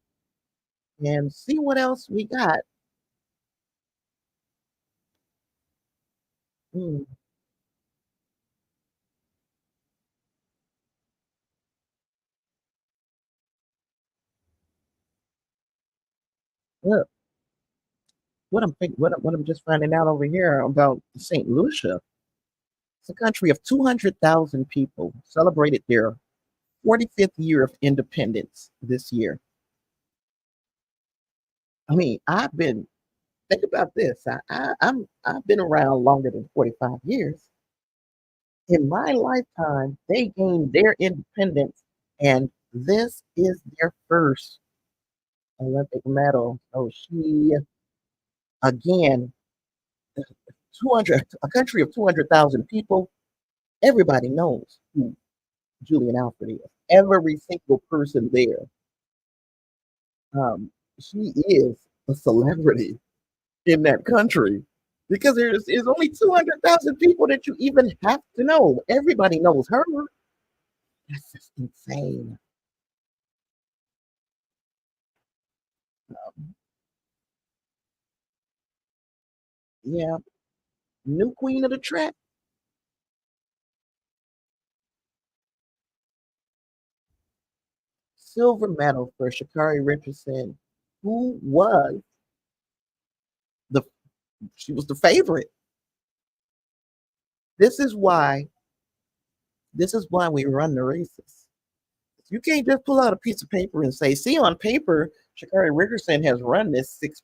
A: and see what else we got. Hmm, look, what I'm just finding out over here about St. Lucia. It's a country of 200,000 people celebrated their 45th year of independence this year. I mean, think about this. I've been around longer than 45 years. In my lifetime, they gained their independence, and this is their first Olympic medal. So she, again, 200, a country of 200,000 people, everybody knows who Julian Alfred is. Every single person there. She is a celebrity in that country because there's only 200,000 people that you even have to know. Everybody knows her. That's just insane. Yeah, new queen of the track, silver medal for Shakari Richardson, who was the she was the favorite. This is why this is why we run the races. You can't just pull out a piece of paper and say, see, on paper, Shakari Richardson has run this this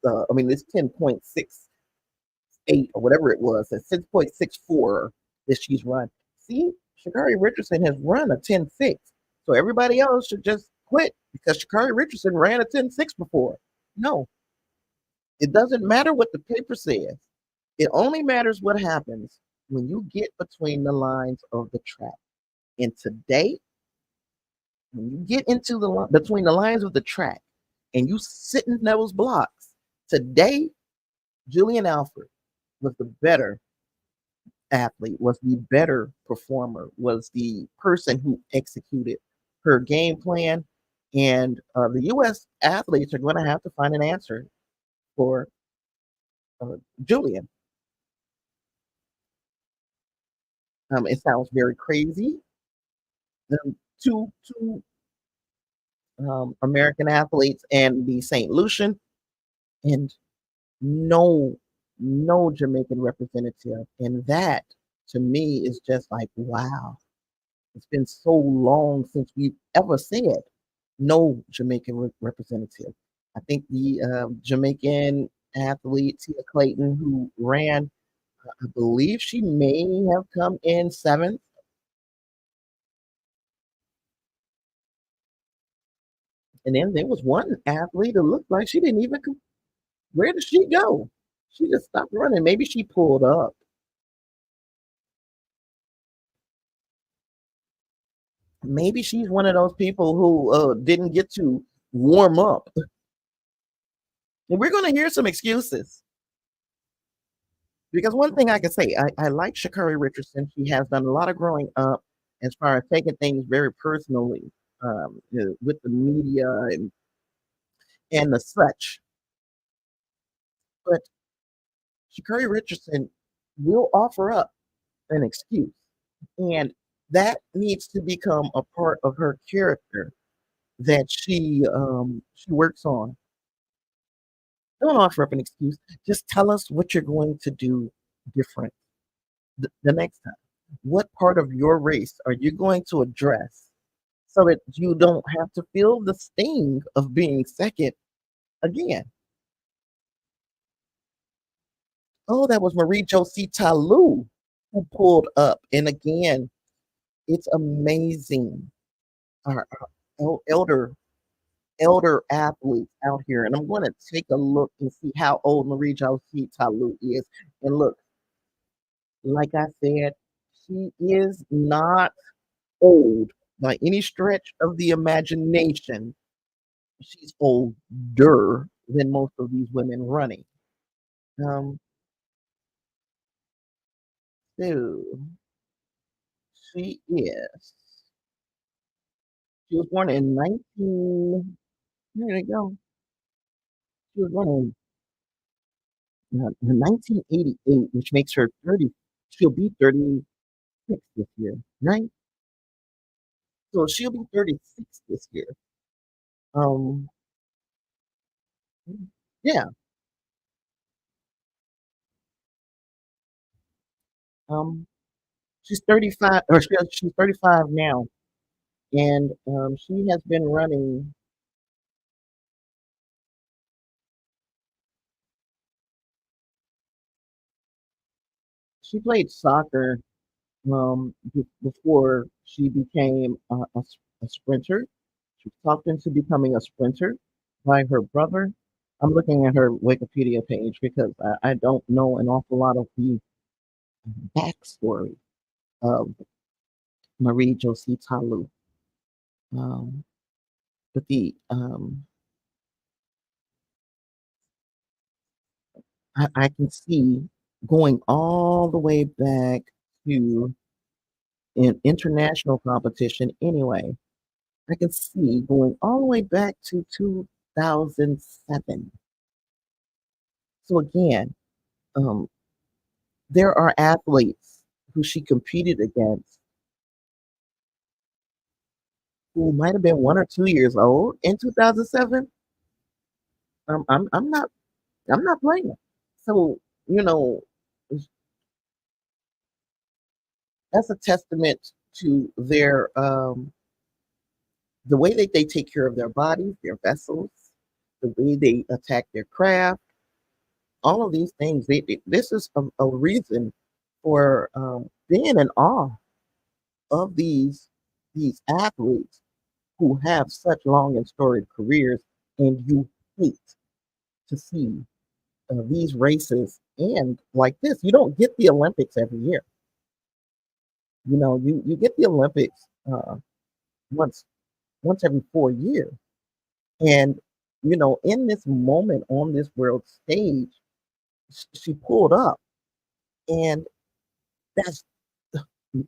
A: 10.68 or whatever it was, that 6.64 that she's run. See, Shakari Richardson has run a 10.6. So everybody else should just quit because Shakari Richardson ran a 10.6 before. No, it doesn't matter what the paper says. It only matters what happens when you get between the lines of the track. And today, when you get into between the lines of the track and you sit in those blocks, today, Julian Alford was the better athlete, was the better performer, was the person who executed her game plan. And the U.S. athletes are going to have to find an answer for Julian. It sounds very crazy. Two American athletes and the St. Lucian, and no no Jamaican representative. And that to me is just like, wow. It's been so long since we've ever said no Jamaican representative. I think the Jamaican athlete Tia Clayton, who ran, I believe she may have come in seventh. And then there was one athlete that looked like she didn't even. Where did she go? She just stopped running. Maybe she pulled up. Maybe she's one of those people who didn't get to warm up. And we're going to hear some excuses. Because one thing I can say, I like Shakari Richardson. She has done a lot of growing up as far as taking things very personally with the media and the such. But Shakari Richardson will offer up an excuse. And that needs to become a part of her character that she works on. Don't offer up an excuse. Just tell us what you're going to do different the next time. What part of your race are you going to address so that you don't have to feel the sting of being second again. Oh, that was Marie Josie Talou who pulled up. And again, it's amazing. Our elder athletes out here. And I'm going to take a look and see how old Marie Josie Talou is. And look, like I said, she is not old by any stretch of the imagination. She's older than most of these women running. Um, so she is. She was born in 19. There you go. She was born in 1988, which makes her 30. She'll be 36 this year, right? So she'll be 36 this year. Um, yeah. Um, she's 35, or she's 35 now, and she has been running. She played soccer before she became a sprinter. She was talked into becoming a sprinter by her brother. I'm looking at her Wikipedia page because I don't know an awful lot of the backstory of Marie Josie Talou. Um, but I can see going all the way back to an international competition anyway. I can see going all the way back to 2007. So again, um, there are athletes who she competed against who might have been 1 or 2 years old in 2007. I'm not playing. So you know that's a testament to their the way that they take care of their bodies, their vessels, the way they attack their craft, all of these things. This is a reason for being in awe of these athletes who have such long and storied careers, and you hate to see these races end like this. You don't get the Olympics every year. You get the Olympics once every 4 years, and in this moment on this world stage, she pulled up, and that's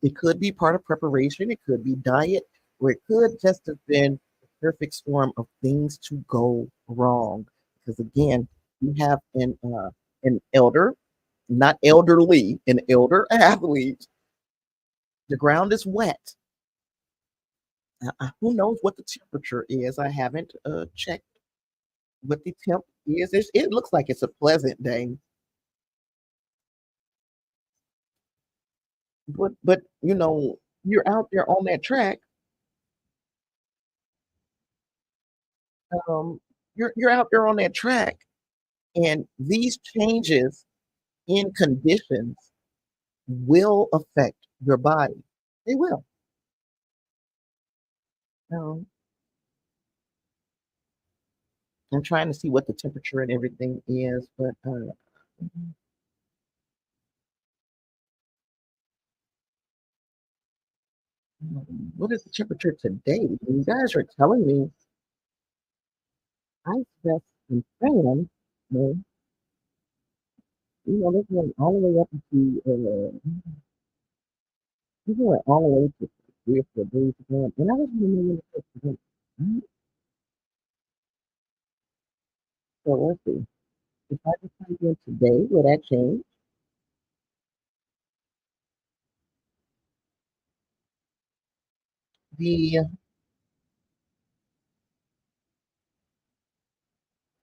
A: it could be part of preparation, it could be diet, or it could just have been the perfect storm of things to go wrong. Because again, you have an elder, not elderly, an elder athlete. The ground is wet. Who knows what the temperature is? I haven't checked what the temp is. It looks like it's a pleasant day, but you're out there on that track. Um, you're out there on that track, and these changes in conditions will affect your body. They will. Um, I'm trying to see what the temperature and everything is, but what is the temperature today? You guys are telling me ice vest and fan. Well, this went all the way up to this went all the way to 3 or 4 days ago, and I was in the middle of the right? So let's see. If I just type in today, will that change? The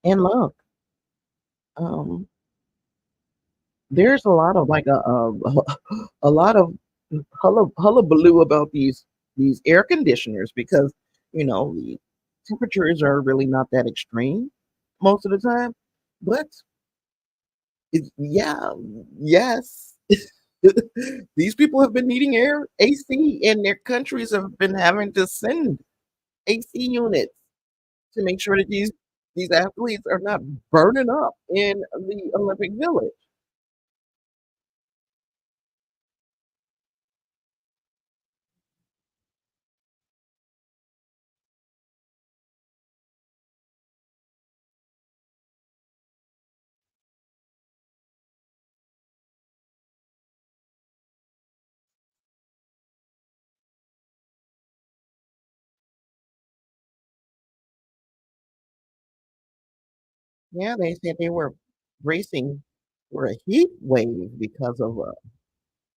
A: And look, um, there's a lot of like a lot of hullabaloo about these. these air conditioners because the temperatures are really not that extreme most of the time. But yeah, yes. These people have been needing air AC, and their countries have been having to send AC units to make sure that these athletes are not burning up in the Olympic Village. Yeah, they said they were racing for a heat wave because of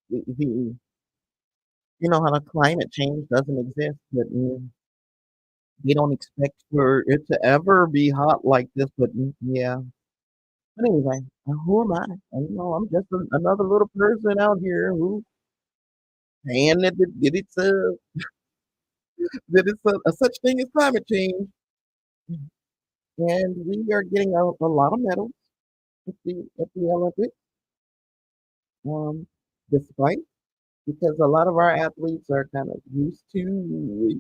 A: the how the climate change doesn't exist, but they don't expect for it to ever be hot like this. But yeah. But anyway, who am I? I'm just another little person out here who saying that it's a such thing as climate change, and we are getting a lot of medals at the Olympics, um, despite because a lot of our athletes are kind of used to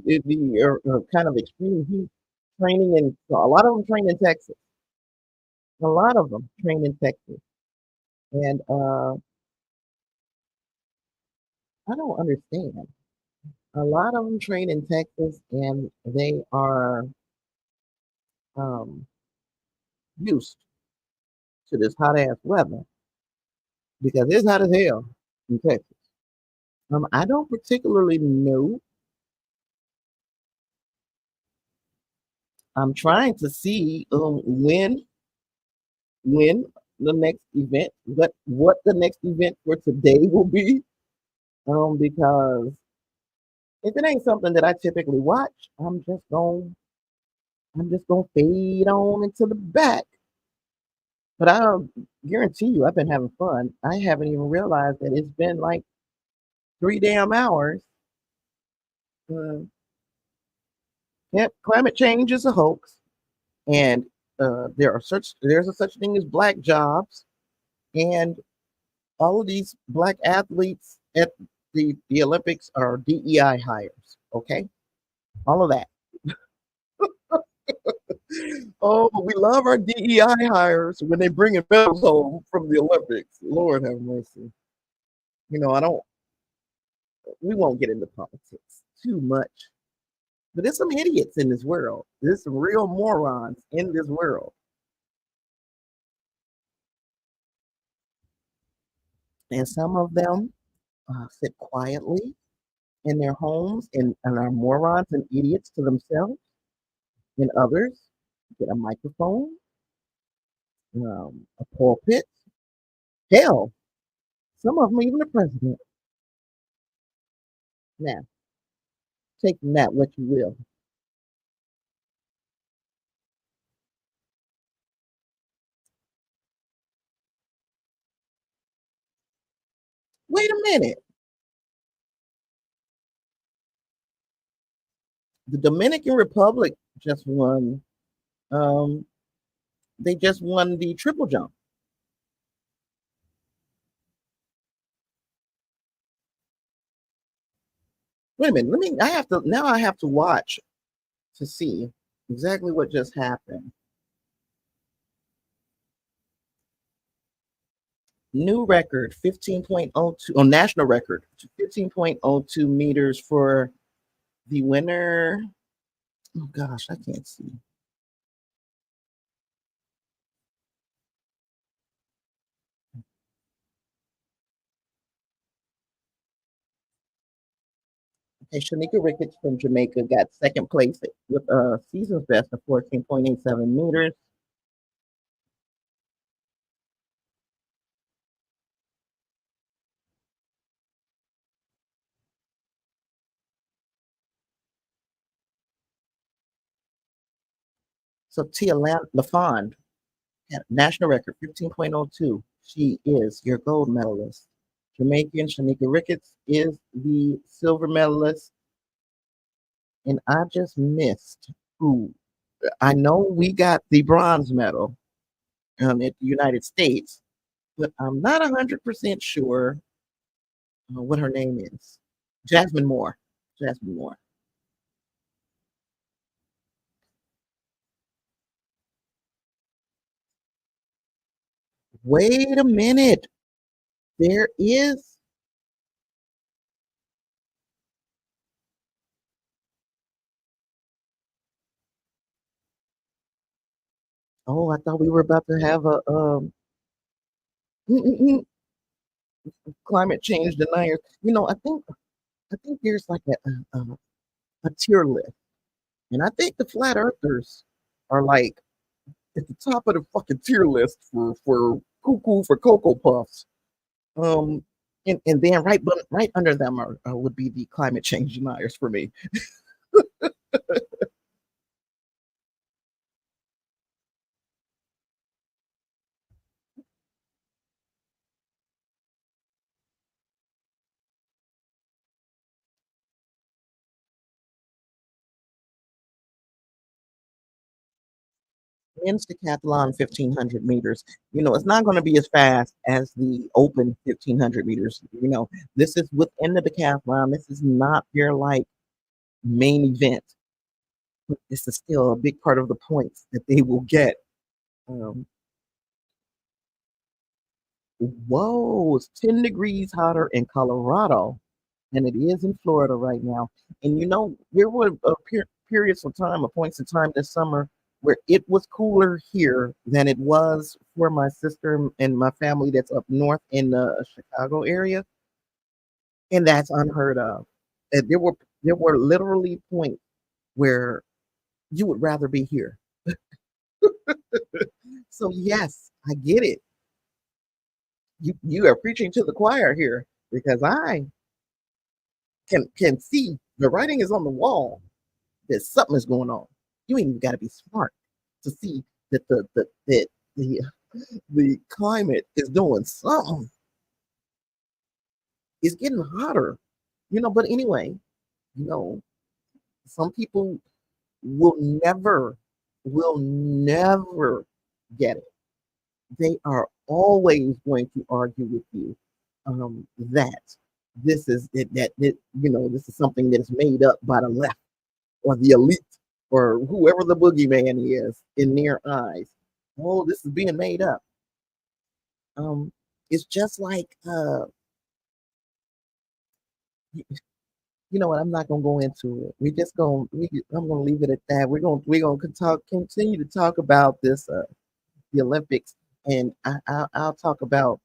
A: the kind of extreme heat training, and so a lot of them train in Texas. A lot of them train in Texas, and I don't understand. A lot of them train in Texas, and they are um, used to this hot ass weather because it's hot as hell in Texas. I don't particularly know. I'm trying to see when the next event, what the next event for today will be. Because if it ain't something that I typically watch, I'm just gonna fade on into the back. But I'll guarantee you, I've been having fun. I haven't even realized that it's been like 3 damn hours. Uh, yep, climate change is a hoax, and there's a such thing as black jobs, and all of these black athletes at the Olympics are DEI hires. Okay, all of that. Oh, we love our DEI hires when they bring in medals home from the Olympics. Lord have mercy. I don't. We won't get into politics too much, but there's some idiots in this world. There's some real morons in this world, and some of them sit quietly in their homes and are morons and idiots to themselves, and others get a microphone, a pulpit. Hell, some of them even the president. Now, take from that what you will. Wait a minute. The Dominican Republic just won. Um, they just won the triple jump. Wait a minute. Let me. I have to now. I have to watch to see exactly what just happened. New record 15.02 on national record 15.02 meters for the winner. Oh gosh, I can't see. Okay, Shanika Ricketts from Jamaica got second place with a season's best of 14.87 meters. So Tia LaFond had national record 15.02. She is your gold medalist. Jamaican Shanika Ricketts is the silver medalist. and I just missed who. I know we got the bronze medal at the United States, but I'm not 100% sure what her name is. Jasmine Moore. Jasmine Moore. Wait a minute. There is. Oh, I thought we were about to have a mm, mm, mm, climate change denier. I think there's like a tier list, and I think the flat earthers are like at the top of the fucking tier list for cuckoo for cocoa puffs. Um, and then right under them would be the climate change deniers for me. Men's decathlon 1500 meters. It's not going to be as fast as the open 1500 meters. This is within the decathlon. This is not your like main event. But this is still a big part of the points that they will get. Um, Whoa, it's 10 degrees hotter in Colorado than it is in Florida right now. And there were periods of time, or points of time this summer where it was cooler here than it was for my sister and my family that's up north in the Chicago area. And that's unheard of. And there were literally points where you would rather be here. So yes, I get it. You are preaching to the choir here because I can see the writing is on the wall that something is going on. You ain't even got to be smart to see that the the climate is doing something. It's getting hotter, But anyway, you know, some people will never, will never get it. They are always going to argue with you that this is it, this is something that is made up by the left or the elite or whoever the boogeyman is in their eyes. Oh, this is being made up. Um, it's just like you know what? I'm not gonna go into it. I'm gonna leave it at that. We're gonna continue to talk about this the Olympics, and I'll talk about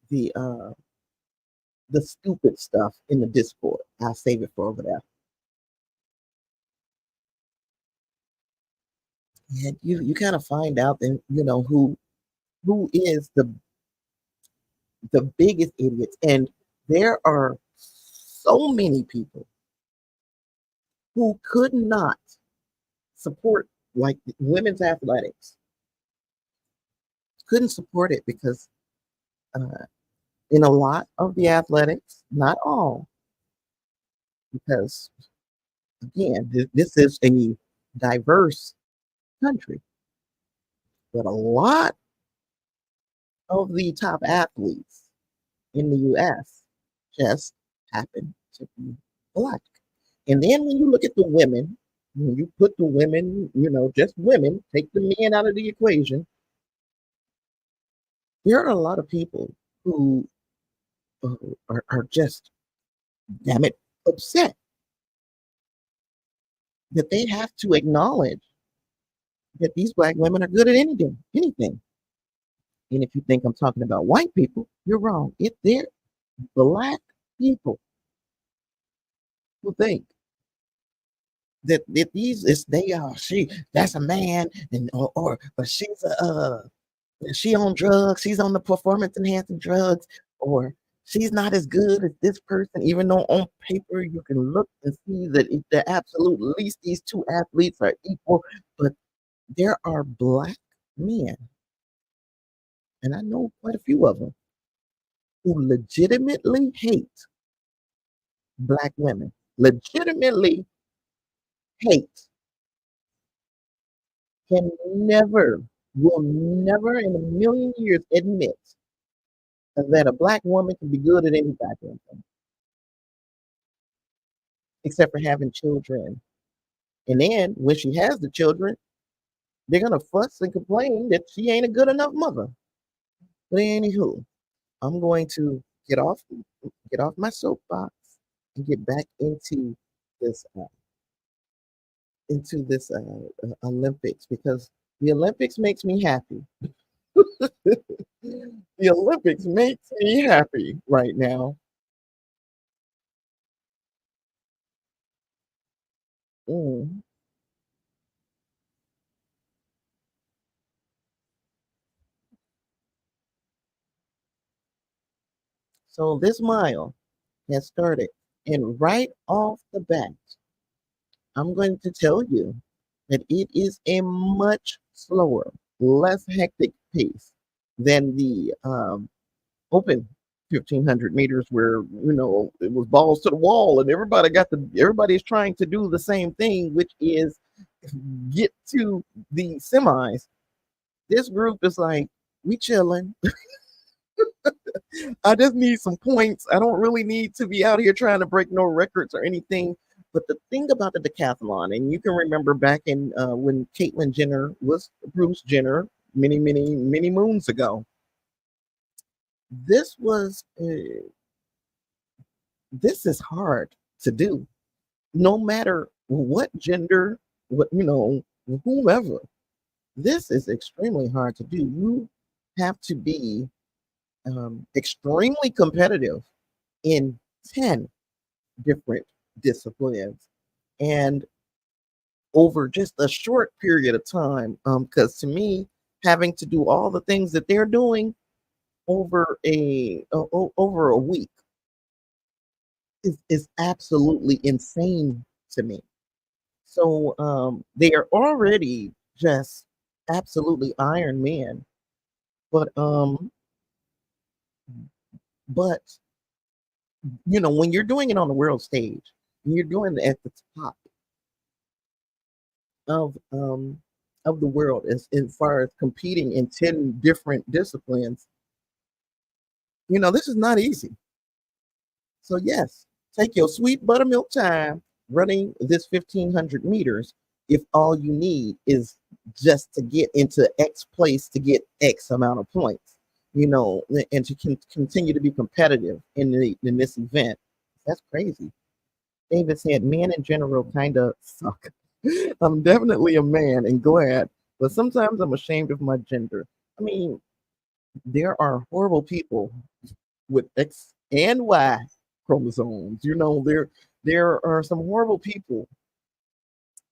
A: the uh the stupid stuff in the Discord. I'll save it for over there. And you kind of find out then who is the biggest idiots, and there are so many people who could not support like women's athletics, couldn't support it because uh, in a lot of the athletics, not all, because again, this is a diverse country, but a lot of the top athletes in the US just happen to be black. And then when you look at the women, when you put the women, just women, take the men out of the equation, there are a lot of people who uh, are just, damn it, upset that they have to acknowledge that these black women are good at anything, anything. And if you think I'm talking about white people, you're wrong. They're black people who think that these is they are she that's a man and or but she's she on drugs, she's on the performance enhancing drugs, or she's not as good as this person, even though on paper you can look and see that the absolute least these two athletes are equal, but there are black men, and I know quite a few of them, who legitimately hate black women. Legitimately hate can never, will never in a million years admit that a black woman can be good at any goddamn thing except for having children. And then when she has the children, they're gonna fuss and complain that she ain't a good enough mother. But anywho, I'm going to get off get off my soapbox and get back this uh, Olympics because the Olympics makes me happy. The Olympics makes me happy right now. Mm. So this mile has started, and right off the bat, I'm going to tell you that it is a much slower, less hectic pace than the open 1500 meters where it was balls to the wall and everybody's trying to do the same thing, which is get to the semis. This group is like, we chilling. I just need some points. I don't really need to be out here trying to break no records or anything. But the thing about the decathlon, and you can remember back in when Caitlyn Jenner was Bruce Jenner many, many, many moons ago, this was this is hard to do, no matter what gender, what whomever. This is extremely hard to do. You have to be extremely competitive in 10 different disciplines and over just a short period of time. Because to me, having to do all the things that they're doing over a week is absolutely insane to me. So they are already just absolutely Iron Man. But but when you're doing it on the world stage, and you're doing it at the top of um of the world as far as competing in 10 different disciplines, this is not easy. So yes, take your sweet buttermilk time running this 1500 meters if all you need is just to get into X place to get X amount of points, and to continue to be competitive in this event. That's crazy. David said, men in general kind of suck. I'm definitely a man and glad, but sometimes I'm ashamed of my gender. I mean, there are horrible people with X and Y chromosomes. There are some horrible people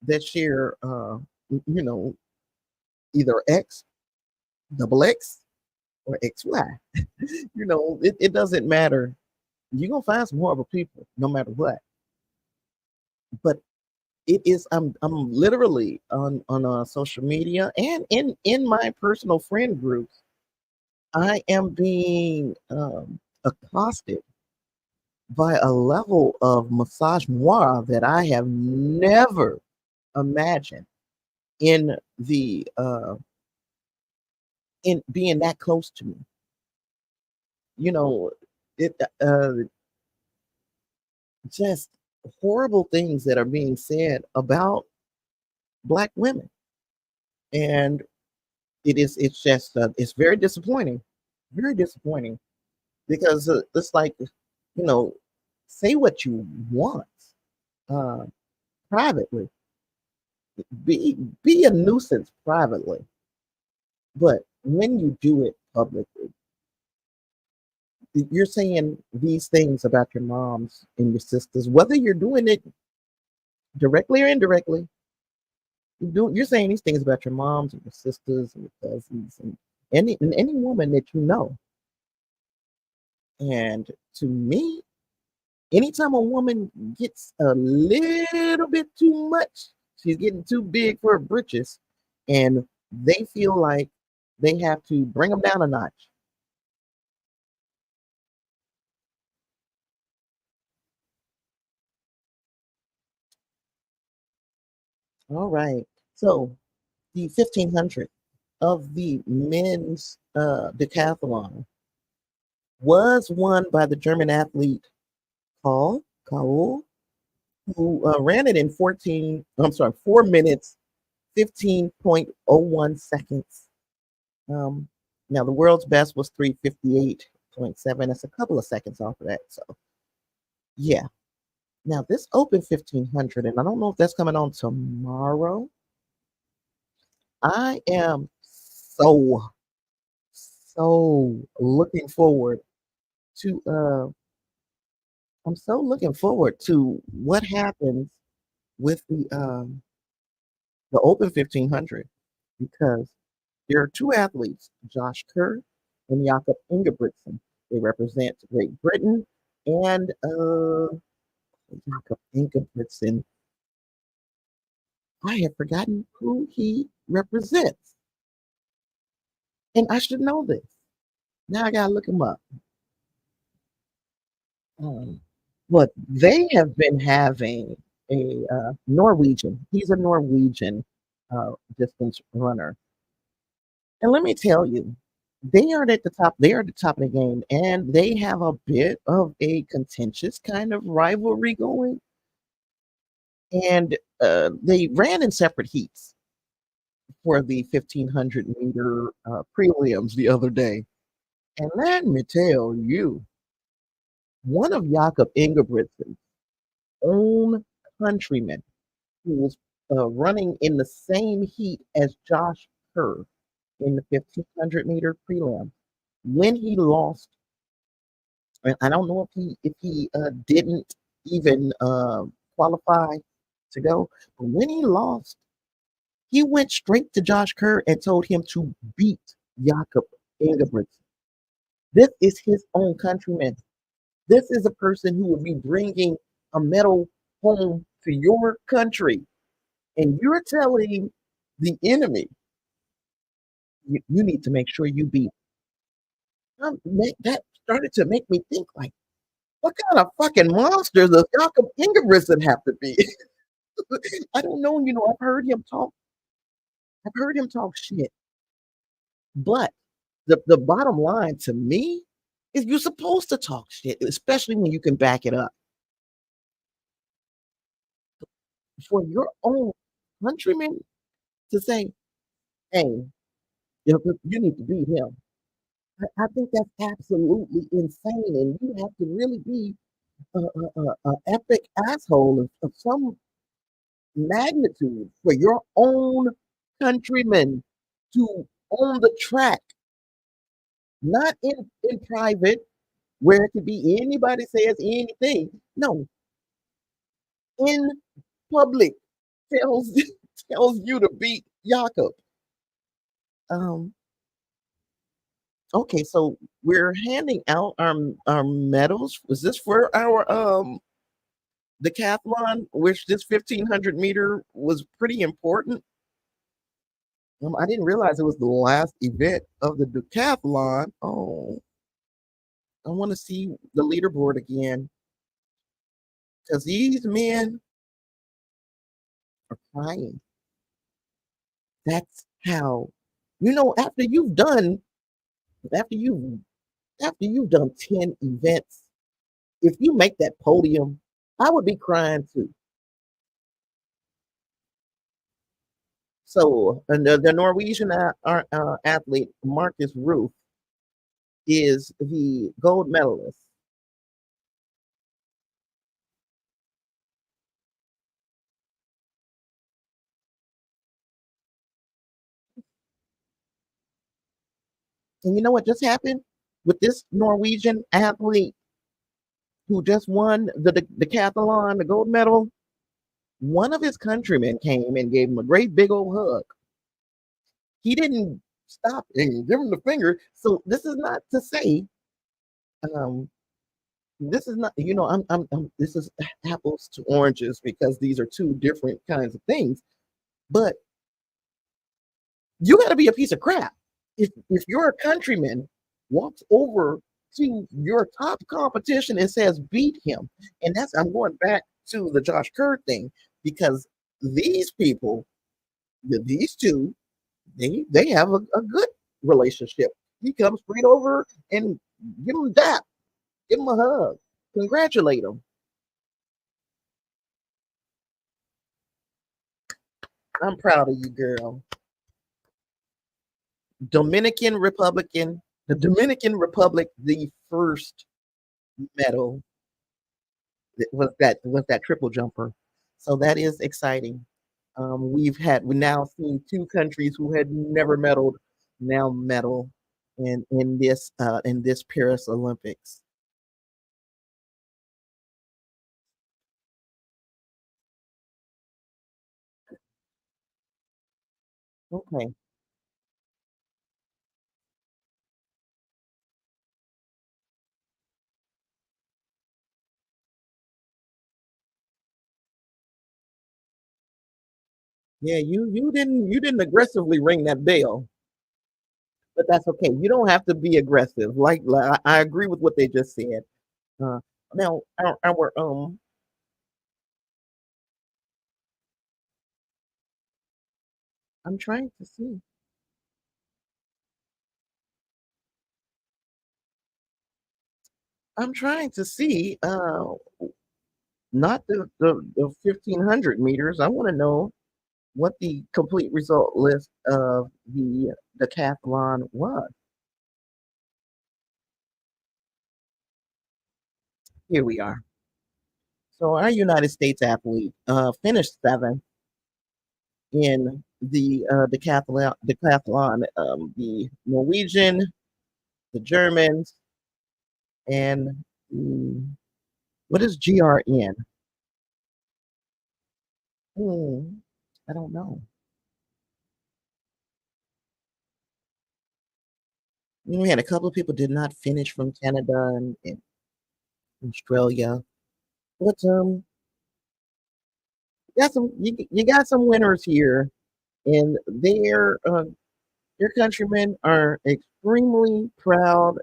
A: that share, you know, either X, double X, or XY. It doesn't matter. You're gonna find some horrible people no matter what. But it is I'm literally on social media and in my personal friend groups. I am being accosted by a level of misogynoir that I have never imagined in the in being that close to me. You know, it just horrible things that are being said about black women, and it's just it's very disappointing because it's like say what you want uh, privately, be be a nuisance privately, but when you do it publicly, you're saying these things about your moms and your sisters, whether you're doing it directly or indirectly. You're saying these things about your moms and your sisters and your cousins and any woman that you know. And to me, anytime a woman gets a little bit too much, she's getting too big for her britches, and they feel like they have to bring them down a notch. All right. So the 1500 of the men's decathlon was won by the German athlete Kaul, who ran it in 4 minutes, 15.01 seconds. Um, Now, the world's best was 3:58.7. That's a couple of seconds off of that. So, yeah. Now, this Open 1500, and I don't know if that's coming on tomorrow. I am so looking forward to I'm so looking forward to what happens with the Open 1500 because there are two athletes, Josh Kerr and Jakob Ingebrigtsen. They represent Great Britain, and Jakob Ingebrigtsen, I have forgotten who he represents, and I should know this. Now I gotta look him up. Um, but they have been having a Norwegian. He's a Norwegian distance runner, and let me tell you, they are at the top. They are at the top of the game, and they have a bit of a contentious kind of rivalry going. And they ran in separate heats for the 1500-meter prelims the other day. And let me tell you, one of Jakob Ingebrigtsen's own countrymen who was running in the same heat as Josh Kerr in the 1500-meter prelim, when he lost, and I don't know if he didn't even qualify to go, but when he lost, he went straight to Josh Kerr and told him to beat Jakob Ingebrigtsen. This is his own countryman. This is a person who will be bringing a medal home to your country. And you're telling the enemy, you need to make sure you beat. That started to make me think, like, what kind of fucking monster does Jakob Ingebrigtsen have to be? I don't know. I've heard him talk. I've heard him talk shit. But the bottom line to me is you're supposed to talk shit, especially when you can back it up. For your own countrymen to say, hey, you need to beat him. I think that's absolutely insane. And you have to really be a epic asshole of some magnitude for your own countrymen to own the track, not in private, where it could be anybody says anything. No, in public tells tells you to beat Jakob. Um, okay, so we're handing out our medals. Was this for our decathlon, which this 1500-meter was pretty important? I didn't realize it was the last event of the decathlon. Oh, I want to see the leaderboard again because these men are crying. That's how, after you after you've done 10 events, if you make that podium, I would be crying too. So the Norwegian athlete Marcus Ruth is the gold medalist. And you know what just happened with this Norwegian athlete who just won the decathlon, the gold medal? One of his countrymen came and gave him a great big old hug. He didn't stop and give him the finger. So this is not to say, um, this is not, this is apples to oranges because these are two different kinds of things. But you got to be a piece of crap if your countryman walks over to your top competition and says beat him. And I'm going back to the Josh Kerr thing because these people, these two, they have a good relationship. He comes straight over and give him that, give him a hug, congratulate him. I'm proud of you, girl. Dominican Republican, the Dominican Republic, the first medal was that triple jumper. So that is exciting. We now seen two countries who had never medaled now medal in this Paris Olympics. Okay. Yeah, you didn't aggressively ring that bell, but that's okay. You don't have to be aggressive. Like I agree with what they just said. Uh, now our I'm trying to see. I'm trying to see. Not the 1500 meters. I want to know what the complete result list of the decathlon was. Here we are. So our United States athlete finished seventh in the decathlon. The Norwegian, the Germans, and what is GRN? Hmm, I don't know. We had a couple of people did not finish from Canada and Australia, but you got some winners here, and their countrymen are extremely proud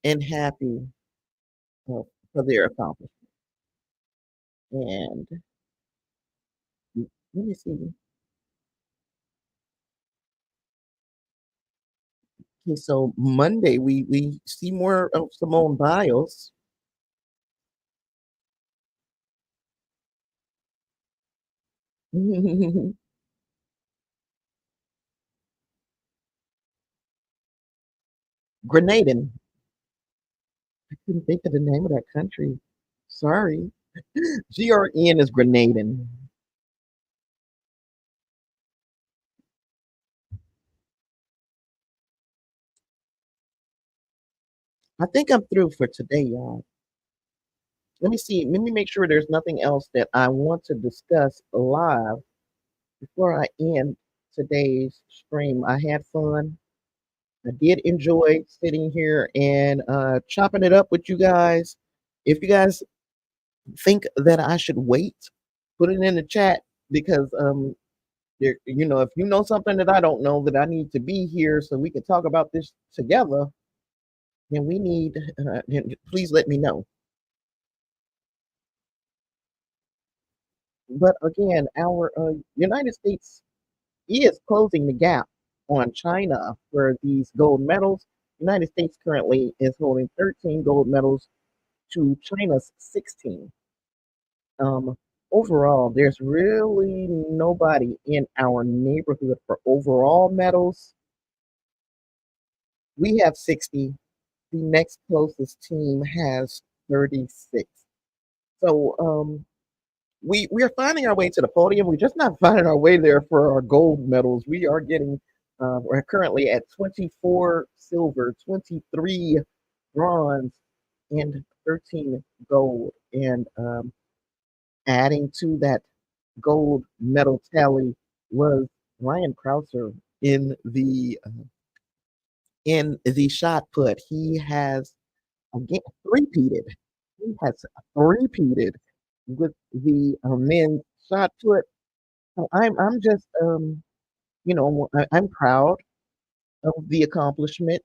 A: and happy uh, for their accomplishment. And let me see. Okay, so Monday we see more of Simone Biles. Grenadian. I couldn't think of the name of that country. Sorry. GRN is Grenadian. I think I'm through for today, y'all. Let me see. Let me make sure there's nothing else that I want to discuss live before I end today's stream. I had fun. I did enjoy sitting here and chopping it up with you guys. If you guys think that I should wait, put it in the chat because if you know something that I don't know that I need to be here so we can talk about this together, then then please let me know. But again, our United States is closing the gap on China for these gold medals. United States currently is holding 13 gold medals to China's 16. Um, Overall, there's really nobody in our neighborhood for overall medals. We have 60. The next closest team has 36. So we are finding our way to the podium. We're just not finding our way there for our gold medals. We're currently at 24 silver, 23 bronze, and 13 gold. And adding to that gold medal tally was Ryan Crouser in the shot put. He has again three-peated. He has three-peated with the men's shot put. So I'm just I'm proud of the accomplishment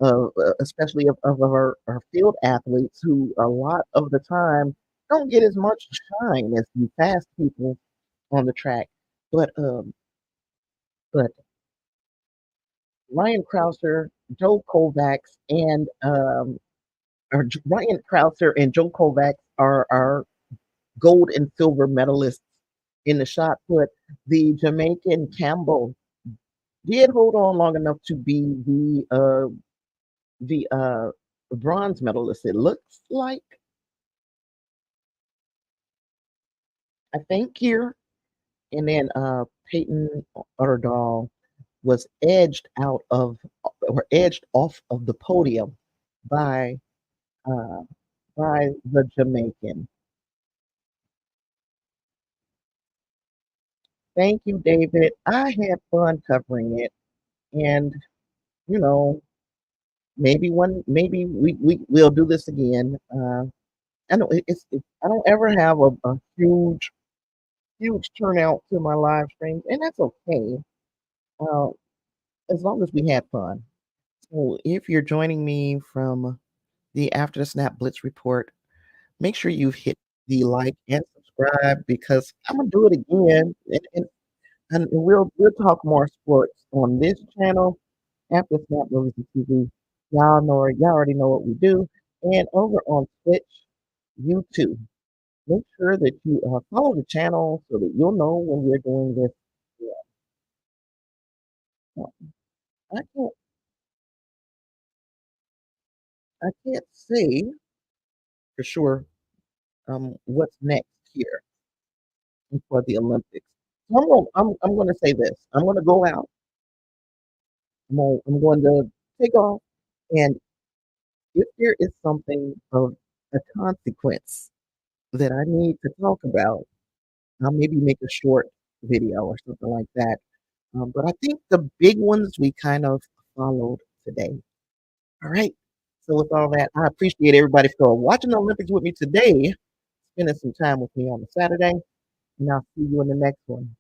A: of especially of our field athletes who a lot of the time don't get as much shine as the fast people. on the track. But Ryan Crouser, Joe Kovacs, and Ryan Crouser and Joe Kovacs are gold and silver medalists in the shot put. The Jamaican Campbell did hold on long enough to be the bronze medalist. It looks like, I think here, and then Peyton Udall was edged out of or edged off of the podium by uh, by the Jamaican. Thank you, David. I had fun covering it, and you know, maybe we'll do this again. I know I don't ever have a huge turnout to my live streams, and that's okay. Uh, as long as we had fun. So if you're joining me from the After the Snap Blitz report, make sure you hit the like and subscribe because I'm gonna do it again, and we'll talk more sports on this channel after Snap Movies and TV. Y'all already know what we do, and over on Twitch, YouTube. Make sure that you follow the channel so that you'll know when we're doing this. Yeah, I can't I can't say for sure what's next here for the Olympics. So I'm gonna say this. I'm gonna go out. I'm going to take off, and if there is something of a consequence that I need to talk about, I'll maybe make a short video or something like that. But I think the big ones we kind of followed today. All right. So with all that, I appreciate everybody for watching the Olympics with me today, spending some time with me on a Saturday, and I'll see you in the next one.